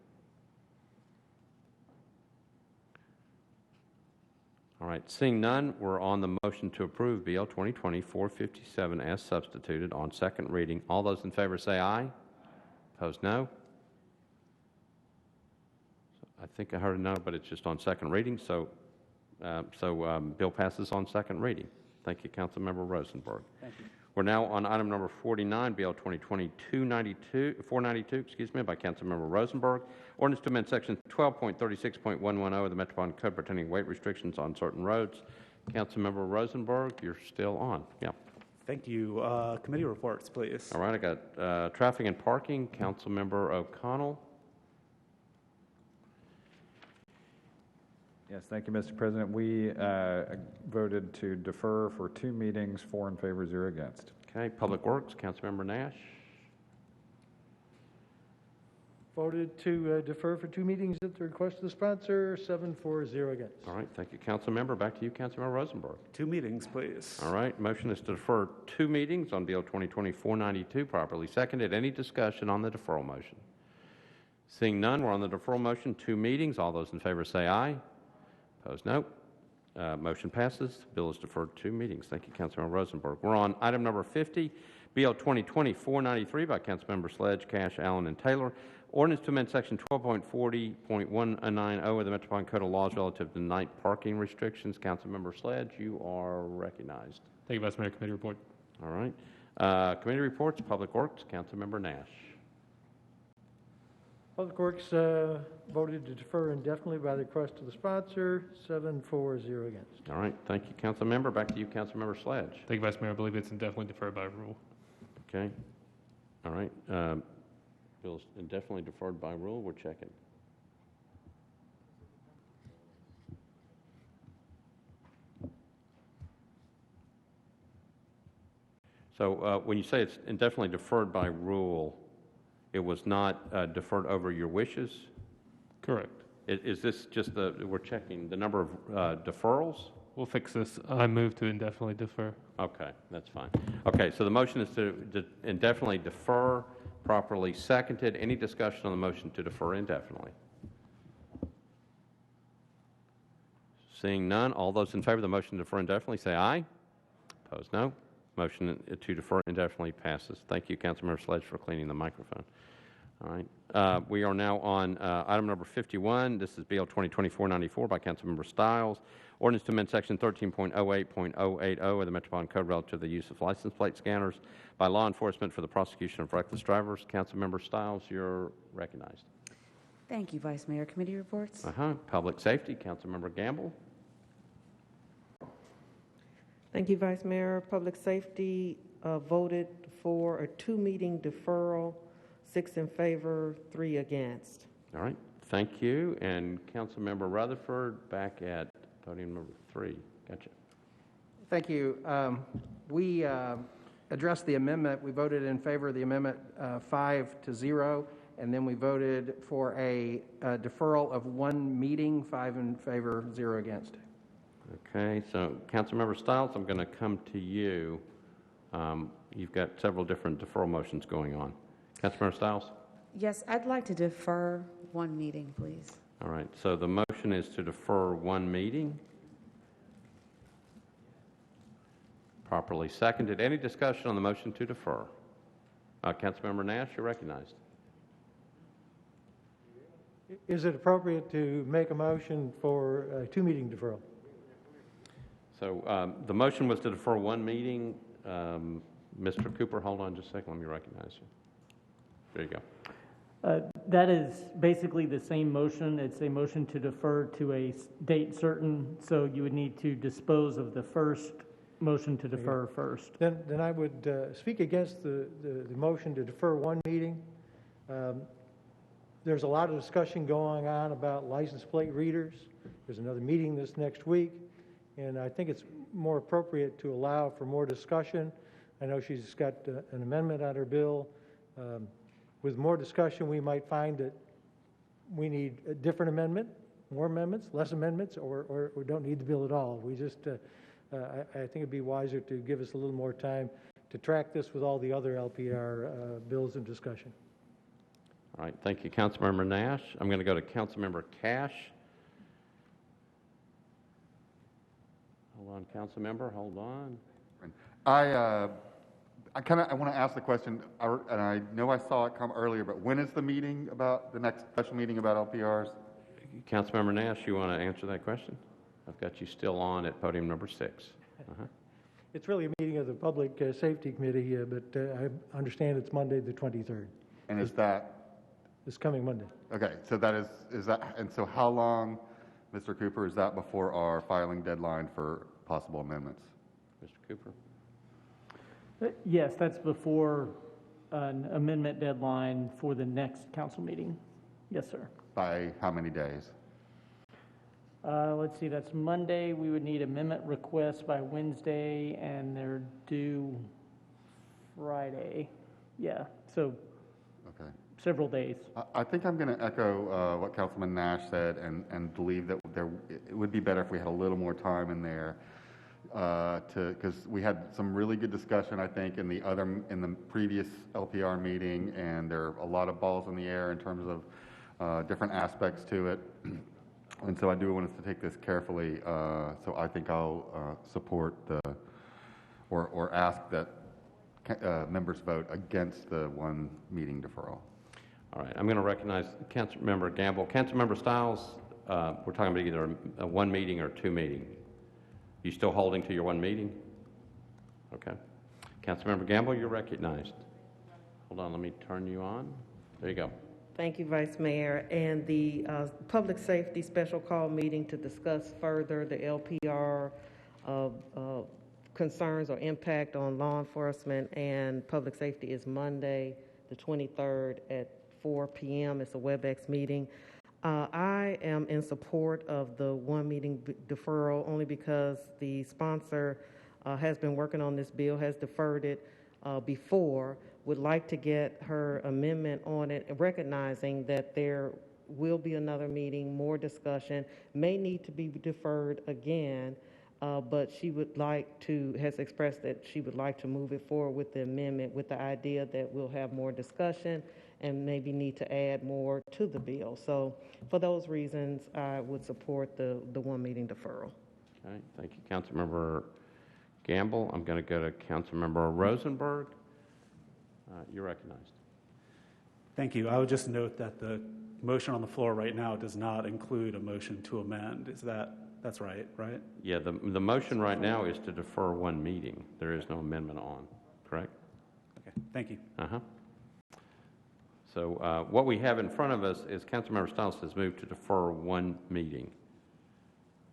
All right, seeing none, we're on the motion to approve BL 2020-457 as substituted on second reading. All those in favor say aye. Opposed, no. I think I heard a no, but it's just on second reading, so bill passes on second reading. Thank you, Councilmember Rosenberg. Thank you. We're now on item number 49, BL 2020-492, by Councilmember Rosenberg. Ordinance to amend section 12.36.110 of the Metropolitan Code pertaining weight restrictions on certain roads. Councilmember Rosenberg, you're still on. Yeah. Thank you. Committee reports, please. All right, I got traffic and parking. Councilmember O'Connell. Yes, thank you, Mr. President. We voted to defer for 2 meetings, 4 in favor, 0 against. Okay, Public Works, Councilmember Nash. Voted to defer for 2 meetings at the request of the sponsor, 7-4-0 against. All right, thank you, Councilmember. Back to you, Councilmember Rosenberg. 2 meetings, please. All right, motion is to defer 2 meetings on BL 2020-492, properly seconded. Any discussion on the deferral motion? Seeing none, we're on the deferral motion, 2 meetings. All those in favor say aye. Opposed, no. Motion passes. Bill is deferred 2 meetings. Thank you, Councilmember Rosenberg. We're on item number 50, BL 2020-493 by Councilmember Sledge, Cash, Allen, and Taylor. Ordinance to amend section 12.40.190 of the Metropolitan Code of Laws relative to night parking restrictions. Councilmember Sledge, you are recognized. Thank you, Vice Mayor. Committee report. All right. Committee reports, Public Works, Councilmember Nash. Public Works voted to defer indefinitely by the request of the sponsor, 7-4-0 against. All right. Thank you, Councilmember. Back to you, Councilmember Sledge. Thank you, Vice Mayor. I believe it's indefinitely deferred by rule. Okay. All right. Bill's indefinitely deferred by rule. We're checking. So when you say it's indefinitely deferred by rule, it was not deferred over your wishes? Correct. Is this just we're checking the number of deferrals? We'll fix this. I move to indefinitely defer. Okay, that's fine. Okay, so the motion is to indefinitely defer, properly seconded. Any discussion on the motion to defer indefinitely? Seeing none, all those in favor of the motion to defer indefinitely say aye. Opposed, no. Motion to defer indefinitely passes. Thank you, Councilmember Sledge, for cleaning the microphone. All right. We are now on item number 51. This is BL 2020-494 by Councilmember Stiles. Ordinance to amend section 13.08.080 of the Metropolitan Code relative to the use of license plate scanners by law enforcement for the prosecution of reckless drivers. Councilmember Stiles, you're recognized. Thank you, Vice Mayor. Committee reports. Public Safety, Councilmember Gamble. Thank you, Vice Mayor. Public Safety voted for a 2-meeting deferral, 6 in favor, 3 against. All right, thank you. And Councilmember Rutherford, back at podium number 3. Gotcha. Thank you. We addressed the amendment. We voted in favor of the amendment 5-0, and then we voted for a deferral of 1 meeting, 5 in favor, 0 against. Okay, so Councilmember Stiles, I'm going to come to you. You've got several different deferral motions going on. Councilmember Stiles? Yes, I'd like to defer 1 meeting, please. All right, so the motion is to defer 1 meeting. Properly seconded. Any discussion on the motion to defer? Councilmember Nash, you're recognized. Is it appropriate to make a motion for a 2-meeting deferral? So the motion was to defer 1 meeting. Mr. Cooper, hold on just a second. Let me recognize you. There you go. That is basically the same motion. It's a motion to defer to a date certain, so you would need to dispose of the first motion to defer first. Then I would speak against the motion to defer 1 meeting. There's a lot of discussion going on about license plate readers. There's another meeting this next week, and I think it's more appropriate to allow for more discussion. I know she's got an amendment on her bill. With more discussion, we might find that we need a different amendment, more amendments, less amendments, or we don't need the bill at all. We just, I think it'd be wiser to give us a little more time to track this with all the other LPR bills in discussion. All right, thank you, Councilmember Nash. I'm going to go to Councilmember Cash. Hold on, Councilmember, hold on. I want to ask the question, and I know I saw it come earlier, but when is the meeting about, the next special meeting about LPRs? Councilmember Nash, you want to answer that question? I've got you still on at podium number 6. It's really a meeting of the Public Safety Committee, but I understand it's Monday, the 23rd. And is that, This coming Monday. okay, so that is that, and so how long, Mr. Cooper, is that before our filing deadline for possible amendments? Mr. Cooper? Yes, that's before an amendment deadline for the next council meeting. Yes, sir. By how many days? Let's see, that's Monday. We would need amendment requests by Wednesday, and they're due Friday. Yeah, so Okay. several days. I think I'm going to echo what Councilman Nash said and believe that it would be better if we had a little more time in there because we had some really good discussion, I think, in the previous LPR meeting, and there are a lot of balls in the air in terms of different aspects to it. And so I do want us to take this carefully. So I think I'll support or ask that members vote against the one meeting deferral. All right, I'm going to recognize Councilmember Gamble. Councilmember Stiles, we're talking about either a one meeting or two meeting. You still holding to your one meeting? Okay. Councilmember Gamble, you're recognized. Hold on, let me turn you on. There you go. Thank you, Vice Mayor. And the Public Safety Special Call meeting to discuss further the LPR concerns or impact on law enforcement and public safety is Monday, the 23rd at 4 p.m. It's a WebEx meeting. I am in support of the one meeting deferral only because the sponsor has been working on this bill, has deferred it before, would like to get her amendment on it, recognizing that there will be another meeting, more discussion, may need to be deferred again, but she would like to, has expressed that she would like to move it forward with the amendment with the idea that we'll have more discussion and maybe need to add more to the bill. So for those reasons, I would support the one meeting deferral. Okay, thank you, Councilmember Gamble. I'm going to go to Councilmember Rosenberg. You're recognized. Thank you. I would just note that the motion on the floor right now does not include a motion to amend. That's right? Yeah, the motion right now is to defer one meeting. There is no amendment on, correct? Okay, thank you. Uh-huh. So what we have in front of us is Councilmember Stiles has moved to defer one meeting.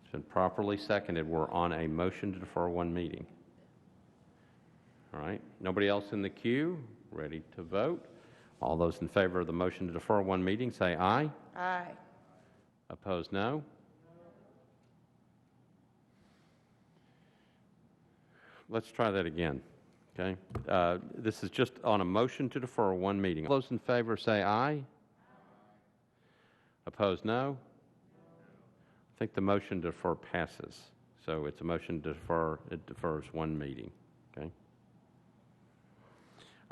It's been properly seconded. We're on a motion to defer one meeting. All right. Nobody else in the queue? Ready to vote? All those in favor of the motion to defer one meeting, say aye. Aye. Opposed, no. Let's try that again. Okay. This is just on a motion to defer one meeting. All those in favor say aye. Opposed, no. I think the motion to defer passes. So it's a motion to defer. It defers one meeting. Okay.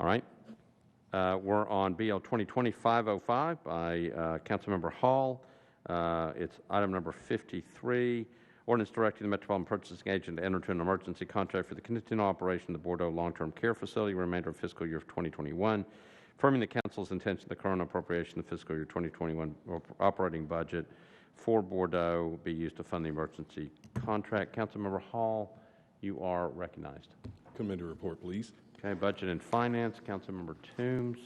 All right. We're on BL 2020-505 by Councilmember Hall. It's item number 53. Ordinance directing the Metropolitan Purchasing Agent to enter into an emergency contract for the continuing operation of the Bordeaux Long-Term Care Facility, remainder of fiscal year of 2021, affirming the Council's intention the current appropriation of fiscal year 2021 operating budget for Bordeaux be used to fund the emergency contract. Councilmember Hall, you are recognized. Committee report, please. Okay, Budget and Finance, Councilmember Toombs.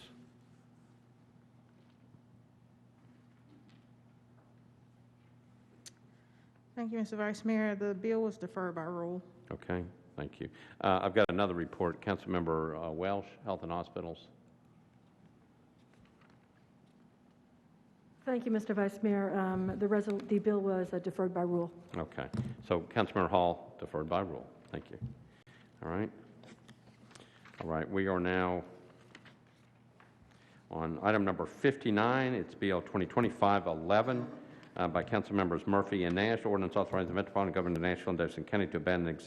Thank you, Mr. Vice Mayor. The bill was deferred by rule. Okay, thank you. I've got another report. Councilmember Welsh, Health and Hospitals. Thank you, Mr. Vice Mayor. The bill was deferred by rule. Okay, so Councilmember Hall, deferred by rule. Thank you. All right. All right, we are now on item number 59. It's BL 2020-511 by Councilmembers Murphy and Nash. Ordinance authorizing the Metropolitan Government of Nashville and Davidson County to abandon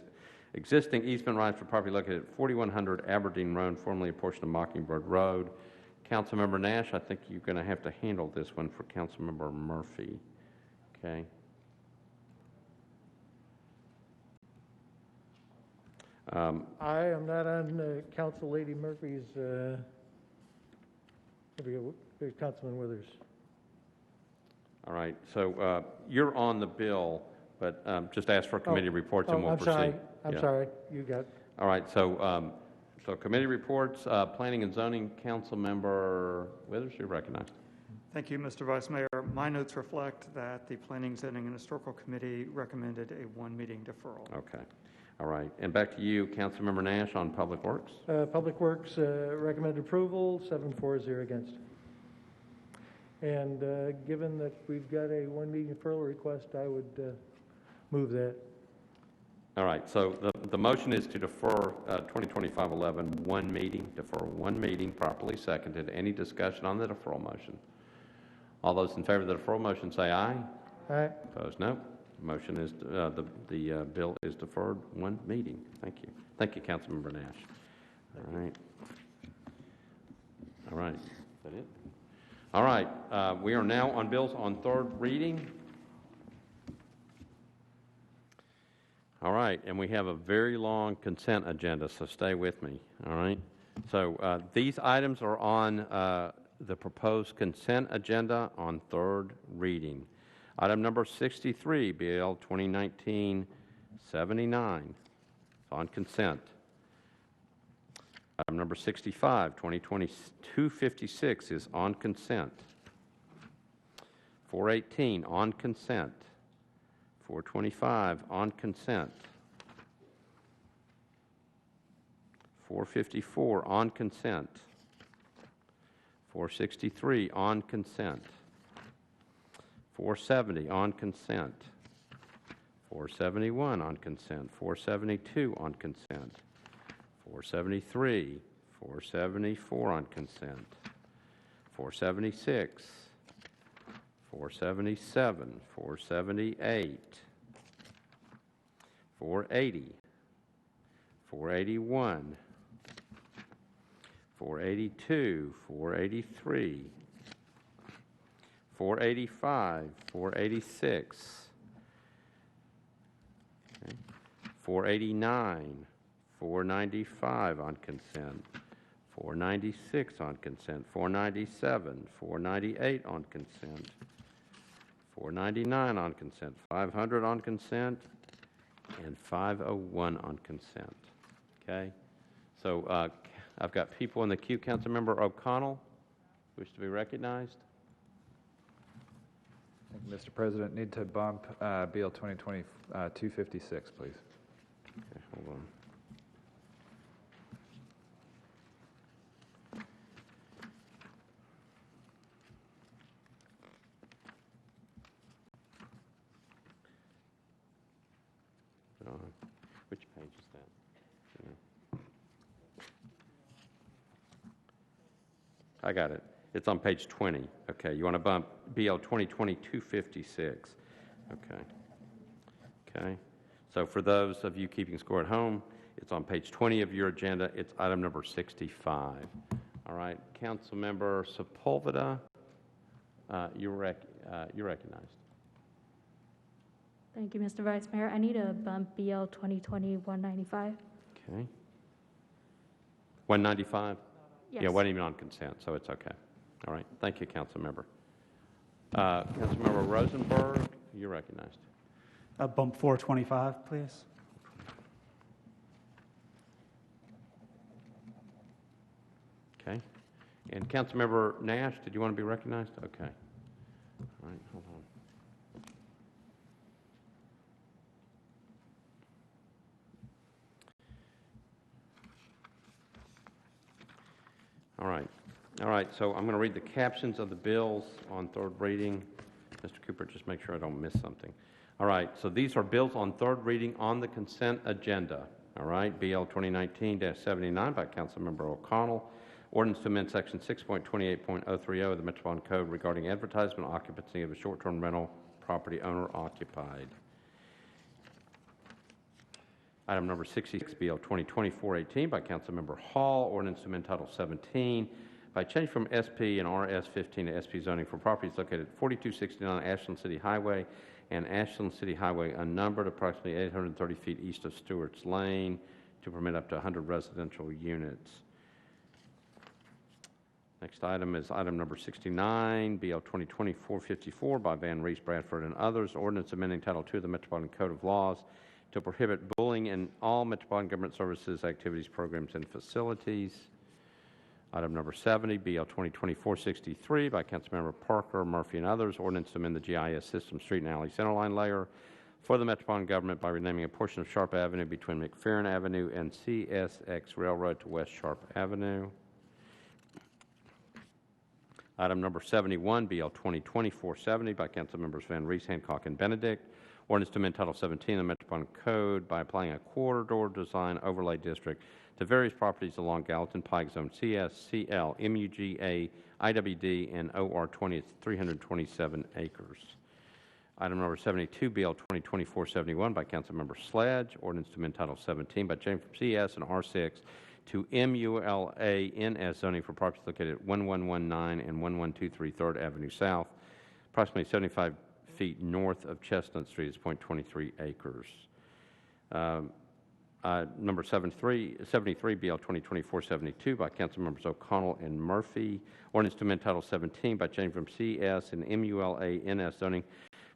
existing easement rights for property located at 4100 Aberdeen Road, formerly a portion of Mockingbird Road. Councilmember Nash, I think you're going to have to handle this one for Councilmember Murphy. Okay. I am not on Council Lady Murphy's, Councilman Withers. All right, so you're on the bill, but just ask for committee reports and we'll proceed. I'm sorry, you got. All right, so committee reports, Planning and Zoning Council Member Withers, you're recognized. Thank you, Mr. Vice Mayor. My notes reflect that the Planning, Zoning, and Historical Committee recommended a one-meeting deferral. Okay. All right. And back to you, Councilmember Nash, on Public Works. Public Works recommended approval, 7-4-0 against. And given that we've got a one-meeting deferral request, I would move that. All right. So the motion is to defer 2025-11 one meeting, defer one meeting, properly seconded. Any discussion on the deferral motion? All those in favor of the deferral motion say aye. Aye. Opposed, no. Motion is, the bill is deferred one meeting. Thank you. Thank you, Councilmember Nash. All right. All right. Is that it? All right. We are now on bills on third reading. All right. And we have a very long consent agenda, so stay with me. All right. So these items are on the proposed consent agenda on third reading. Item number 63, BL 2019-79, on consent. Item number 65, 2020-256 is on consent. 418, on consent. 425, on consent. 454, on consent. 463, on consent. 470 on consent, 471 on consent, 472 on consent, 473, 474 on consent, 476, 477, 478, 480, 481, 482, 483, 485, 486, okay. 489, 495 on consent, 496 on consent, 497, 498 on consent, 499 on consent, 500 on consent, and 501 on consent. Okay? So I've got people in the queue. Councilmember O'Connell, wish to be recognized? Thank you, Mr. President. Need to bump BL 2020-256, please. Okay, hold on. Which page is that? You know? I got it. It's on page 20. Okay, you want to bump BL 2020-256. Okay. Okay. So for those of you keeping score at home, it's on page 20 of your agenda. It's item number 65. All right, Councilmember Sepulveda, you're recognized. Thank you, Mr. Vice Mayor. I need to bump BL 2020-195. Okay. 195? Yes. Yeah, wasn't even on consent, so it's okay. All right. Thank you, Councilmember. Councilmember Rosenberg, you're recognized. Bump 425, please. Okay. And Councilmember Nash, did you want to be recognized? Okay. All right, hold on. All right. All right, so I'm going to read the captions of the bills on third reading. Mr. Cooper, just make sure I don't miss something. All right, so these are bills on third reading on the consent agenda. All right, BL 2019-79 by Councilmember O'Connell. Ordinance to amend Section 6.28.030 of the Metropolitan Code regarding advertisement occupancy of a short-term rental property owner occupied. Item number 66, BL 2020-418 by Councilmember Hall. Ordinance to amend Title 17 by change from SP and RS-15 to SP zoning for properties located at 4269 Ashland City Highway and Ashland City Highway unnumbered approximately 830 feet east of Stewart's Lane to permit up to 100 residential units. Next item is item number 69, BL 2020-454 by Van Reese, Bradford, and others. Ordinance amending Title II of the Metropolitan Code of Laws to prohibit bullying in all Metropolitan Government Services activities, programs, and facilities. Item number 70, BL 2024-63 by Councilmember Parker, Murphy, and others. Ordinance to amend the GIS system street and alley centerline layer for the Metropolitan Government by renaming a portion of Sharp Avenue between McFerrin Avenue and CSX Railroad to West Sharp Avenue. Item number 71, BL 2024-70 by Councilmembers Van Rees, Hancock, and Benedict. Ordinance to amend Title 17 of the Metropolitan Code by applying a corridor design overlay district to various properties along Gallatin Pike Zone CS, CL, MUGA, IWD, and OR20. It's 327 acres. Item number 72, BL 2024-71 by Councilmember Sledge. Ordinance to amend Title 17 by changing from CS and R6 to MULA NS zoning for properties located at 1119 and 1123 3rd Avenue South, approximately 75 feet north of Chestnut Street. It's 0.23 acres. Number 73, BL 2024-72 by Councilmembers O'Connell and Murphy. Ordinance to amend Title 17 by changing from CS and MULA NS zoning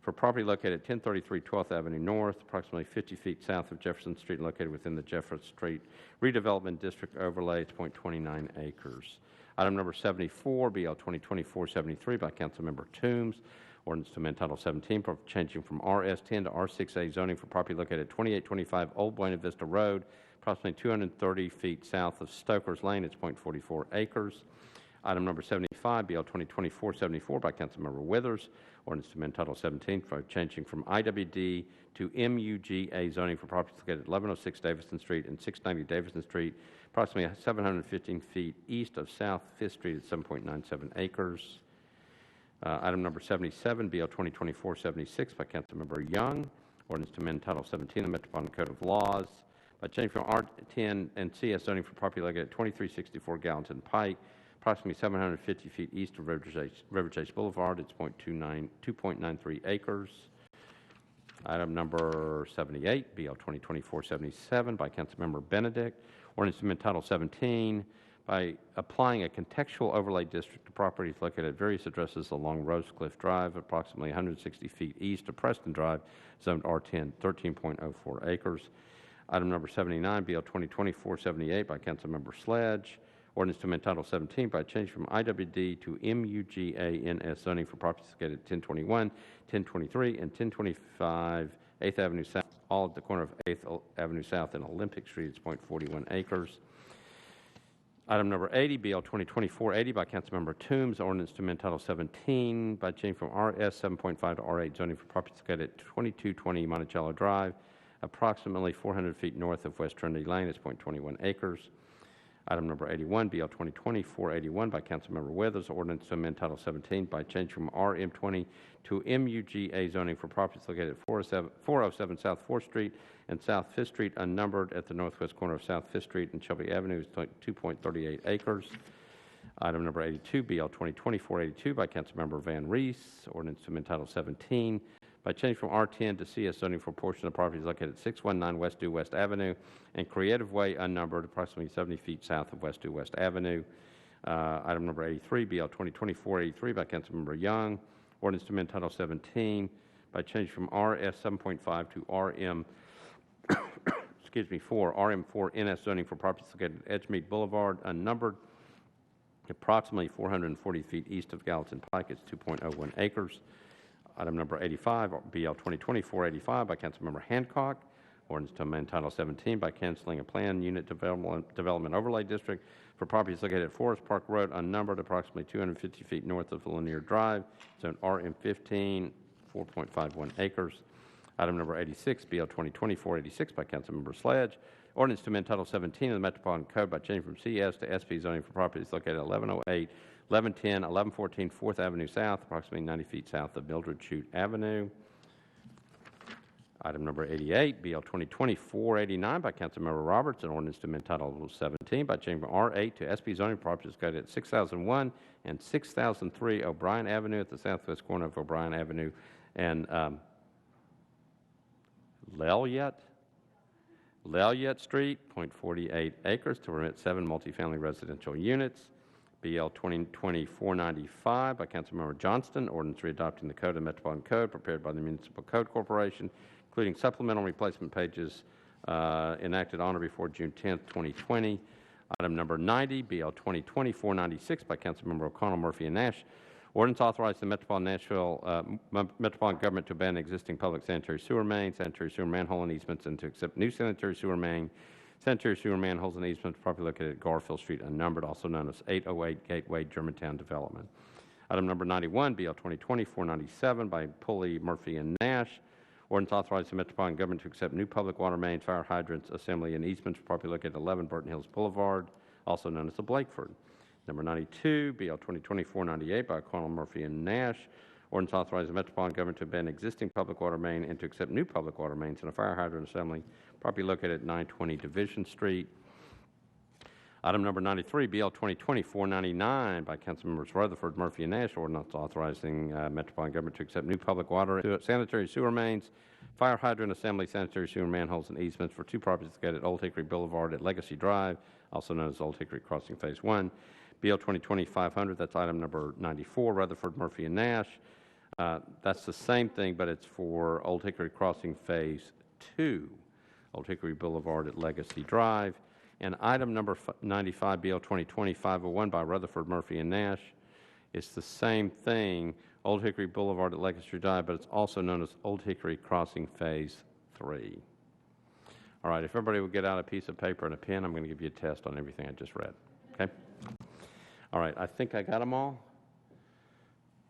for property located at 1033 12th Avenue North, approximately 50 feet south of Jefferson Street, located within the Jefferson Street Redevelopment District overlay. It's 0.29 acres. Item number 74, BL 2024-73 by Councilmember Toombs. Ordinance to amend Title 17 for changing from RS10 to R6A zoning for property located at 2825 Old Buena Vista Road, approximately 230 feet south of Stoker's Lane. It's 0.44 acres. Item number 75, BL 2024-74 by Councilmember Withers. Ordinance to amend Title 17 for changing from IWD to MUGA zoning for properties located at 1106 Davidson Street and 690 Davidson Street, approximately 715 feet east of South 5th Street at 7.97 acres. Item number 77, BL 2024-76 by Councilmember Young. Ordinance to amend Title 17 of the Metropolitan Code of Laws by changing from R10 and CS zoning for property located at 2364 Gallatin Pike, approximately 750 feet east of River Chase Boulevard. It's 2.93 acres. Item number 78, BL 2024-77 by Councilmember Benedict. Ordinance to amend Title 17 by applying a contextual overlay district to properties located at various addresses along Rosecliff Drive, approximately 160 feet east of Preston Drive, zoned R10, 13.04 acres. Item number 79, BL 2024-78 by Councilmember Sledge. Ordinance to amend Title 17 by change from IWD to MUGA NS zoning for properties located at 1021, 1023, and 1025 8th Avenue South, all at the corner of 8th Avenue South and Olympic Street. It's 0.41 acres. Item number 80, BL 2024-80 by Councilmember Toombs. Ordinance to amend Title 17 by changing from RS 7.5 to R8 zoning for properties located at 2220 Monticello Drive, approximately 400 feet north of West Trinity Lane. It's 0.21 acres. Item number 81, BL 2024-81 by Councilmember Withers. Ordinance to amend Title 17 by changing from RM20 to MUGA zoning for properties located at 407 South 4th Street and South 5th Street, unnumbered, at the northwest corner of South 5th Street and Shelby Avenue. Is 2.38 acres. Item number 82, BL 2024-82 by Councilmember Van Rees. Ordinance to amend Title 17 by changing from R10 to CS zoning for a portion of the properties located at 619 West Due West Avenue and Creative Way, unnumbered, approximately 70 feet south of West Due West Avenue. Item number 83, BL 2024-83 by Councilmember Young. Ordinance to amend Title 17 by changing from RS 7.5 to RM, RM4 NS zoning for properties located at Edgemead Boulevard, unnumbered, approximately 440 feet east of Gallatin Pike. It's 2.01 acres. Item number 85, BL 2024-85 by Councilmember Hancock. Ordinance to amend Title 17 by canceling a planned unit development overlay district for properties located at Forest Park Road, unnumbered, approximately 250 feet north of Lanier Drive, zone RM15, 4.51 acres. Item number 86, BL 2024-86 by Councilmember Sledge. Ordinance to amend Title 17 of the Metropolitan Code by changing from CS to SP zoning for properties located at 1108, 1110, 1114 4th Avenue South, approximately 90 feet south of Mildred Chute Avenue. Item number 88, BL 2024-89 by Councilmember Roberts. An ordinance to amend Title 17 by changing from R8 to SP zoning for properties located at 6001 and 6003 O'Brien Avenue at the southwest corner of O'Brien Avenue and Lelliot Street, 0.48 acres, to permit 7 multifamily residential units. BL 2024-95 by Councilmember Johnston. Ordinance readopting the Code of Metropolitan Code prepared by the Municipal Code Corporation, including supplemental replacement pages enacted on or before June 10th, 2020. Item number 90, BL 2020-496 by Councilmember O'Connell, Murphy, and Nash. Ordinance authorizing the Metropolitan Government to abandon existing public sanitary sewer mains, sanitary sewer manhole and easements, and to accept new sanitary sewer manholes and easements properly located at Garfield Street, unnumbered, also known as 808 Gateway, Germantown Development. Item number 91, BL 2020-497 by Pulley, Murphy, and Nash. Ordinance authorizing the Metropolitan Government to accept new public water mains, fire hydrants, assembly, and easements properly located at 11 Burton Hills Boulevard, also known as the Blakeford. Number 92, BL 2020-498 by O'Connell, Murphy, and Nash. Ordinance authorizing the Metropolitan Government to abandon existing public water main and to accept new public water mains and a fire hydrant assembly properly located at 920 Division Street. Item number 93, BL 2020-499 by Councilmembers Rutherford, Murphy, and Nash. Ordinance authorizing Metropolitan Government to accept new public water, sanitary sewer mains, fire hydrant assembly, sanitary sewer manholes, and easements for two properties located at Old Hickory Boulevard at Legacy Drive, also known as Old Hickory Crossing Phase 1. BL 2020-500, that's item number 94, Rutherford, Murphy, and Nash. That's the same thing, but it's for Old Hickory Crossing Phase 2, Old Hickory Boulevard at Legacy Drive. And item number 95, BL 2020-501 by Rutherford, Murphy, and Nash. It's the same thing, Old Hickory Boulevard at Legacy Drive, but it's also known as Old Hickory Crossing Phase 3. All right, if everybody will get out a piece of paper and a pen, I'm going to give you a test on everything I just read. Okay? All right, I think I got them all.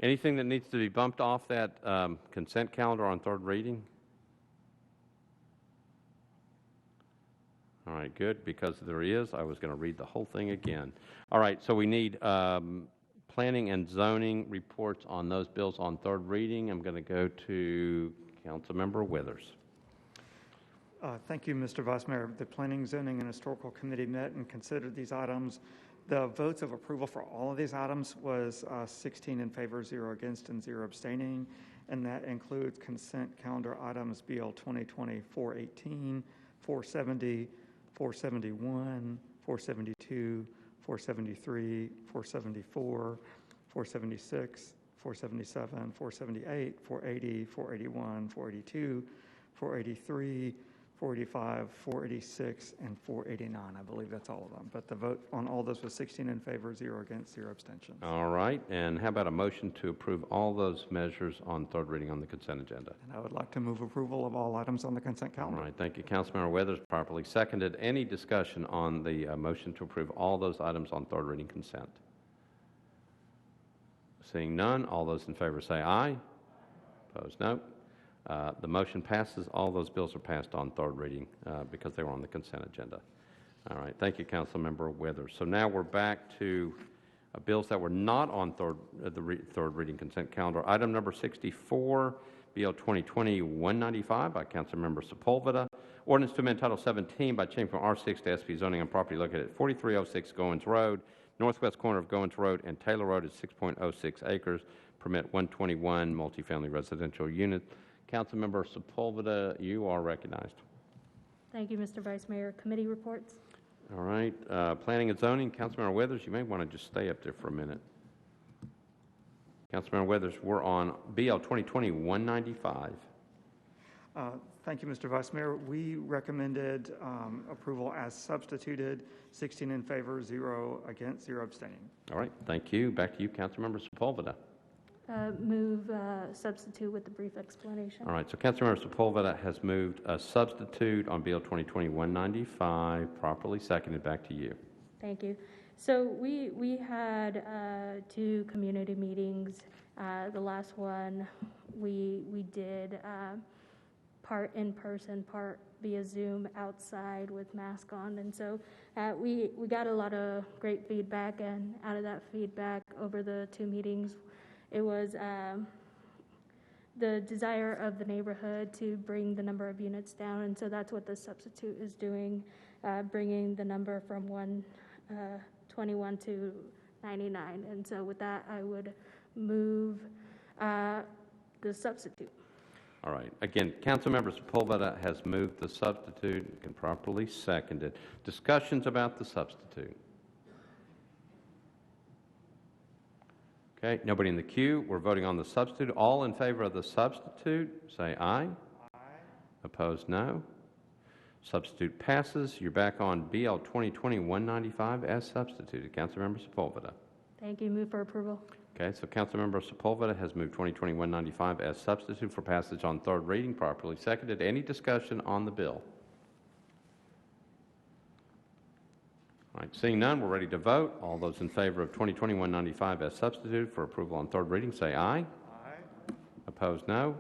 Anything that needs to be bumped off that consent calendar on third reading? All right, good, because there is. I was going to read the whole thing again. All right, so we need planning and zoning reports on those bills on third reading. I'm going to go to Councilmember Withers. Thank you, Mr. Vice Mayor. The Planning, Zoning, and Historical Committee met and considered these items. The votes of approval for all of these items was 16 in favor, 0 against, and 0 abstaining, and that includes consent calendar items BL 2020-418, 470, 471, 472, 473, 474, 476, 477, 478, 480, 481, 482, 483, 485, 486, and 489. I believe that's all of them. But the vote on all those was 16 in favor, 0 against, 0 abstentions. All right, and how about a motion to approve all those measures on third reading on the consent agenda? And I would like to move approval of all items on the consent calendar. All right, thank you, Councilmember Withers, properly seconded. Any discussion on the motion to approve all those items on third reading consent? Seeing none, all those in favor say aye. Opposed, no. The motion passes. All those bills are passed on third reading because they were on the consent agenda. All right. Thank you, Councilmember Withers. So now we're back to bills that were not on third reading consent calendar. Item number 64, BL 2020-195 by Councilmember Sepulveda. Ordinance to amend Title 17 by changing from R6 to SP zoning on property located at 4306 Goins Road, northwest corner of Goins Road and Taylor Road at 6.06 acres. Permit 121 multifamily residential units. Councilmember Sepulveda, you are recognized. Thank you, Mr. Vice Mayor. Committee reports. All right. Planning and zoning, Councilmember Withers, you may want to just stay up there for a minute. Councilmember Withers, we're on BL 2020-195. Thank you, Mr. Vice Mayor. We recommended approval as substituted, 16 in favor, 0 against, 0 abstaining. All right. Thank you. Back to you, Councilmember Sepulveda. Move substitute with the brief explanation. All right, so Councilmember Sepulveda has moved a substitute on BL 2020-195, properly seconded. Back to you. Thank you. So we had 2 community meetings. The last one we did part in person, part via Zoom outside with mask on, and so we got a lot of great feedback, and out of that feedback over the 2 meetings, it was the desire of the neighborhood to bring the number of units down, and so that's what the substitute is doing, bringing the number from 121 to 99. And so with that, I would move the substitute. All right. Again, Councilmember Sepulveda has moved the substitute and properly seconded. Discussions about the substitute? Okay, nobody in the queue. We're voting on the substitute. All in favor of the substitute, say aye. Aye. Opposed, no. Substitute passes. You're back on BL 2020-195 as substituted. Councilmember Sepulveda. Thank you. Move for approval. Okay, so Councilmember Sepulveda has moved 2020-195 as substitute for passage on third reading, properly seconded. Any discussion on the bill? All right, seeing none, we're ready to vote. All those in favor of 2020-195 as substitute for approval on third reading, say aye. Aye. Opposed, no.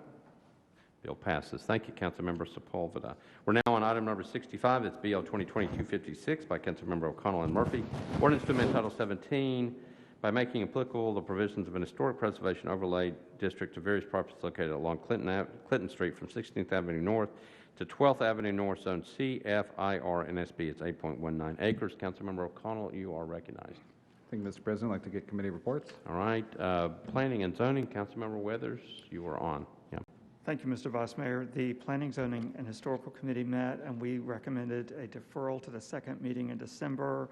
Bill passes. Thank you, Councilmember Sepulveda. We're now on item number 65. It's BL 2020-256 by Councilmember O'Connell and Murphy. Ordinance to amend Title 17 by making applicable the provisions of an historic preservation overlay district to various properties located along Clinton Street from 16th Avenue North to 12th Avenue North, Zone C, F, I, R, and SB. It's 8.19 acres. Councilmember O'Connell, you are recognized. Thank you, Mr. President. I'd like to get committee reports. All right. Planning and Zoning, Councilmember Weathers, you are on. Yeah. Thank you, Mr. Vice Mayor. The Planning, Zoning, and Historical Committee met, and we recommended a deferral to the second meeting in December.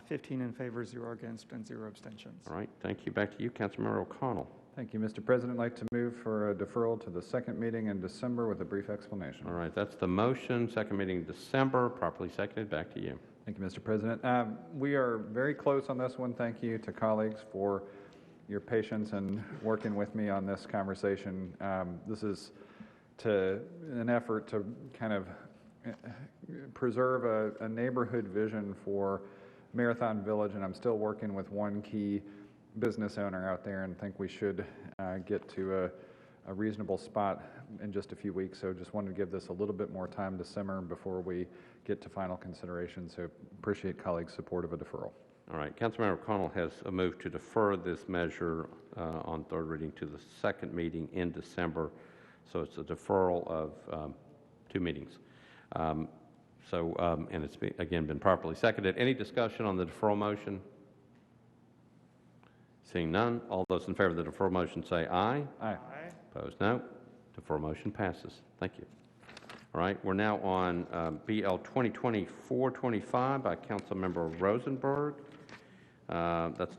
15 in favor, 0 against, and 0 abstentions. All right. Thank you. Back to you, Councilmember O'Connell. Thank you, Mr. President. I'd like to move for a deferral to the second meeting in December with a brief explanation. All right. That's the motion. Second meeting in December, properly seconded. Back to you. Thank you, Mr. President. We are very close on this one. Thank you to colleagues for your patience and working with me on this conversation. This is an effort to kind of preserve a neighborhood vision for Marathon Village, and I'm still working with one key business owner out there and think we should get to a reasonable spot in just a few weeks. So just wanted to give this a little bit more time to simmer before we get to final consideration. So appreciate colleagues' support of a deferral. All right. Councilmember O'Connell has moved to defer this measure on third reading to the second meeting in December. So it's a deferral of 2 meetings. And it's again been properly seconded. Any discussion on the deferral motion? Seeing none, all those in favor of the deferral motion say aye. Aye. Opposed, no. Deferral motion passes. Thank you. All right, we're now on BL 2020-425 by Councilmember Rosenberg.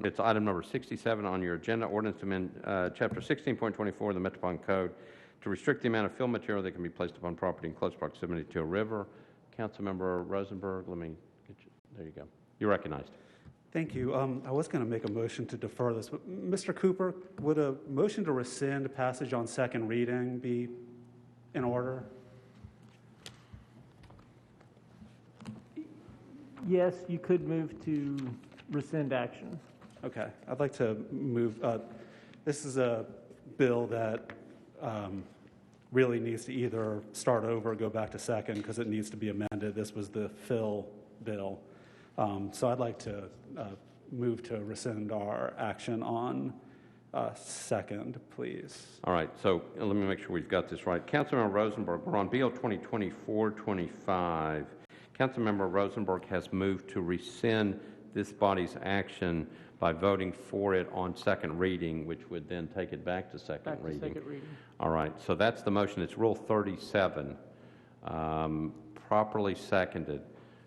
It's item number 67 on your agenda. Ordinance to amend Chapter 16.24 of the Metropolitan Code to restrict the amount of fill material that can be placed upon property in close proximity to a river. Councilmember Rosenberg, let me get you. There you go. You're recognized. Thank you. I was going to make a motion to defer this, but Mr. Cooper, would a motion to rescind passage on second reading be in order? Yes, you could move to rescind action. Okay. I'd like to move. This is a bill that really needs to either start over or go back to second because it needs to be amended. This was the fill bill. So I'd like to move to rescind our action on second, please. All right, so let me make sure we've got this right. Councilmember Rosenberg, we're on BL 2020-425. Councilmember Rosenberg has moved to rescind this body's action by voting for it on second reading, which would then take it back to second reading. All right, so that's the motion. It's Rule 37, properly seconded.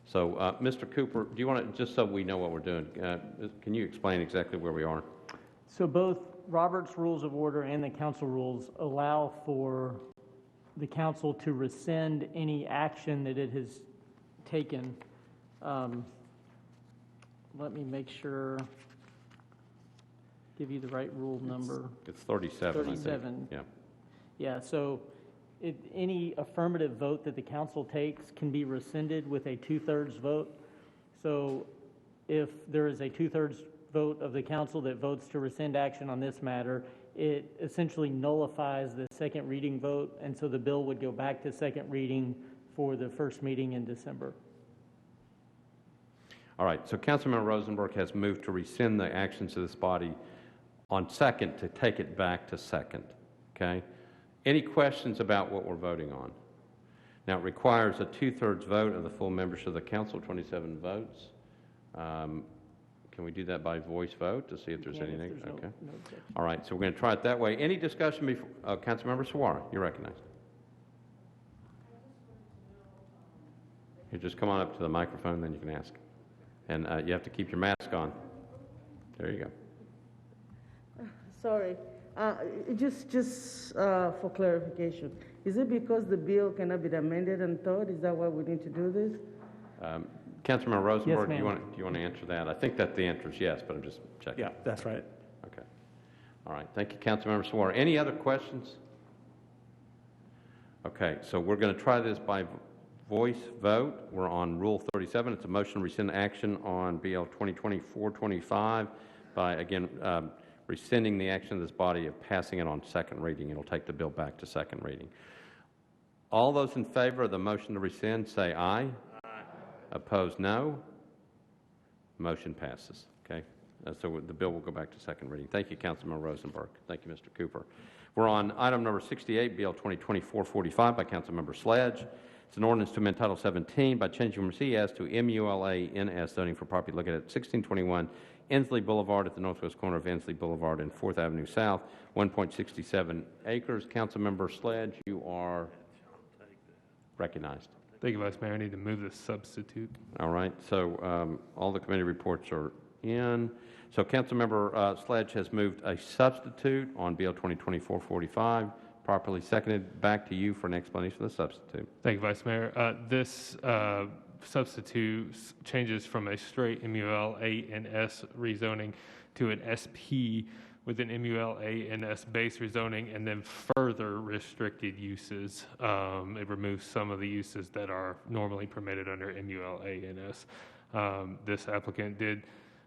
So, Mr. Cooper, do you want to, just so we know what we're doing, can you explain exactly where we are? So both Robert's Rules of Order and the council rules allow for the council to rescind any action that it has taken. Let me make sure, give you the right rule number. It's 37, 37. I think. Yeah. Yeah, so any affirmative vote that the council takes can be rescinded with a 2/3 vote. So if there is a 2/3 vote of the council that votes to rescind action on this matter, it essentially nullifies the second reading vote, and so the bill would go back to second reading for the first meeting in December. All right, so Councilmember Rosenberg has moved to rescind the actions of this body on second to take it back to second, okay? Any questions about what we're voting on? Now, it requires a 2/3 vote of the full membership of the council, 27 votes. Can we do that by voice vote to see if there's anything? Okay. All right, so we're going to try it that way. Any discussion before? Councilmember Suara, you're recognized. You just come on up to the microphone, then you can ask. And you have to keep your mask on. There you go. Sorry. Just for clarification, Is it because the bill cannot be amended on third? Is that why we need to do this? Councilmember Rosenberg, Yes, do ma'am. you want to answer that? I think that the answer is yes, but I'm just checking. Yeah, that's right. Okay. All right. Thank you, Councilmember Suarez. Any other questions? Okay, so we're going to try this by voice vote. We're on Rule 37. It's a motion to rescind action on BL 2020-425 by, again, rescinding the action of this body of passing it on second reading. It'll take the bill back to second reading. All those in favor of the motion to rescind, say aye. Aye. Opposed, no. Motion passes. Okay, so the bill will go back to second reading. Thank you, Councilmember Rosenberg. Thank you, Mr. Cooper. We're on item number 68, BL 2020-445 by Councilmember Sledge. It's an ordinance to amend Title 17 by changing from CS to MULA-NS zoning for property located at 1621 Ensley Boulevard at the northwest corner of Ensley Boulevard and 4th Avenue South, 1.67 acres. Councilmember Sledge, you are recognized. Thank you, Vice Mayor. I need to move this substitute. All right, so all the committee reports are in. So Councilmember Sledge has moved a substitute on BL 2020-445, properly seconded. Back to you for an explanation of the substitute. Thank you, Vice Mayor. This substitute changes from a straight MUL-A-N-S rezoning to an SP with an MUL-A-N-S base rezoning and then further restricted uses. It removes some of the uses that are normally permitted under MUL-A-N-S. This applicant did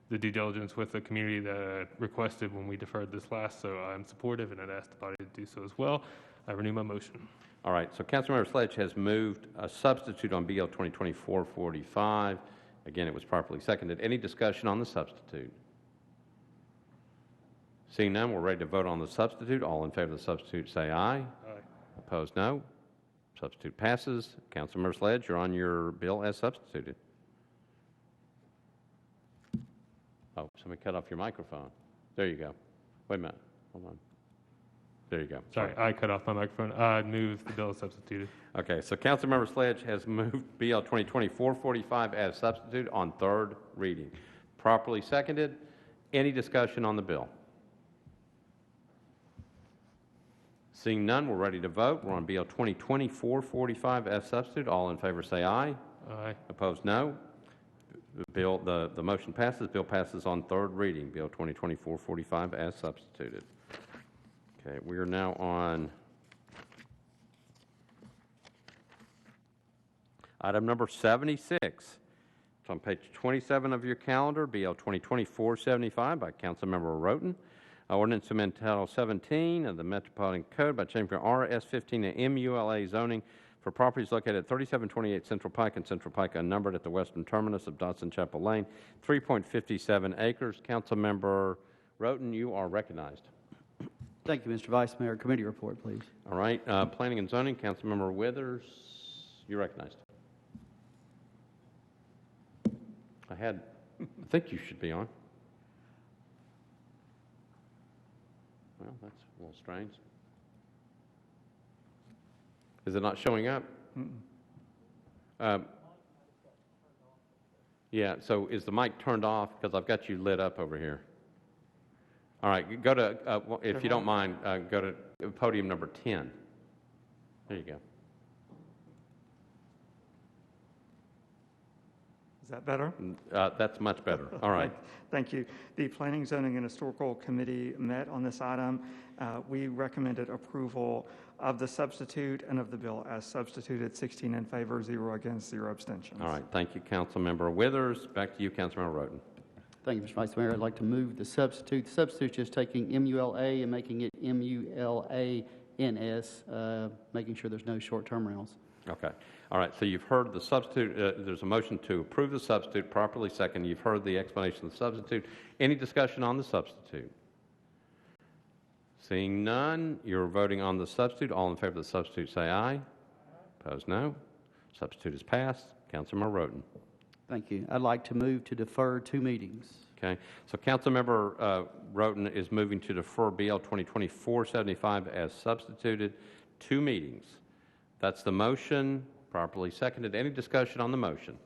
the due diligence with the community that requested when we deferred this last, so I'm supportive and I'd ask the body to do so as well. I renew my motion. All right, so Councilmember Sledge has moved a substitute on BL 2020-445. Again, it was properly seconded. Any discussion on the substitute? Seeing none, we're ready to vote on the substitute. All in favor of the substitute say aye. Aye. Opposed, no. Substitute passes. Councilmember Sledge, you're on your bill as substituted. Oh, somebody cut off your microphone. There you go. Wait a minute. Hold on. There you go. Sorry, I cut off my microphone. I move the bill as substituted. Okay, so Councilmember Sledge has moved BL 2020-445 as substitute on third reading. Properly seconded. Any discussion on the bill? Seeing none, we're ready to vote. We're on BL 2020-445 as substitute. All in favor say aye. Aye. Opposed, no. The motion passes. Bill passes on third reading. BL 2020-445 as substituted. Okay, we are now on item number 76. It's on page 27 of your calendar, BL 2020-475 by Councilmember Roten. Ordinance to amend Title 17 of the Metropolitan Code by changing RS-15 to MULA zoning for properties located at 3728 Central Pike and Central Pike unnumbered at the western terminus of Dodson Chapel Lane, 3.57 acres. Councilmember Roten, you are recognized. Thank you, Mr. Vice Mayor. Committee report, please. All right, Planning and Zoning, Councilmember Withers, you're recognized. I think you should be on. Well, that's a little strange. Is it not showing up? Yeah, so is the mic turned off? Because I've got you lit up over here. All right, go to, if you don't mind, go to podium number 10. There you go. Is that better? That's much better. All right. Thank you. The Planning, Zoning, and Historical Committee met on this item. We recommended approval of the substitute and of the bill as substituted, 16 in favor, 0 against, 0 abstentions. All right. Thank you, Councilmember Withers. Back to you, Councilmember Roten. Thank you, Mr. Vice Mayor. I'd like to move the substitute. The substitute is taking MULA and making it MULANS, making sure there's no short-term rentals. Okay. All right. So you've heard the substitute. There's a motion to approve the substitute, properly second. You've heard the explanation of the substitute. Any discussion on the substitute? Seeing none, you're voting on the substitute. All in favor of the substitute say aye. Opposed, no. Substitute is passed. Councilmember Roten. Thank you. I'd like to move to defer 2 meetings. Okay. So Councilmember Roten is moving to defer BL 2020-475 as substituted 2 meetings. That's the motion, properly seconded. Any discussion on the motion?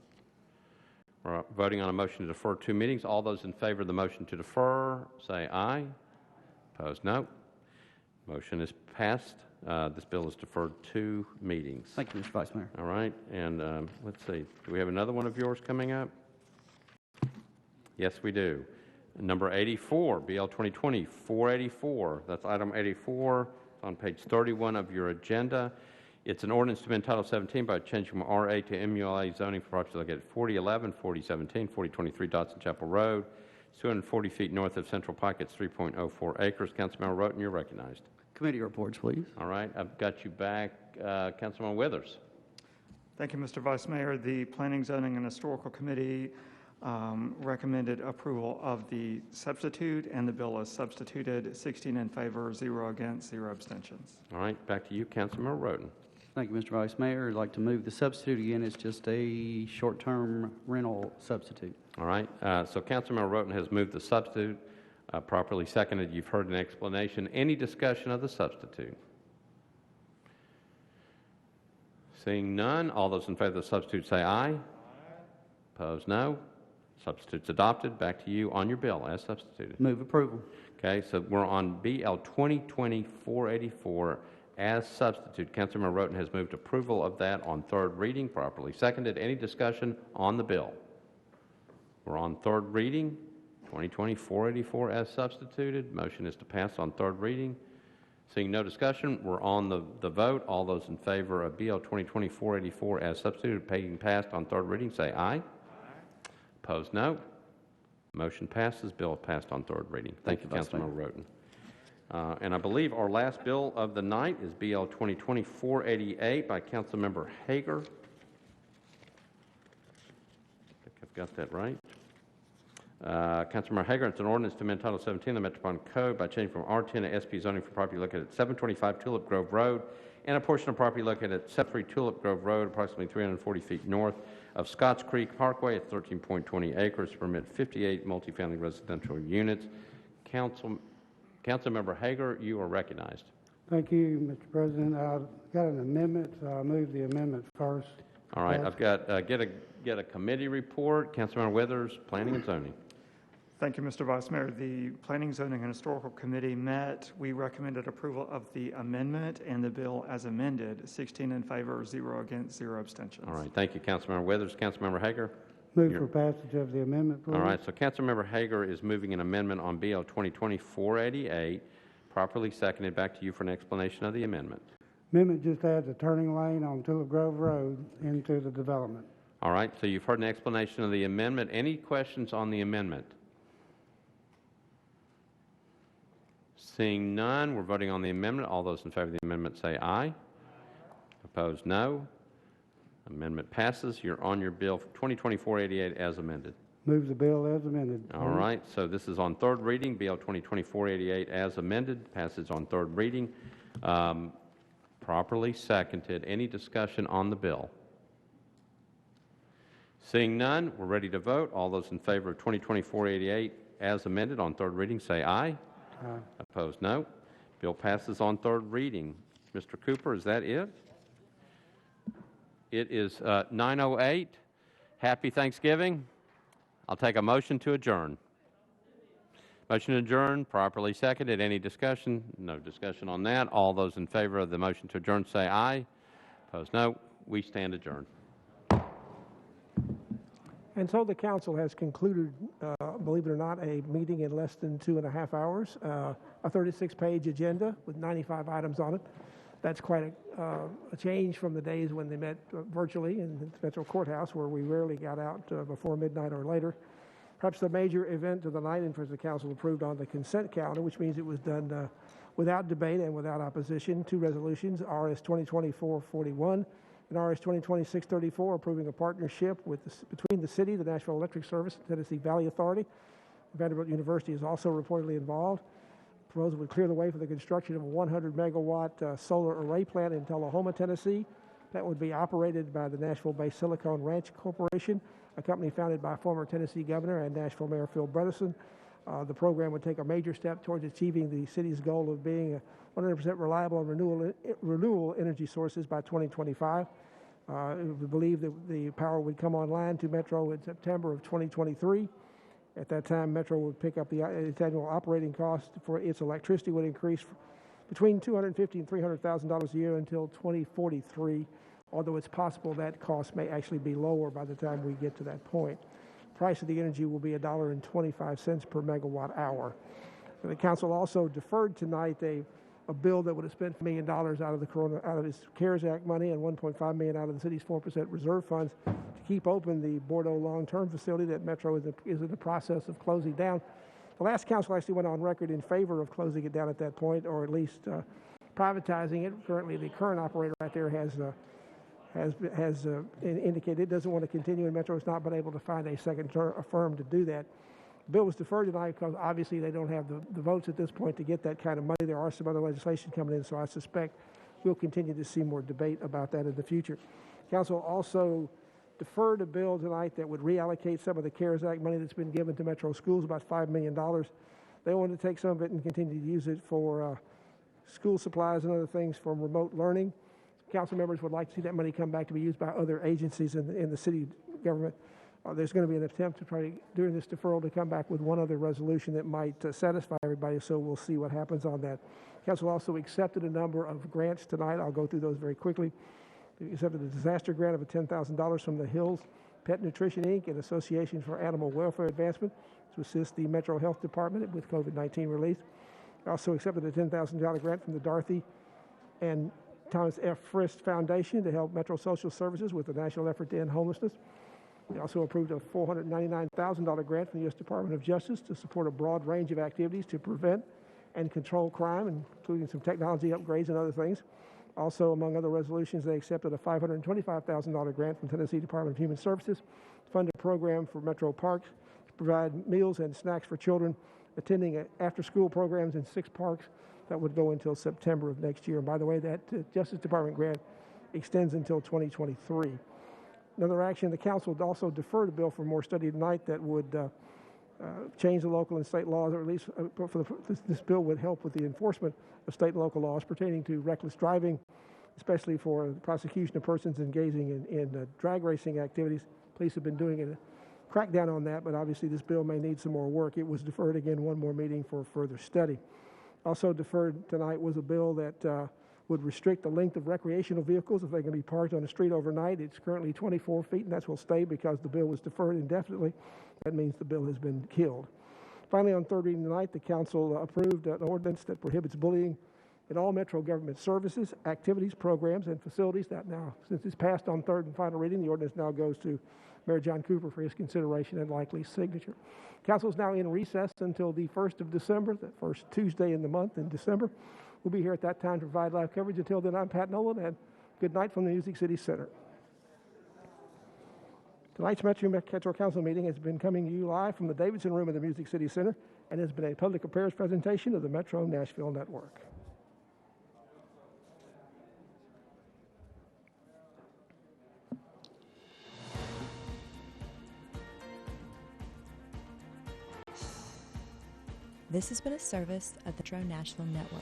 We're voting on a motion to defer 2 meetings. All those in favor of the motion to defer, say aye. Opposed, no. Motion is passed. This bill is deferred 2 meetings. Thank you, Mr. Vice Mayor. All right, and let's see, do we have another one of yours coming up? Yes, we do. Number 84, BL 2020-484. That's item 84 on page 31 of your agenda. It's an ordinance to amend Title 17 by changing from RA to MULA zoning for properties located at 4011, 4017, 4023 Dotson Chapel Road. It's 240 feet north of Central Pike. It's 3.04 acres. Councilmember Roten, you're recognized. Committee reports, please. All right, I've got you back. Councilman Withers. Thank you, Mr. Vice Mayor. The Planning, Zoning, and Historical Committee recommended approval of the substitute, and the bill is substituted, 16 in favor, 0 against, 0 abstentions. All right, back to you, Councilmember Roten. Thank you, Mr. Vice Mayor. I'd like to move the substitute. Again, it's just a short-term rental substitute. All right, so Councilmember Roten has moved the substitute, properly seconded. You've heard an explanation. Any discussion of the substitute? Seeing none, all those in favor of the substitute say aye. Opposed, no. Substitute's adopted. Back to you on your bill as substituted. Move approval. Okay, so we're on BL 2020-484 as substitute. Councilmember Roten has moved approval of that on 3rd reading, properly seconded. Any discussion on the bill? We're on 3rd reading, 2020-484 as substituted. Motion is to pass on 3rd reading. Seeing no discussion, we're on the vote. All those in favor of BL 2020-484 as substituted, being passed on 3rd reading, say aye. Opposed, no. Motion passes. Bill passed on 3rd reading. Thank you, Councilmember Roten. And I believe our last bill of the night is BL 2020-488 by Councilmember Hager. I think I've got that right. Councilmember Hager, it's an ordinance to amend Title 17 of the Metropolitan Code by changing from R10 to SP zoning for property located at 725 Tulip Grove Road and a portion of property located at 73 Tulip Grove Road, approximately 340 feet north of Scotts Creek Parkway at 13.20 acres to permit 58 multifamily residential units. Councilmember Hager, you are recognized. Thank you, Mr. President. I've got an amendment, so I'll move the amendment first. All right, I've got get a committee report. Councilmember Withers, Planning and Zoning. Thank you, Mr. Vice Mayor. The Planning, Zoning, and Historical Committee met. We recommended approval of the amendment and the bill as amended, 16 in favor, 0 against, 0 abstentions. All right, thank you, Councilmember Withers. Councilmember Hager. Move for passage of the amendment, please. All right, so Councilmember Hager is moving an amendment on BL 2020-488, properly seconded. Back to you for an explanation of the amendment. Amendment just adds a turning lane on Tulip Grove Road into the development. All right, so you've heard an explanation of the amendment. Any questions on the amendment? Seeing none, we're voting on the amendment. All those in favor of the amendment say aye. Opposed, no. Amendment passes. You're on your bill 2020-488 as amended. Move the bill as amended. All right, so this is on 3rd reading, BL 2020-488 as amended, passes on 3rd reading. Properly seconded. Any discussion on the bill? Seeing none, we're ready to vote. All those in favor of 2020-488 as amended on 3rd reading say aye. Aye. Opposed, no. Bill passes on 3rd reading. Mr. Cooper, is that it? It is 9:08. Happy Thanksgiving. I'll take a motion to adjourn. Motion to adjourn, properly seconded. Any discussion? No discussion on that. All those in favor of the motion to adjourn say aye. Opposed, no. We stand adjourned. And so the council has concluded, believe it or not, a meeting in less than 2.5 hours, a 36-page agenda with 95 items on it. That's quite a change from the days when they met virtually in the Metro Courthouse, where we rarely got out before midnight or later. Perhaps the major event of the night, and the council approved on the consent calendar, which means it was done without debate and without opposition. 2 resolutions, RS 2020-441 and RS 2020-634, approving a partnership between the city, the Nashville Electric Service, and Tennessee Valley Authority. Vanderbilt University is also reportedly involved. The proposal would clear the way for the construction of a 100-megawatt solar array plant in Tullahoma, Tennessee. That would be operated by the Nashville-based Silicon Ranch Corporation, a company founded by former Tennessee Governor and Nashville Mayor Phil Bredesen. The program would take a major step towards achieving the city's goal of being 100% reliable and renewable energy sources by 2025. We believe that the power would come online to Metro in September of 2023. At that time, Metro would pick up its annual operating cost for its electricity would increase between $250,000 and $300,000 a year until 2043, although it's possible that cost may actually be lower by the time we get to that point. Price of the energy will be $1.25 per megawatt hour. The council also deferred tonight a bill that would have spent $1 million out of its CARES Act money and $1.5 million out of the city's 4% reserve funds to keep open the Bordeaux long-term facility that Metro is in the process of closing down. The last council actually went on record in favor of closing it down at that point, or at least privatizing it. Currently, the current operator out there has indicated it doesn't want to continue, and Metro has not been able to find a second firm to do that. The bill was deferred tonight because obviously they don't have the votes at this point to get that kind of money. There are some other legislation coming in, so I suspect we'll continue to see more debate about that in the future. Council also deferred a bill tonight that would reallocate some of the CARES Act money that's been given to Metro schools, about $5 million. They wanted to take some of it and continue to use it for school supplies and other things from remote learning. Council members would like to see that money come back to be used by other agencies in the city government. There's going to be an attempt to try, during this deferral, to come back with one other resolution that might satisfy everybody, so we'll see what happens on that. Council also accepted a number of grants tonight. I'll go through those very quickly. They accepted a disaster grant of $10,000 from the Hills Pet Nutrition, Inc., and Association for Animal Welfare Advancement to assist the Metro Health Department with COVID-19 relief. Also accepted a $10,000 grant from the Dorothy and Thomas F. Frist Foundation to help Metro Social Services with the national effort to end homelessness. They also approved a $499,000 grant from the U.S. Department of Justice to support a broad range of activities to prevent and control crime, including some technology upgrades and other things. Also, among other resolutions, they accepted a $525,000 grant from Tennessee Department of Human Services to fund a program for Metro Parks to provide meals and snacks for children attending after-school programs in 6 parks that would go until September of next year. And by the way, that Justice Department grant extends until 2023. Another action, the council also deferred a bill for more study tonight that would change the local and state laws, or at least this bill would help with the enforcement of state and local laws pertaining to reckless driving, especially for the prosecution of persons engaging in drag racing activities. Police have been doing a crackdown on that, but obviously this bill may need some more work. It was deferred again, one more meeting for further study. Also deferred tonight was a bill that would restrict the length of recreational vehicles if they can be parked on the street overnight. It's currently 24 feet, and that will stay because the bill was deferred indefinitely. That means the bill has been killed. Finally, on third reading tonight, the council approved an ordinance that prohibits bullying in all Metro government services, activities, programs, and facilities. That now, since it's passed on third and final reading, the ordinance now goes to Mayor John Cooper for his consideration and likely signature. Council is now in recess until the 1st of December, the first Tuesday in the month in December. We'll be here at that time to provide live coverage. Until then, I'm Pat Nolan, and good night from the Music City Center. Tonight's Metro Council meeting has been coming to you live from the Davidson room of the Music City Center and has been a public affairs presentation of the Metro Nashville Network. This has been a service of the Metro Nashville Network.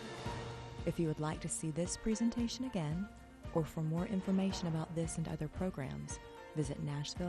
If you would like to see this presentation again, or for more information about this and other programs, visit nashville.org.